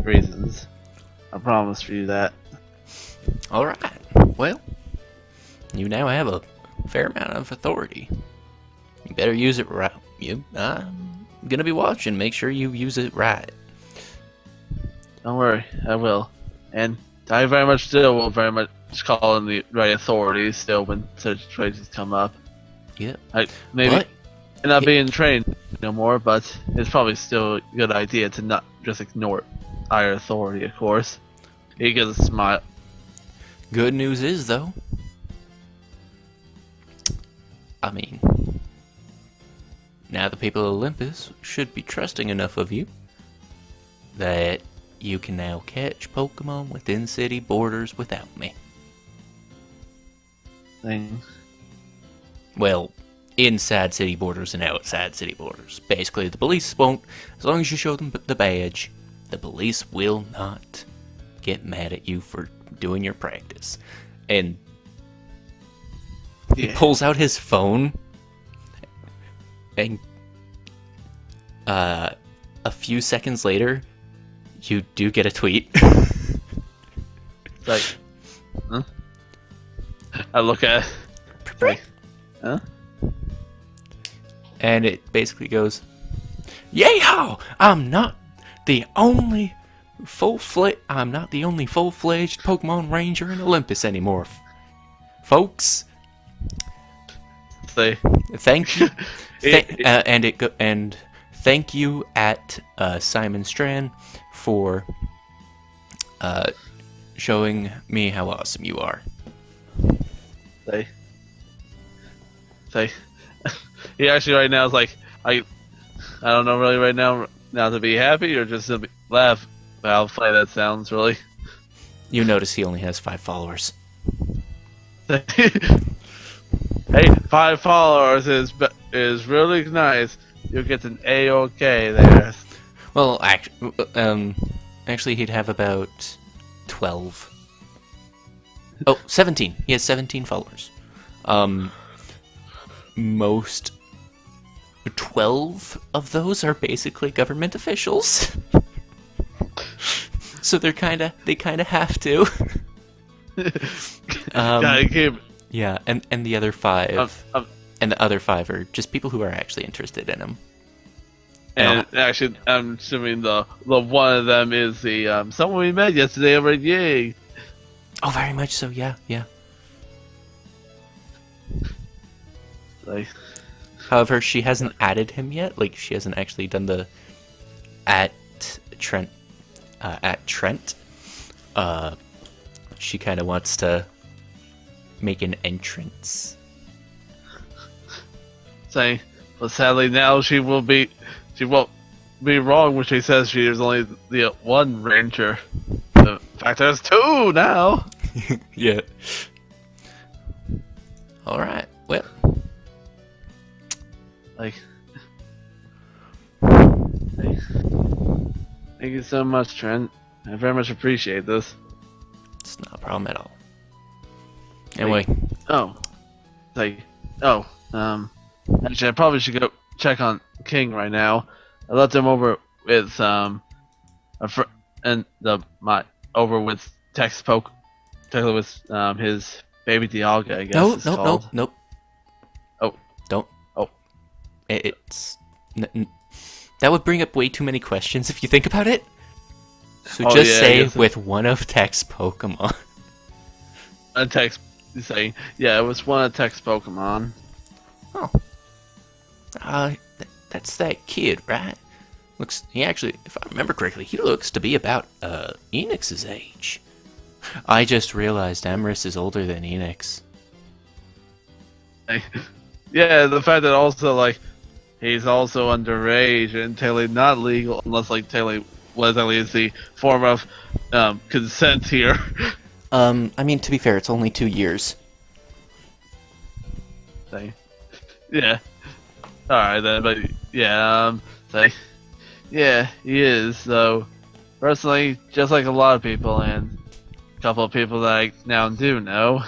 reasons. I promise for you that. Alright. Well, you now have a fair amount of authority. You better use it right. I'm gonna be watching. Make sure you use it right. Don't worry, I will. And I very much still will very much call in the right authorities still when such situations come up. Yeah. Maybe not being trained no more, but it's probably still a good idea to not just ignore higher authority, of course. He gives a smile. Good news is, though, I mean, now the people of Olympus should be trusting enough of you that you can now catch Pokemon within city borders without me. Thanks. Well, inside city borders and outside city borders. Basically, the police won't, as long as you show them the badge, the police will not get mad at you for doing your practice. And he pulls out his phone And a few seconds later, you do get a tweet. It's like, huh? I look at it. It's like, huh? And it basically goes, "Yay-ho! I'm not the only full-fledged Pokemon Ranger in Olympus anymore, folks. Say, Thank you." And thank you at Simon Strand for showing me how awesome you are. Say. He actually right now is like, I don't know really right now to be happy or just to laugh about how funny that sounds. Really. You notice he only has 5 followers. Hey, 5 followers is really nice. You get an A-OK there. Well, actually, he'd have about 12. Oh, 17. He has 17 followers. 12 of those are basically government officials. So they kind of have to. Yeah, and the other 5 and the other 5 are just people who are actually interested in him. And actually, I'm assuming the one of them is the someone we met yesterday over at Yay. Oh, very much so. Yeah. Like, However, she hasn't added him yet. Like, she hasn't actually done the at Trent. She kind of wants to make an entrance. Saying, but sadly now she won't be wrong when she says she is only the one ranger. In fact, there's 2 now. Yeah. All right. Well. Like, thank you so much, Trent. I very much appreciate this. It's not a problem at all. Anyway. Actually, I probably should go check on King right now. I left him over with over with Tex Poke, with his baby Dialga, I guess. Nope. Oh, don't. Oh, that would bring up way too many questions if you think about it. So just say with one of Tex Pokemon. A Tex saying, yeah, it was one of Tex Pokemon. Oh. That's that kid, right? He actually, if I remember correctly, he looks to be about Enix's age. I just realized Emrys is older than Enix. Yeah, the fact that also, like, he's also underage and technically not legal unless, like, technically what exactly is the form of consent here. I mean, to be fair, it's only 2 years. Yeah. Alright then, but yeah, yeah, he is, so personally, just like a lot of people and a couple of people that I now do know,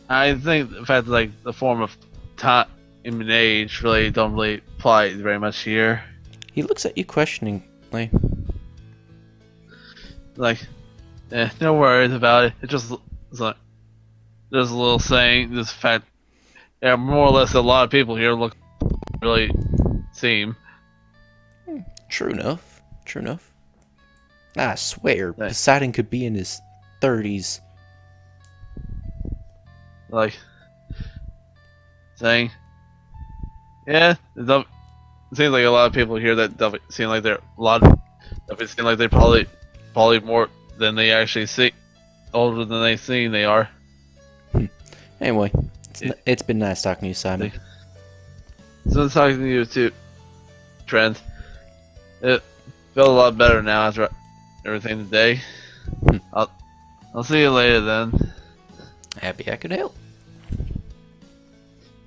I think the fact that, like, the form of time and age really don't really apply very much here. He looks at you questioningly. Like, no worries about it. It's like, there's a little saying, this fact, yeah, more or less a lot of people here look really seem. True enough. I swear, Poseidon could be in his 30s. Like, saying, yeah, it seems like a lot of people here that seem like they're seem like they're probably more than they actually see, older than they seem they are. Anyway, it's been nice talking to you, Simon. So nice talking to you too, Trent. It feels a lot better now after everything today. I'll see you later then. Happy I could help.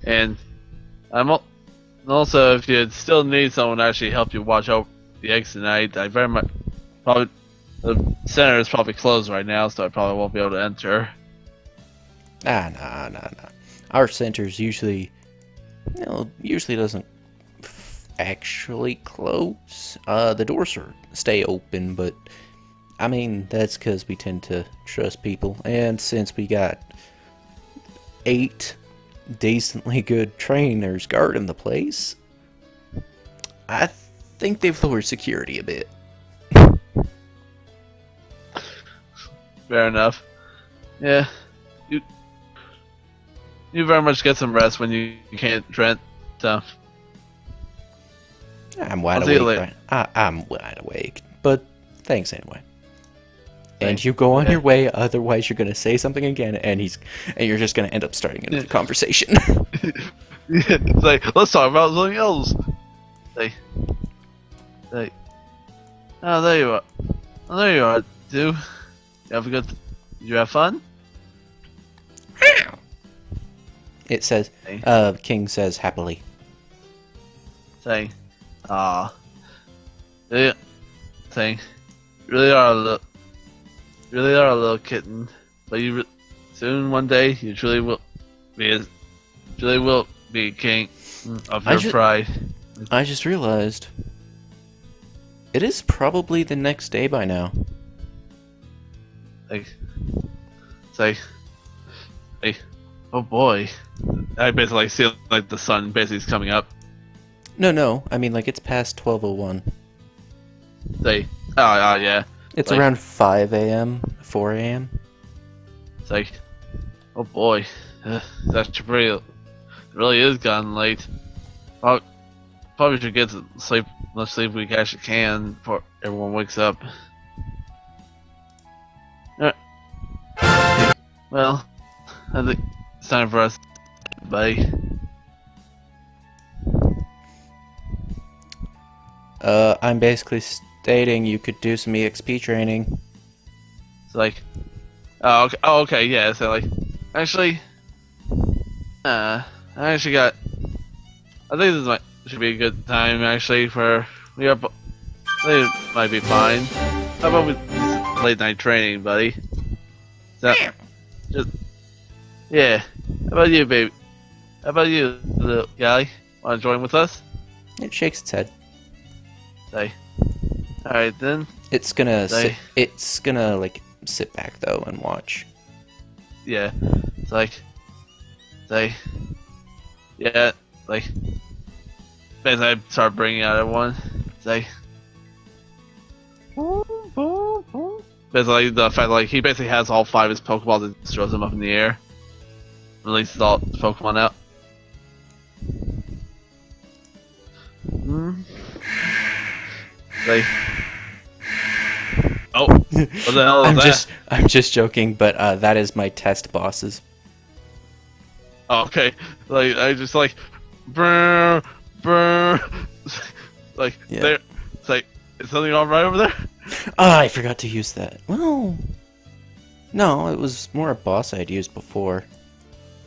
And also, if you still need someone to actually help you watch over the eggs tonight, I very much probably the center is probably closed right now, so I probably won't be able to enter. Nah. Our center's usually doesn't actually close. The doors stay open, but I mean, that's because we tend to trust people. And since we got 8 decently good trainers guarding the place, I think they've lowered security a bit. Fair enough. Yeah. You very much get some rest when you can't, Trent. So. I'm wide I'll see you awake. later. I'm wide awake. But thanks anyway. And Thanks. you go on Yeah. your way, otherwise you're gonna say something again, and you're just gonna end up starting another conversation. It's like, let's talk about something else. Like, oh, there you are. Oh, there you are, dude. You have a good. Did you have fun? It says, Hey. King says happily. Saying, yeah. Saying, really are a little kitten, but soon one day you truly will be king of your pride. I just realized it is probably the next day by now. Like, oh boy, I basically see like the sun basically is coming up. No, I mean like it's past 12:01. Yeah. It's like, around 5 a.m., 4 a.m. It's like, oh boy, that's pretty. It really is gotten late. Probably should get to sleep, much sleep we actually can before everyone wakes up. Alright. Well, I think it's time for us, buddy. I'm basically stating you could do some EXP training. It's like, okay, yeah. So like, actually, I actually got. I think should be a good time actually for we are. I think it might be fine. How about we late night training, buddy? So, yeah. How about you, baby? How about you, little guy? Want to join with us? It shakes its head. Say. All right then. It's gonna like sit back though and watch. Yeah. It's like. Say. Yeah. Like. Basically, I start bringing out everyone. Say. Basically, the fact like he basically has all 5 of his Pokeballs and throws them up in the air. Releases all the Pokemon out. Like, oh, what the hell is that? I'm just joking, but that is my test bosses. Oh, okay. Like I just like, brr, brr. Like Yeah. there. It's like, is something all right over there? Ah, I forgot to use that. Well, no, it was more a boss I'd used before,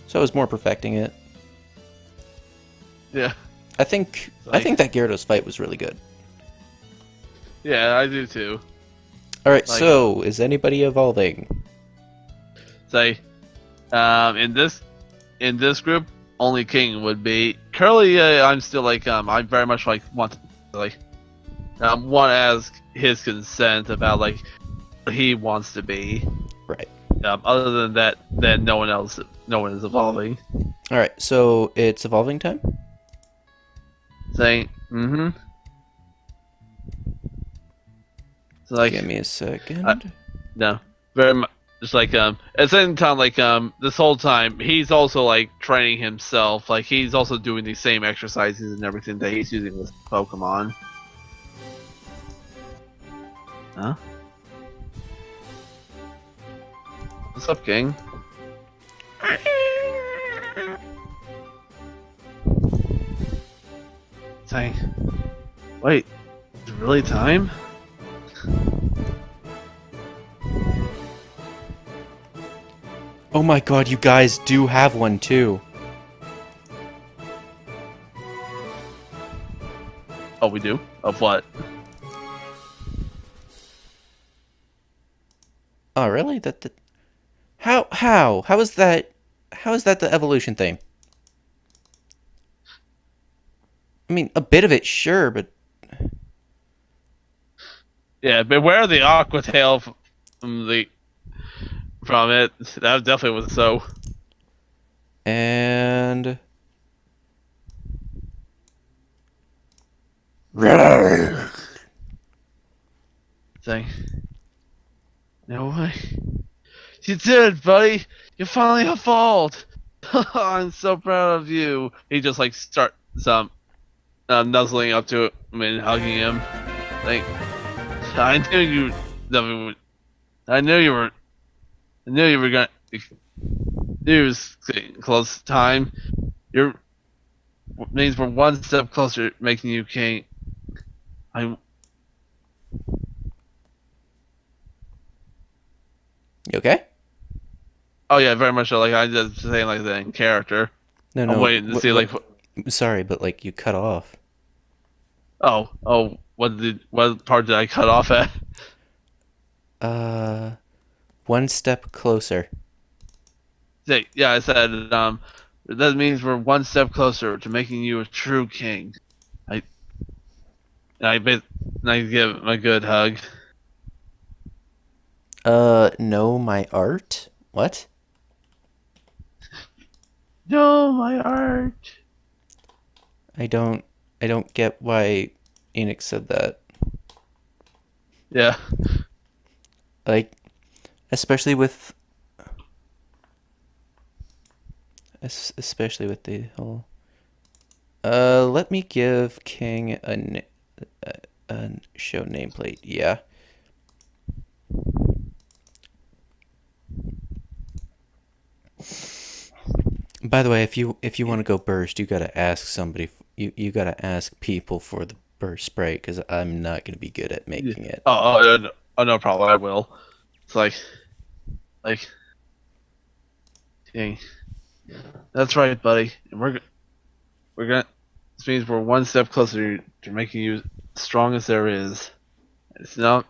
so I was more perfecting it. Yeah. I think that Gyarados fight was really good. Yeah, I do too. All right, Like- so is anybody evolving? Say, in this group, only King would be. Currently, I'm still like, I very much like want to like, want to ask his consent about like what he wants to be. Right. Other than that, then no one is evolving. All right, so it's evolving time. Saying, mm-hmm. So like, Give me a second. no, very much. Just like at the same time, like this whole time, he's also like training himself. Like he's also doing these same exercises and everything that he's using with Pokemon. Huh? What's up, King? Saying, wait, is it really time? Oh my god, you guys do have one too. Oh, we do? Of what? Oh really? How is that the evolution thing? I mean, a bit of it, sure, but Yeah, beware the aqua tail from the from it. That definitely was so. and Thing. No way. You did it, buddy. You finally evolved. I'm so proud of you. He just like starts nuzzling up to him and hugging him. Like, I knew you. I knew you were. I knew you were gonna. Knew it was getting close to time. You're means we're one step closer to making you king. I'm. you okay? Oh yeah, very much so. Like I just saying like that in character. No, I'm no. waiting to see like. Sorry, but like you cut off. Oh. What part did I cut off at? Uh, one step closer. Yeah, I said that means we're one step closer to making you a true king. I I bet I give him a good hug. No, my art? What? No, my art. I don't get why Enix said that. Yeah. Like, especially with the whole let me give King a show nameplate. Yeah. By the way, if you want to go burst, you gotta ask somebody. You gotta ask people for the burst spray because I'm not gonna be good at making it. No problem. I will. It's like, dang. That's right, buddy. And we're gonna. This means we're one step closer to making you the strongest there is. It's not.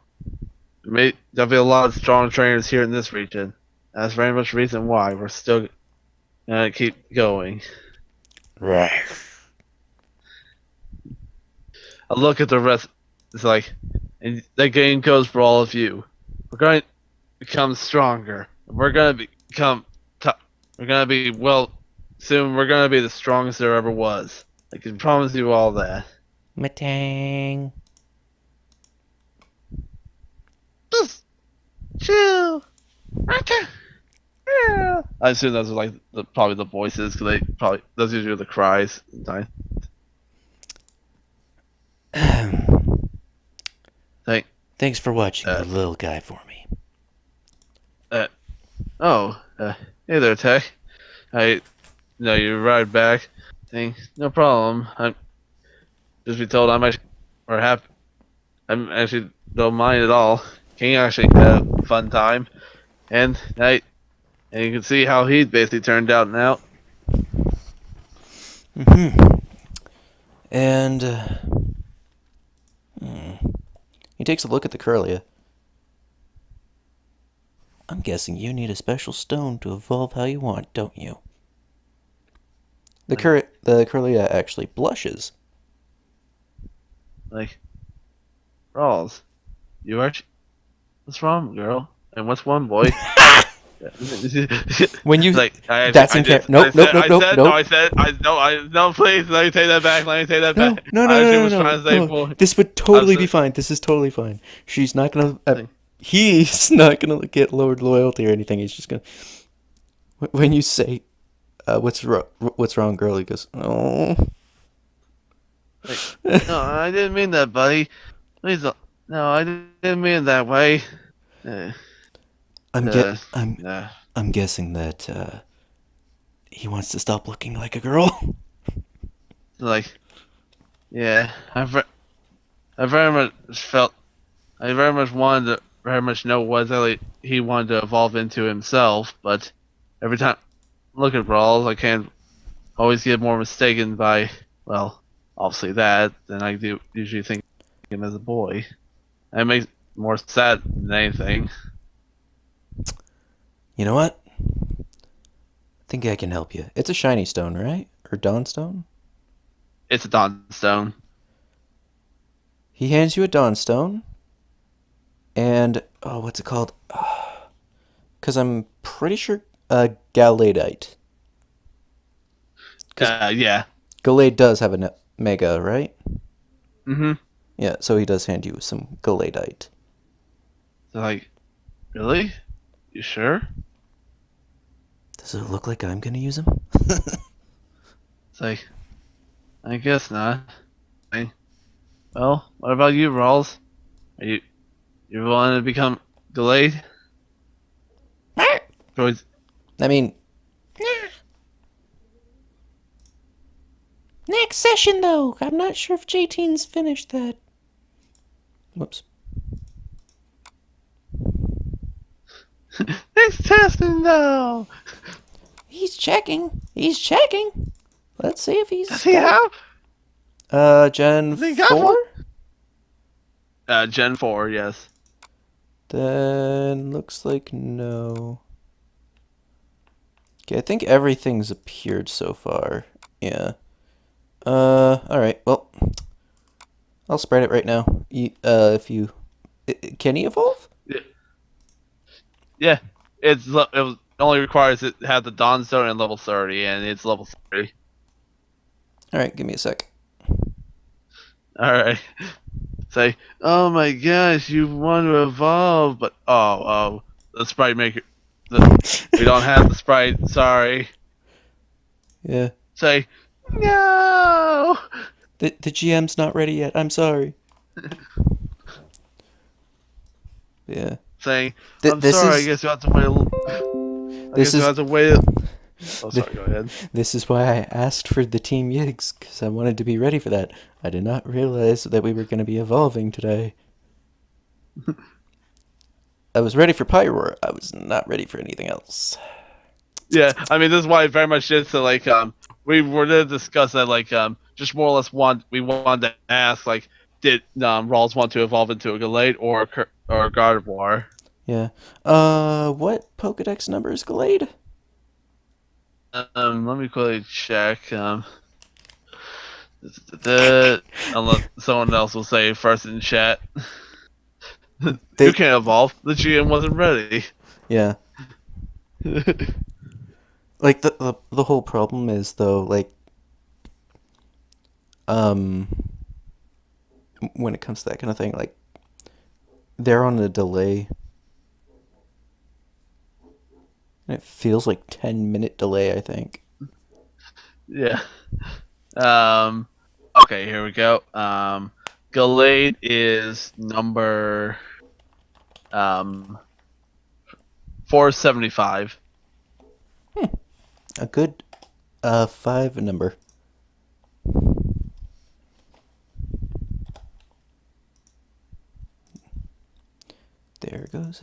There'll be a lot of strong trainers here in this region. That's very much the reason why we're still gonna keep going. Right. I look at the rest. It's like, and that game goes for all of you. We're going to become stronger. We're going to become tough. We're going to be, well, soon we're going to be the strongest there ever was. I can promise you all that. Matang. Just chill. I assume those are like probably the voices because those usually are the cries sometimes. Thanks for watching the little guy for me. Hey there, Tech. I know you ride back. No problem. I'm just be told I'm actually or happy. I'm actually don't mind at all. King actually had a fun time, and you can see how he basically turned out now. And he takes a look at the Curlia. I'm guessing you need a special stone to evolve how you want, don't you? The Curlia actually blushes. Like, Rawls, you are. What's wrong, girl? And what's one boy? When you like, that's in character. Nope. No, please, let me take that back. No. This would totally be fine. This is totally fine. She's not gonna. He's not gonna get lowered loyalty or anything. He's just gonna. When you say, "What's wrong, girl?" He goes, "Oh." No, I didn't mean that, buddy. Please, no, I didn't mean it that way. I'm guessing that he wants to stop looking like a girl. Like, yeah, I very much wanted to very much know what he wanted to evolve into himself, but every time I look at Brawls, I can always get more mistaken by, well, obviously that than I do usually think him as a boy. It makes it more sad than anything. You know what? I think I can help you. It's a shiny stone, right? Or dawn stone? It's a Dawnstone. He hands you a Dawnstone, and oh, what's it called? Because I'm pretty sure Galadite. Because Yeah. Galade does have a mega, right? Mm-hmm. Yeah, so he does hand you some Galadite. So like, really? You sure? Does it look like I'm gonna use him? It's like, I guess not. Well, what about you, Rawls? Are you want to become Glade? Droids. I mean, next session though. I'm not sure if JT's finished that. Whoops. Next testing now. He's checking. He's checking. Let's see if he's Does he have? Gen Does he got 4? Gen 4, yes. Then looks like no. Okay, I think everything's appeared so far. Yeah. Alright, well, I'll spread it right now. If you... Can he evolve? Yeah. It only requires it to have the Dawnstone and level 30, and it's level 30. Alright, give me a sec. Alright. Say, oh my gosh, you want to evolve, but the sprite maker, we don't have the sprite, sorry. Yeah. Say, no! The GM's not ready yet, I'm sorry. Yeah. Saying, I'm This sorry, is... I guess you have to wait a little. This is... You have to wait. Oh, sorry, go ahead. This is why I asked for the Team Yigs, because I wanted to be ready for that. I did not realize that we were going to be evolving today. I was ready for Pyroar. I was not ready for anything else. Yeah, I mean, this is why I very much did. So, like, we were to discuss that, like, just more or less we wanted to ask, like, did Rawls want to evolve into a Galate or a Gardevoir? Yeah. What Pokedex number is Glade? Let me quickly check. Unless someone else will say first in chat. You can't evolve. The GM wasn't ready. Yeah. Like the whole problem is though, like, when it comes to that kind of thing, like, they're on a delay. And it feels like 10-minute delay, I think. Yeah. Okay, here we go. Galade is number 475. A good 5 number. There it goes.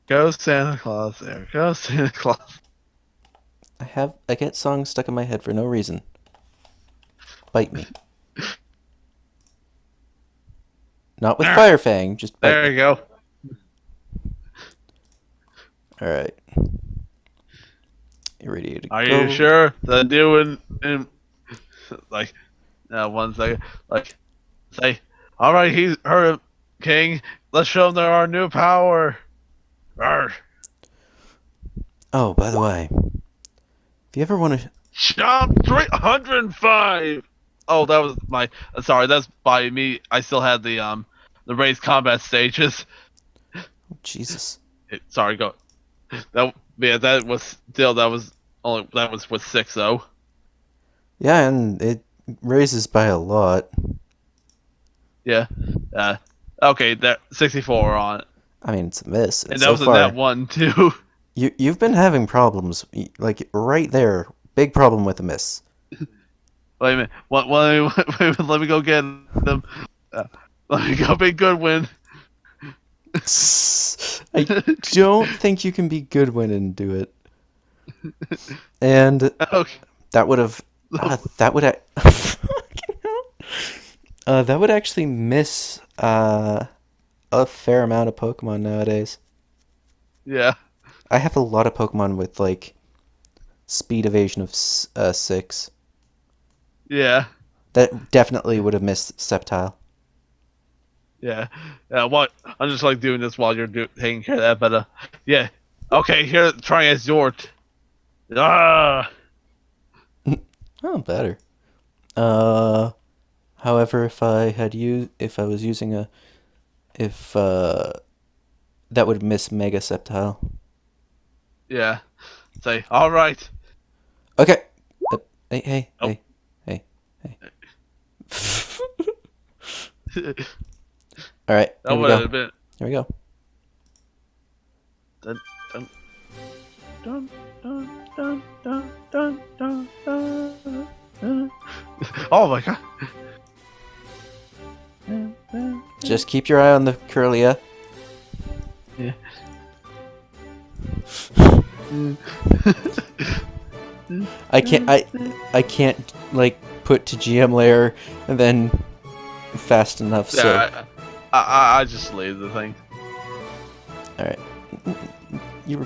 Go Santa Claus. There goes Santa Claus. I get songs stuck in my head for no reason. Bite me. Not with Firefang, just bite There me. you go. Alright. Irradiated. Are you sure? The new and like 1 second. Like say, all right, he's heard King. Let's show them our new power. Arr. Oh, by the way, if you ever want to... Jump 305. Oh, that was my. Sorry, that's by me. I still had the raised combat stages. Oh, Jesus. Sorry, go. That was with 6 though. Yeah, and it raises by a lot. Yeah. Okay, that 64 on it. I mean, it's a miss. And that so was far, in that one too. You've been having problems, like right there. Big problem with a miss. Wait a minute. Let me go get them. Let me go be Goodwin. I don't think you can be Goodwin and do it. And Okay. that would have that would actually miss a fair amount of Pokemon nowadays. Yeah. I have a lot of Pokemon with like speed evasion of 6. Yeah. That definitely would have missed Sceptile. Yeah. What? I'm just like doing this while you're taking care of that, but yeah. Okay, here, try as Zort. Ah. Oh, better. However, if I was using that would miss Mega Sceptile. Yeah. Say, all right. Okay. Hey. Oh. All right. That Here we would go. have been. Here we go. Dun, dun, dun, dun, dun, dun, dun, dun, dun, dun. Oh my god. Just keep your eye on the Curlia. Yeah. I can't like put to GM layer and then fast enough. So Yeah, I just leave the thing. all right, you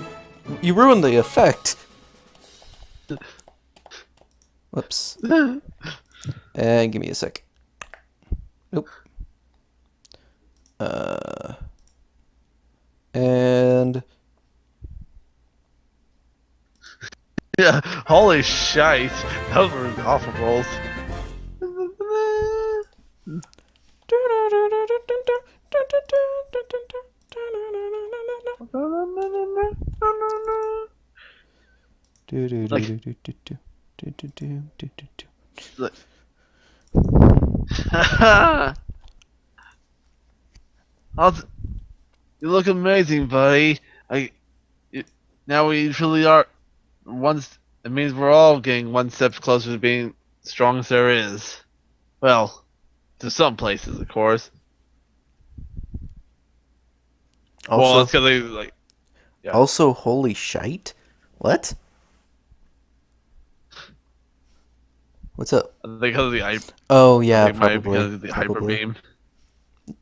ruined the effect. Whoops. And give me a sec. Nope. And Yeah, holy shite. Those were awful rolls. Look. You look amazing, buddy. Now we truly are it means we're all getting one step closer to being strong as there is. Well, to some places, of course. Well, also, that's because they like. Yeah. also, holy shite! What? What's up? Because of the Oh yeah, because of the hyper probably. beam.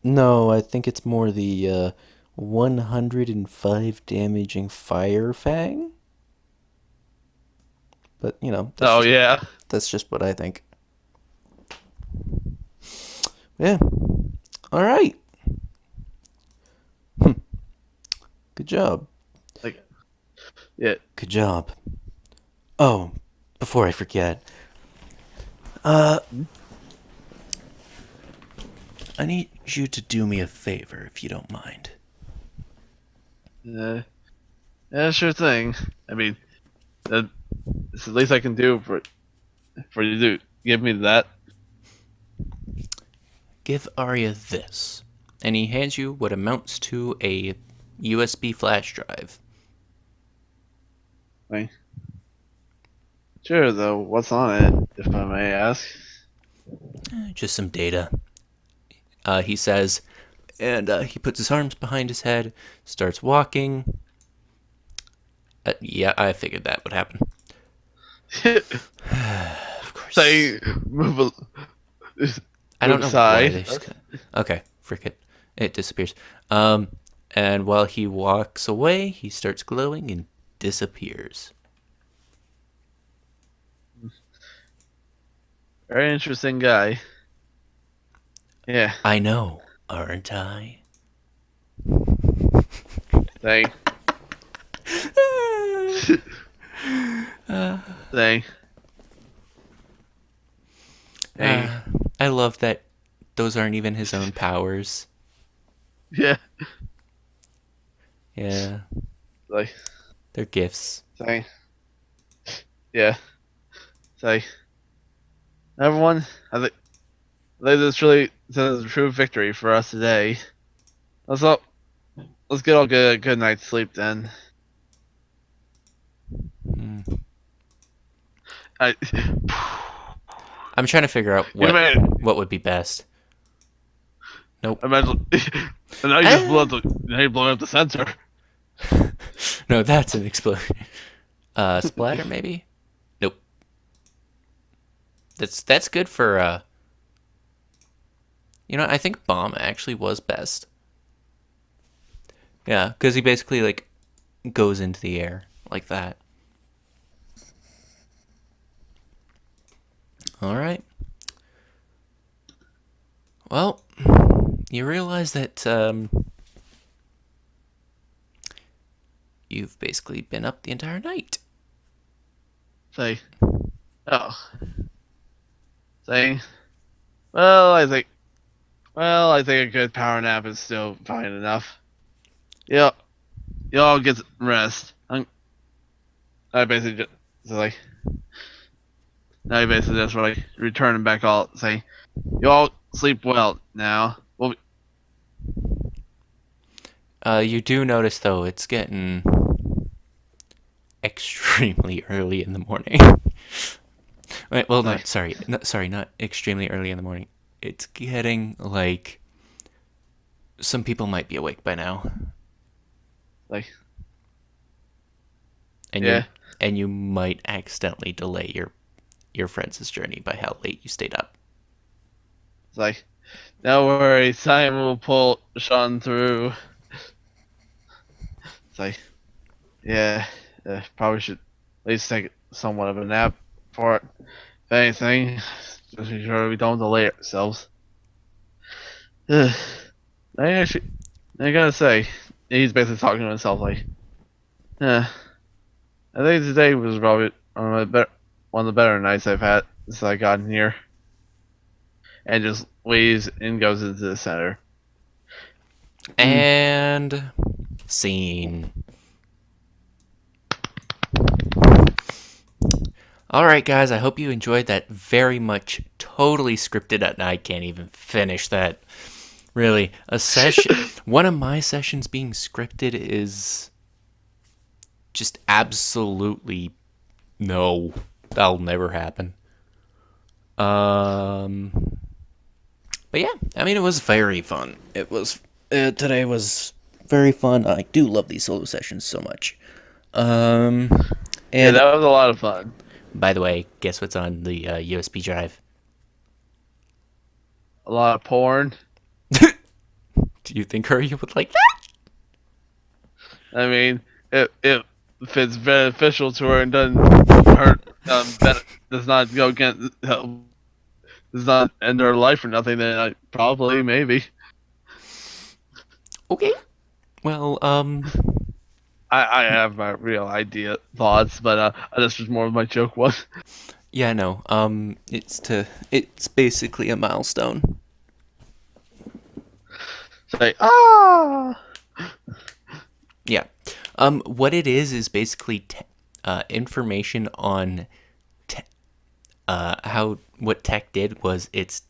No, I think it's more the 105 damaging Fire Fang. But you know, Yeah. that's just what I think. Yeah. All right. Good job. Like, yeah. Good job. Oh, before I forget, I need you to do me a favor, if you don't mind. Yeah, sure thing. I mean, it's the least I can do for you to give me that. Give Arya this. And he hands you what amounts to a USB flash drive. Right. Sure, though. What's on it, if I may ask? Just some data. He says, and he puts his arms behind his head, starts walking. Yeah, I figured that would happen. Of course. Say, move I don't know side. why they just... Okay, frick it. It disappears. And while he walks away, he starts glowing and disappears. Very interesting guy. Yeah. I know, aren't I? Thing. Thing. Hey. I love that those aren't even his own powers. Yeah. Yeah. Like. They're gifts. Say. Yeah. Say. Everyone, I think this really is a true victory for us today. Let's get all good night's sleep then. I'm trying to figure out what would be best. Nope. Imagine, and now you just now you're blowing up the sensor. No, that's an explosion. Splatter maybe? Nope. That's good for you know, I think bomb actually was best. Yeah, because he basically like goes into the air like that. All right. Well, you realize that you've basically been up the entire night. Say, oh, say, well, I think a good power nap is still fine enough. Yeah, y'all get some rest. I basically just so like, now you basically just like returning back all say, y'all sleep well now. Well, You do notice, though, it's getting extremely early in the morning. Wait, well, like, sorry, not extremely early in the morning. It's getting like some people might be awake by now, like, and yeah, you might accidentally delay your friends' journey by how late you stayed up. it's like, no worries, Simon will pull Sean through. It's like, yeah, probably should at least take somewhat of a nap for it. If anything, just be sure we don't delay ourselves. I actually, I gotta say, he's basically talking to himself like, I think today was probably one of the better nights I've had since I got in here. And just leaves and goes into the center. And scene. Alright, guys, I hope you enjoyed that very much totally scripted, and I can't even finish that. Really, a session. One of my sessions being scripted is just absolutely no. That'll never happen. But yeah, I mean, it was very fun. It was today was very fun. I do love these solo sessions so much. Yeah, And that was a lot of fun. by the way, guess what's on the USB drive? A lot of porn. Do you think Hurry would like that? I mean, if it's beneficial to her and doesn't hurt, does not go against, does not end her life or nothing, then probably, maybe. Okay. Well, I have my real thoughts, but this was more of my joke one. yeah, no. It's basically a milestone. Say, ah! Yeah. What it is basically information on how what tech did was it's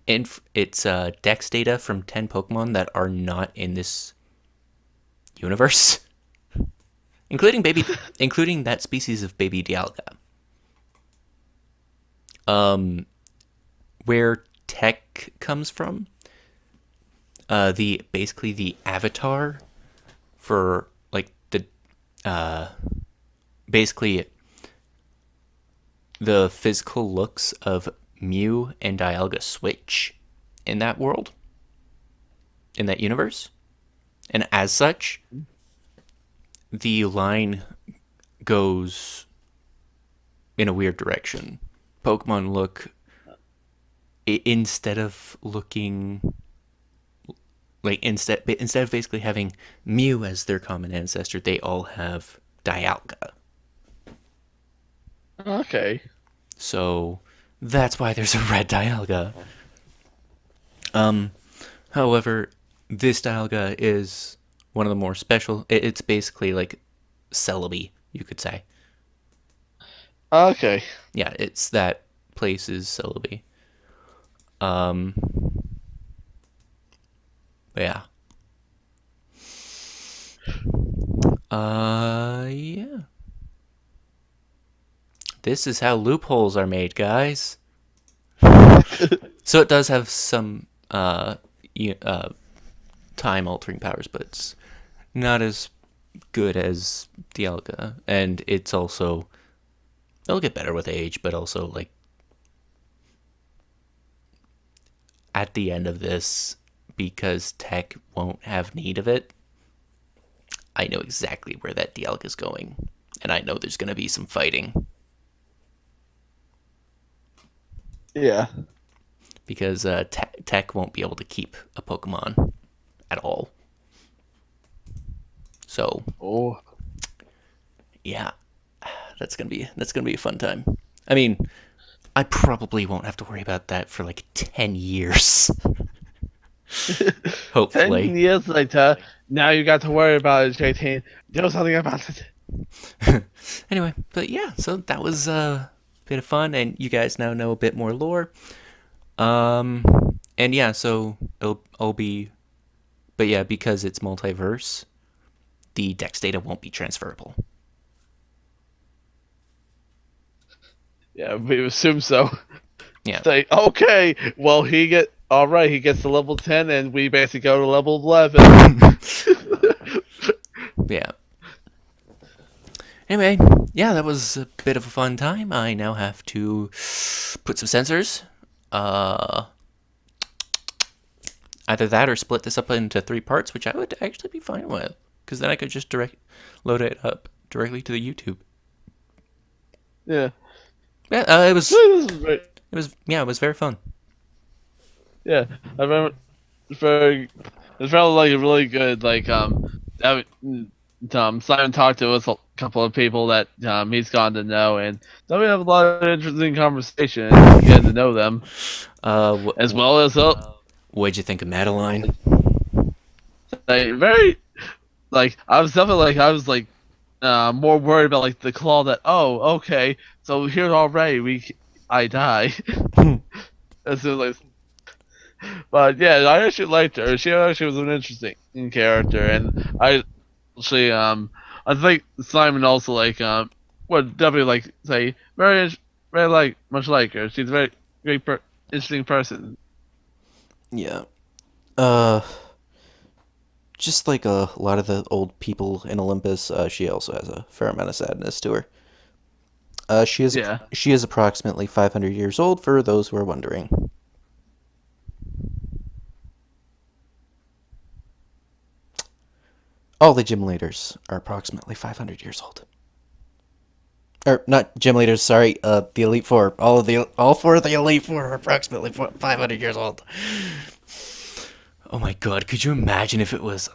dex data from 10 Pokemon that are not in this universe, including that species of baby Dialga. Where tech comes from, the basically the avatar for like the basically the physical looks of Mew and Dialga switch in that world, in that universe. And as such, the line goes in a weird direction. Pokemon look, instead of looking like instead of basically having Mew as their common ancestor, they all have Dialga. Okay. So that's why there's a red Dialga. However, this Dialga is one of the more special. It's basically like Celebi, you could say. Okay. Yeah, it's that place's Celebi. Yeah. Yeah. This is how loopholes are made, guys. So it does have some time altering powers, but it's not as good as Dialga, and it's also it'll get better with age, but also like at the end of this, because tech won't have need of it, I know exactly where that Dialga is going, and I know there's gonna be some fighting. Yeah. because Tech won't be able to keep a Pokemon at all. So Oh. yeah, that's gonna be a fun time. I mean, I probably won't have to worry about that for like 10 years. 10 Hopefully. years later, now you got to worry about it, JT. Do something about it. Anyway, but yeah, so that was a bit of fun, and you guys now know a bit more lore. Um, and yeah, so I'll be, but yeah, because it's multiverse, the Dex data won't be transferable. Yeah, we assume so. Yeah, Say, okay, well, alright, he gets to level 10, and we basically go to level 11. yeah. Anyway, yeah, that was a bit of a fun time. I now have to put some sensors. Uh, Either that or split this up into 3 parts, which I would actually be fine with, because then I could just load it up directly to the YouTube. Yeah. Yeah, This is great. it was very fun. Yeah, I remember it felt like a really good, Simon talked to us a couple of people that he's gone to know, and so we have a lot of interesting conversations and getting to know them, as well as What'd you think of Madeline? very I was definitely more worried about the claw that, oh, okay, so here already I die. As soon as But yeah, I actually liked her. She actually was an interesting character, and I think Simon also would definitely say very much like her. She's a very interesting person. Yeah. Just like a lot of the old people in Olympus, she also has a fair amount of sadness to her. Yeah, She is approximately 500 years old, for those who are wondering. All the gym leaders are approximately 500 years old. Or not gym leaders, sorry. The Elite Four. All four of the Elite Four are approximately 500 years old. Oh my god! Could you imagine if it was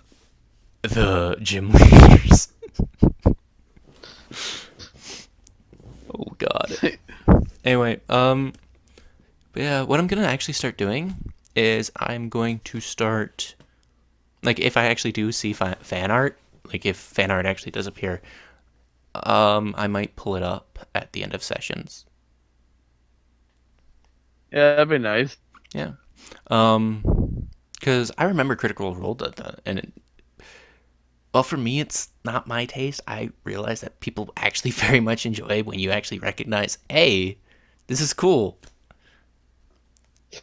the gym leaders? Oh god. Anyway, but yeah, what I'm gonna actually start doing is I'm going to start, like, if I actually do see fan art, like if fan art actually does appear, I might pull it up at the end of sessions. yeah, that'd be nice. Yeah. Because I remember Critical Role did that, and well, for me, it's not my taste. I realize that people actually very much enjoy when you actually recognize, hey, this is cool.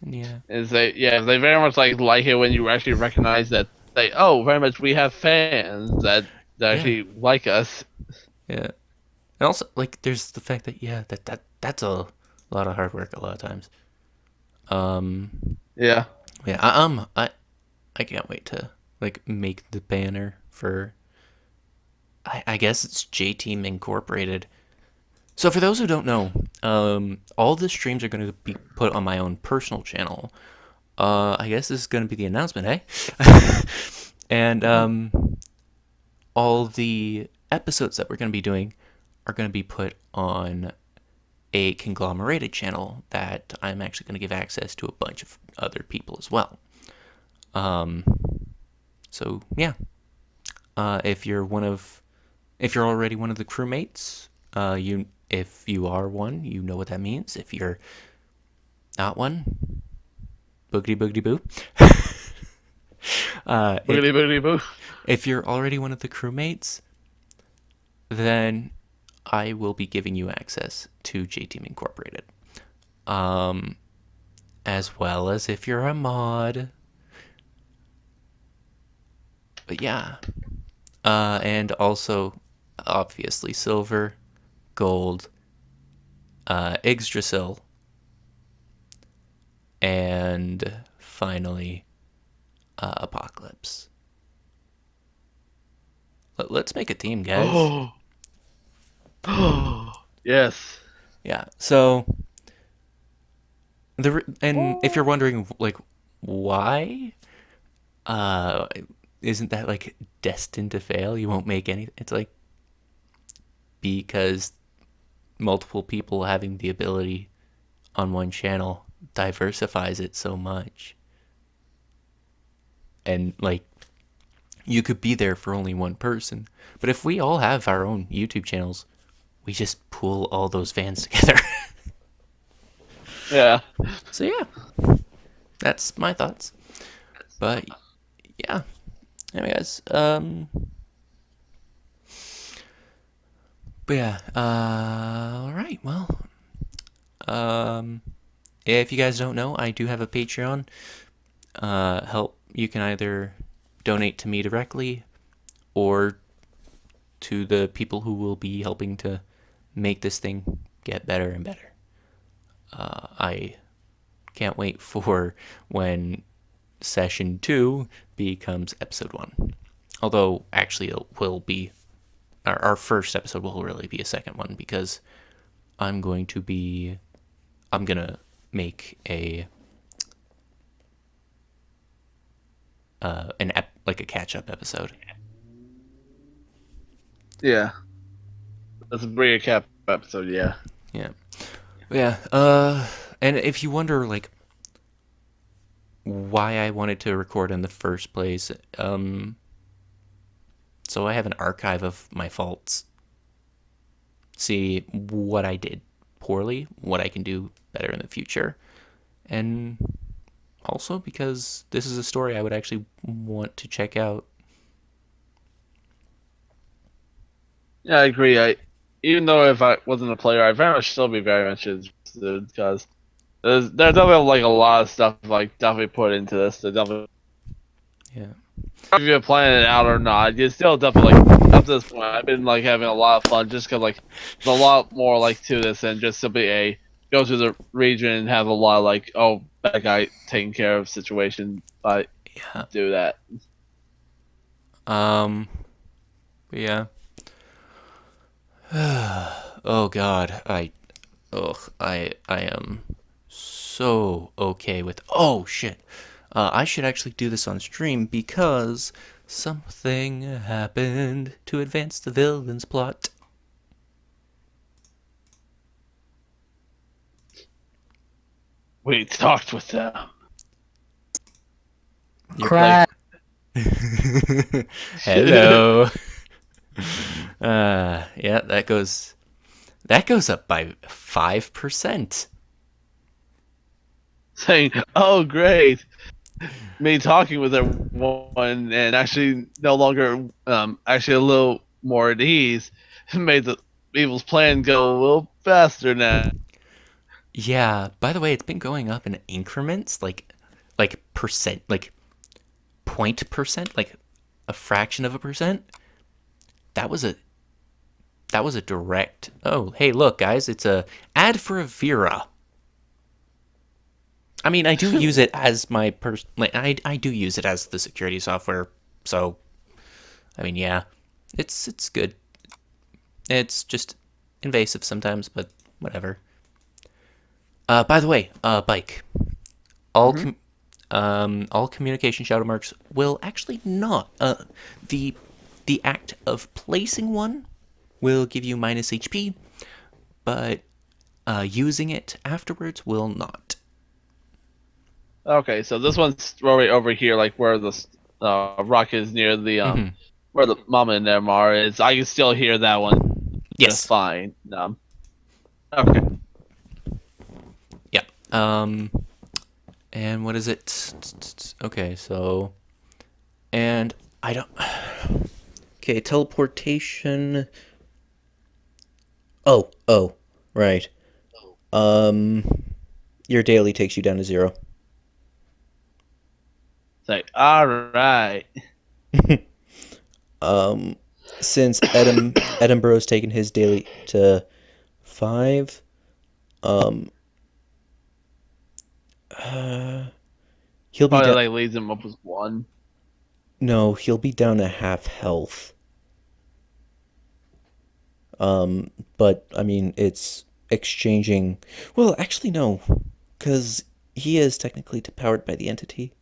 Yeah. They very much like it when you actually recognize that very much we have fans that Yeah. actually like us. Yeah. And also, like, there's the fact that, yeah, that's a lot of hard work a lot of times. Yeah. Yeah, I can't wait to, like, make the banner for, I guess it's J-Team Incorporated. So for those who don't know, all the streams are going to be put on my own personal channel. I guess this is going to be the announcement, eh? And all the episodes that we're going to be doing are going to be put on a conglomerated channel that I'm actually going to give access to a bunch of other people as well. So yeah, if you're already one of the crewmates, if you are one, you know what that means. If you're not one, boogity boogity boo. Boogity boogity boo. If you're already one of the crewmates, then I will be giving you access to J-Team Incorporated. As well as if you're a mod. But yeah. And also, obviously, silver, gold, Yggdrasil, and finally, Apocalypse. Let's make a team, guys. Oh, yes. Yeah, so And if you're Oh. wondering, like, why, uh, isn't that like destined to fail? You won't make any. It's like because multiple people having the ability on one channel diversifies it so much, and like you could be there for only one person. But if we all have our own YouTube channels, we just pool all those fans together. Yeah. So yeah, that's my thoughts. But yeah, anyway, guys. But yeah. All right. Well. Um. If you guys don't know, I do have a Patreon. Help. You can either donate to me directly or to the people who will be helping to make this thing get better and better. I can't wait for when session 2 becomes episode 1. Although, actually, it will be our first episode will really be a second one because I'm going to make like a catch up episode. Yeah. That's a bring cap episode. Yeah. Yeah. Yeah. And if you wonder, like, why I wanted to record in the first place, so I have an archive of my faults. See what I did poorly, what I can do better in the future, and also because this is a story I would actually want to check out. Yeah, I agree. Even though if I wasn't a player, I'd very much still be very much interested because there's definitely like a lot of stuff like definitely put into this. They definitely Yeah. if you're planning it out or not, you still definitely like up to this point. I've been like having a lot of fun just because like there's a lot more like to this than just simply a go to the region and have a lot of like oh that guy taking care of situation. I Yeah. do that. Yeah. Oh God, I am so okay with. Oh shit, I should actually do this on stream because something happened to advance the villain's plot. We talked with them. You're Cry. Hello. Yeah, that goes up by 5%. Saying, "Oh, great." Me talking with everyone and actually no longer actually a little more at ease made the evil's plan go a little faster now. Yeah, by the way, it's been going up in increments, like percent, like 0.%, like a fraction of a percent. That was a direct. Oh, hey, look, guys, it's a ad for a Vera. I mean, I do use it as my like, I do use it as the security software. So, I mean, yeah, it's good. It's just invasive sometimes, but whatever. By the way, Bike. All all communication shadow marks will actually not. The act of placing one will give you minus HP, but using it afterwards will not. Okay, so this one's right over here, like where the rock is near the where the mama and them are. Is I can still hear that one just Yes. fine. Okay. Yeah. And what is it? Okay, so, and I don't. Okay, teleportation. Oh, right. Your daily takes you down to 0. It's like, all right. Since Edinburgh's taken his daily to 5, he'll be Probably down. like leads him up with 1. No, he'll be down to half health. But I mean, it's exchanging. Well, actually, no, because he is technically powered by the entity.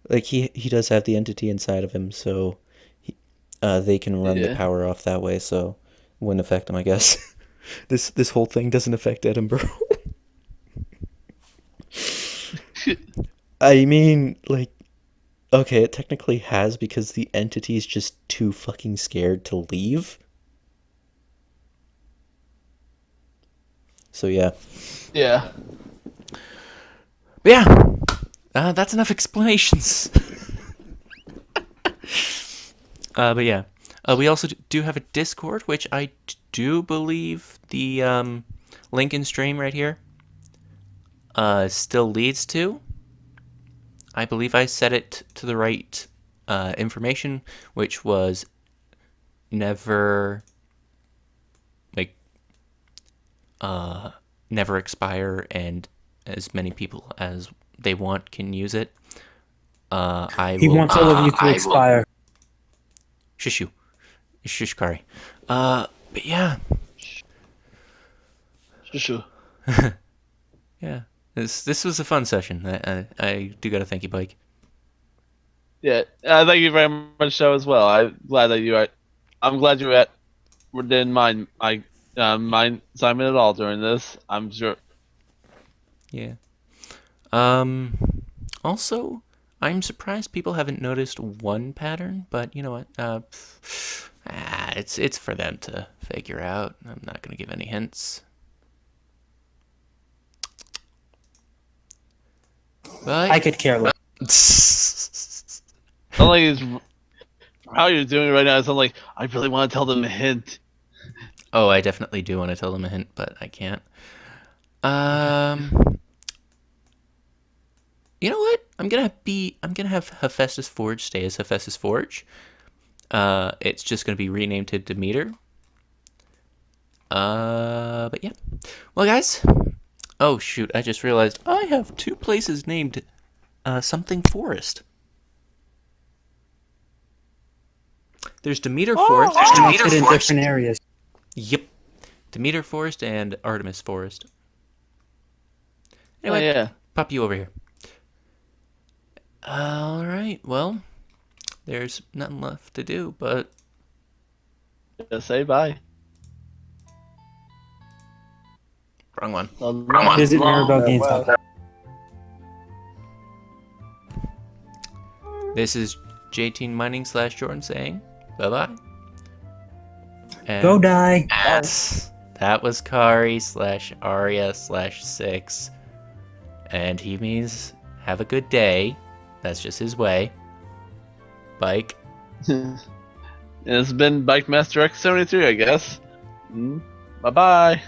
Like he does have the entity inside of him, so they can run the Yeah. power off that way. So it wouldn't affect him, I guess. This whole thing doesn't affect Edinburgh. I mean, like, okay, it technically has because the entity's just too fucking scared to leave. So yeah. Yeah. But yeah, that's enough explanations. But yeah, we also do have a Discord, which I do believe the link in stream right here still leads to. I believe I set it to the right information, which was never like never expire, and as many people as they want can use it. He wants all of you to expire. Shush you. Shush Kari. But yeah. Sure. Yeah. This was a fun session. I do gotta thank you, Bike. Yeah. Thank you very much, so as well. I'm glad that you are. I'm glad you didn't mind my assignment at all during this. I'm sure. Yeah. Also, I'm surprised people haven't noticed one pattern, but you know what? It's for them to figure out. I'm not gonna give any hints. But I could care less. Only how you're doing it right now. It's not like I really want to tell them a hint. oh, I definitely do want to tell them a hint, but I can't. You know what? I'm gonna have Hephaestus Forge stay as Hephaestus Forge. It's just gonna be renamed to Demeter. But yeah. Well, guys. Oh shoot! I just realized I have two places named something Forest. There's Demeter Forest. There's Demeter in different areas. Yep. Demeter Forest and Artemis Forest. Anyway, Oh, yeah. pop you over here. Alright, well, there's nothing left to do, but... Just say bye. Wrong one. Visit Maribel GameStop. This is J-Teen Mining / Jordan saying bye-bye. And Go die. that was Kari / Arya / 6. And he means have a good day. That's just his way. Bike. It's been Bike Master X73, I guess. Bye bye.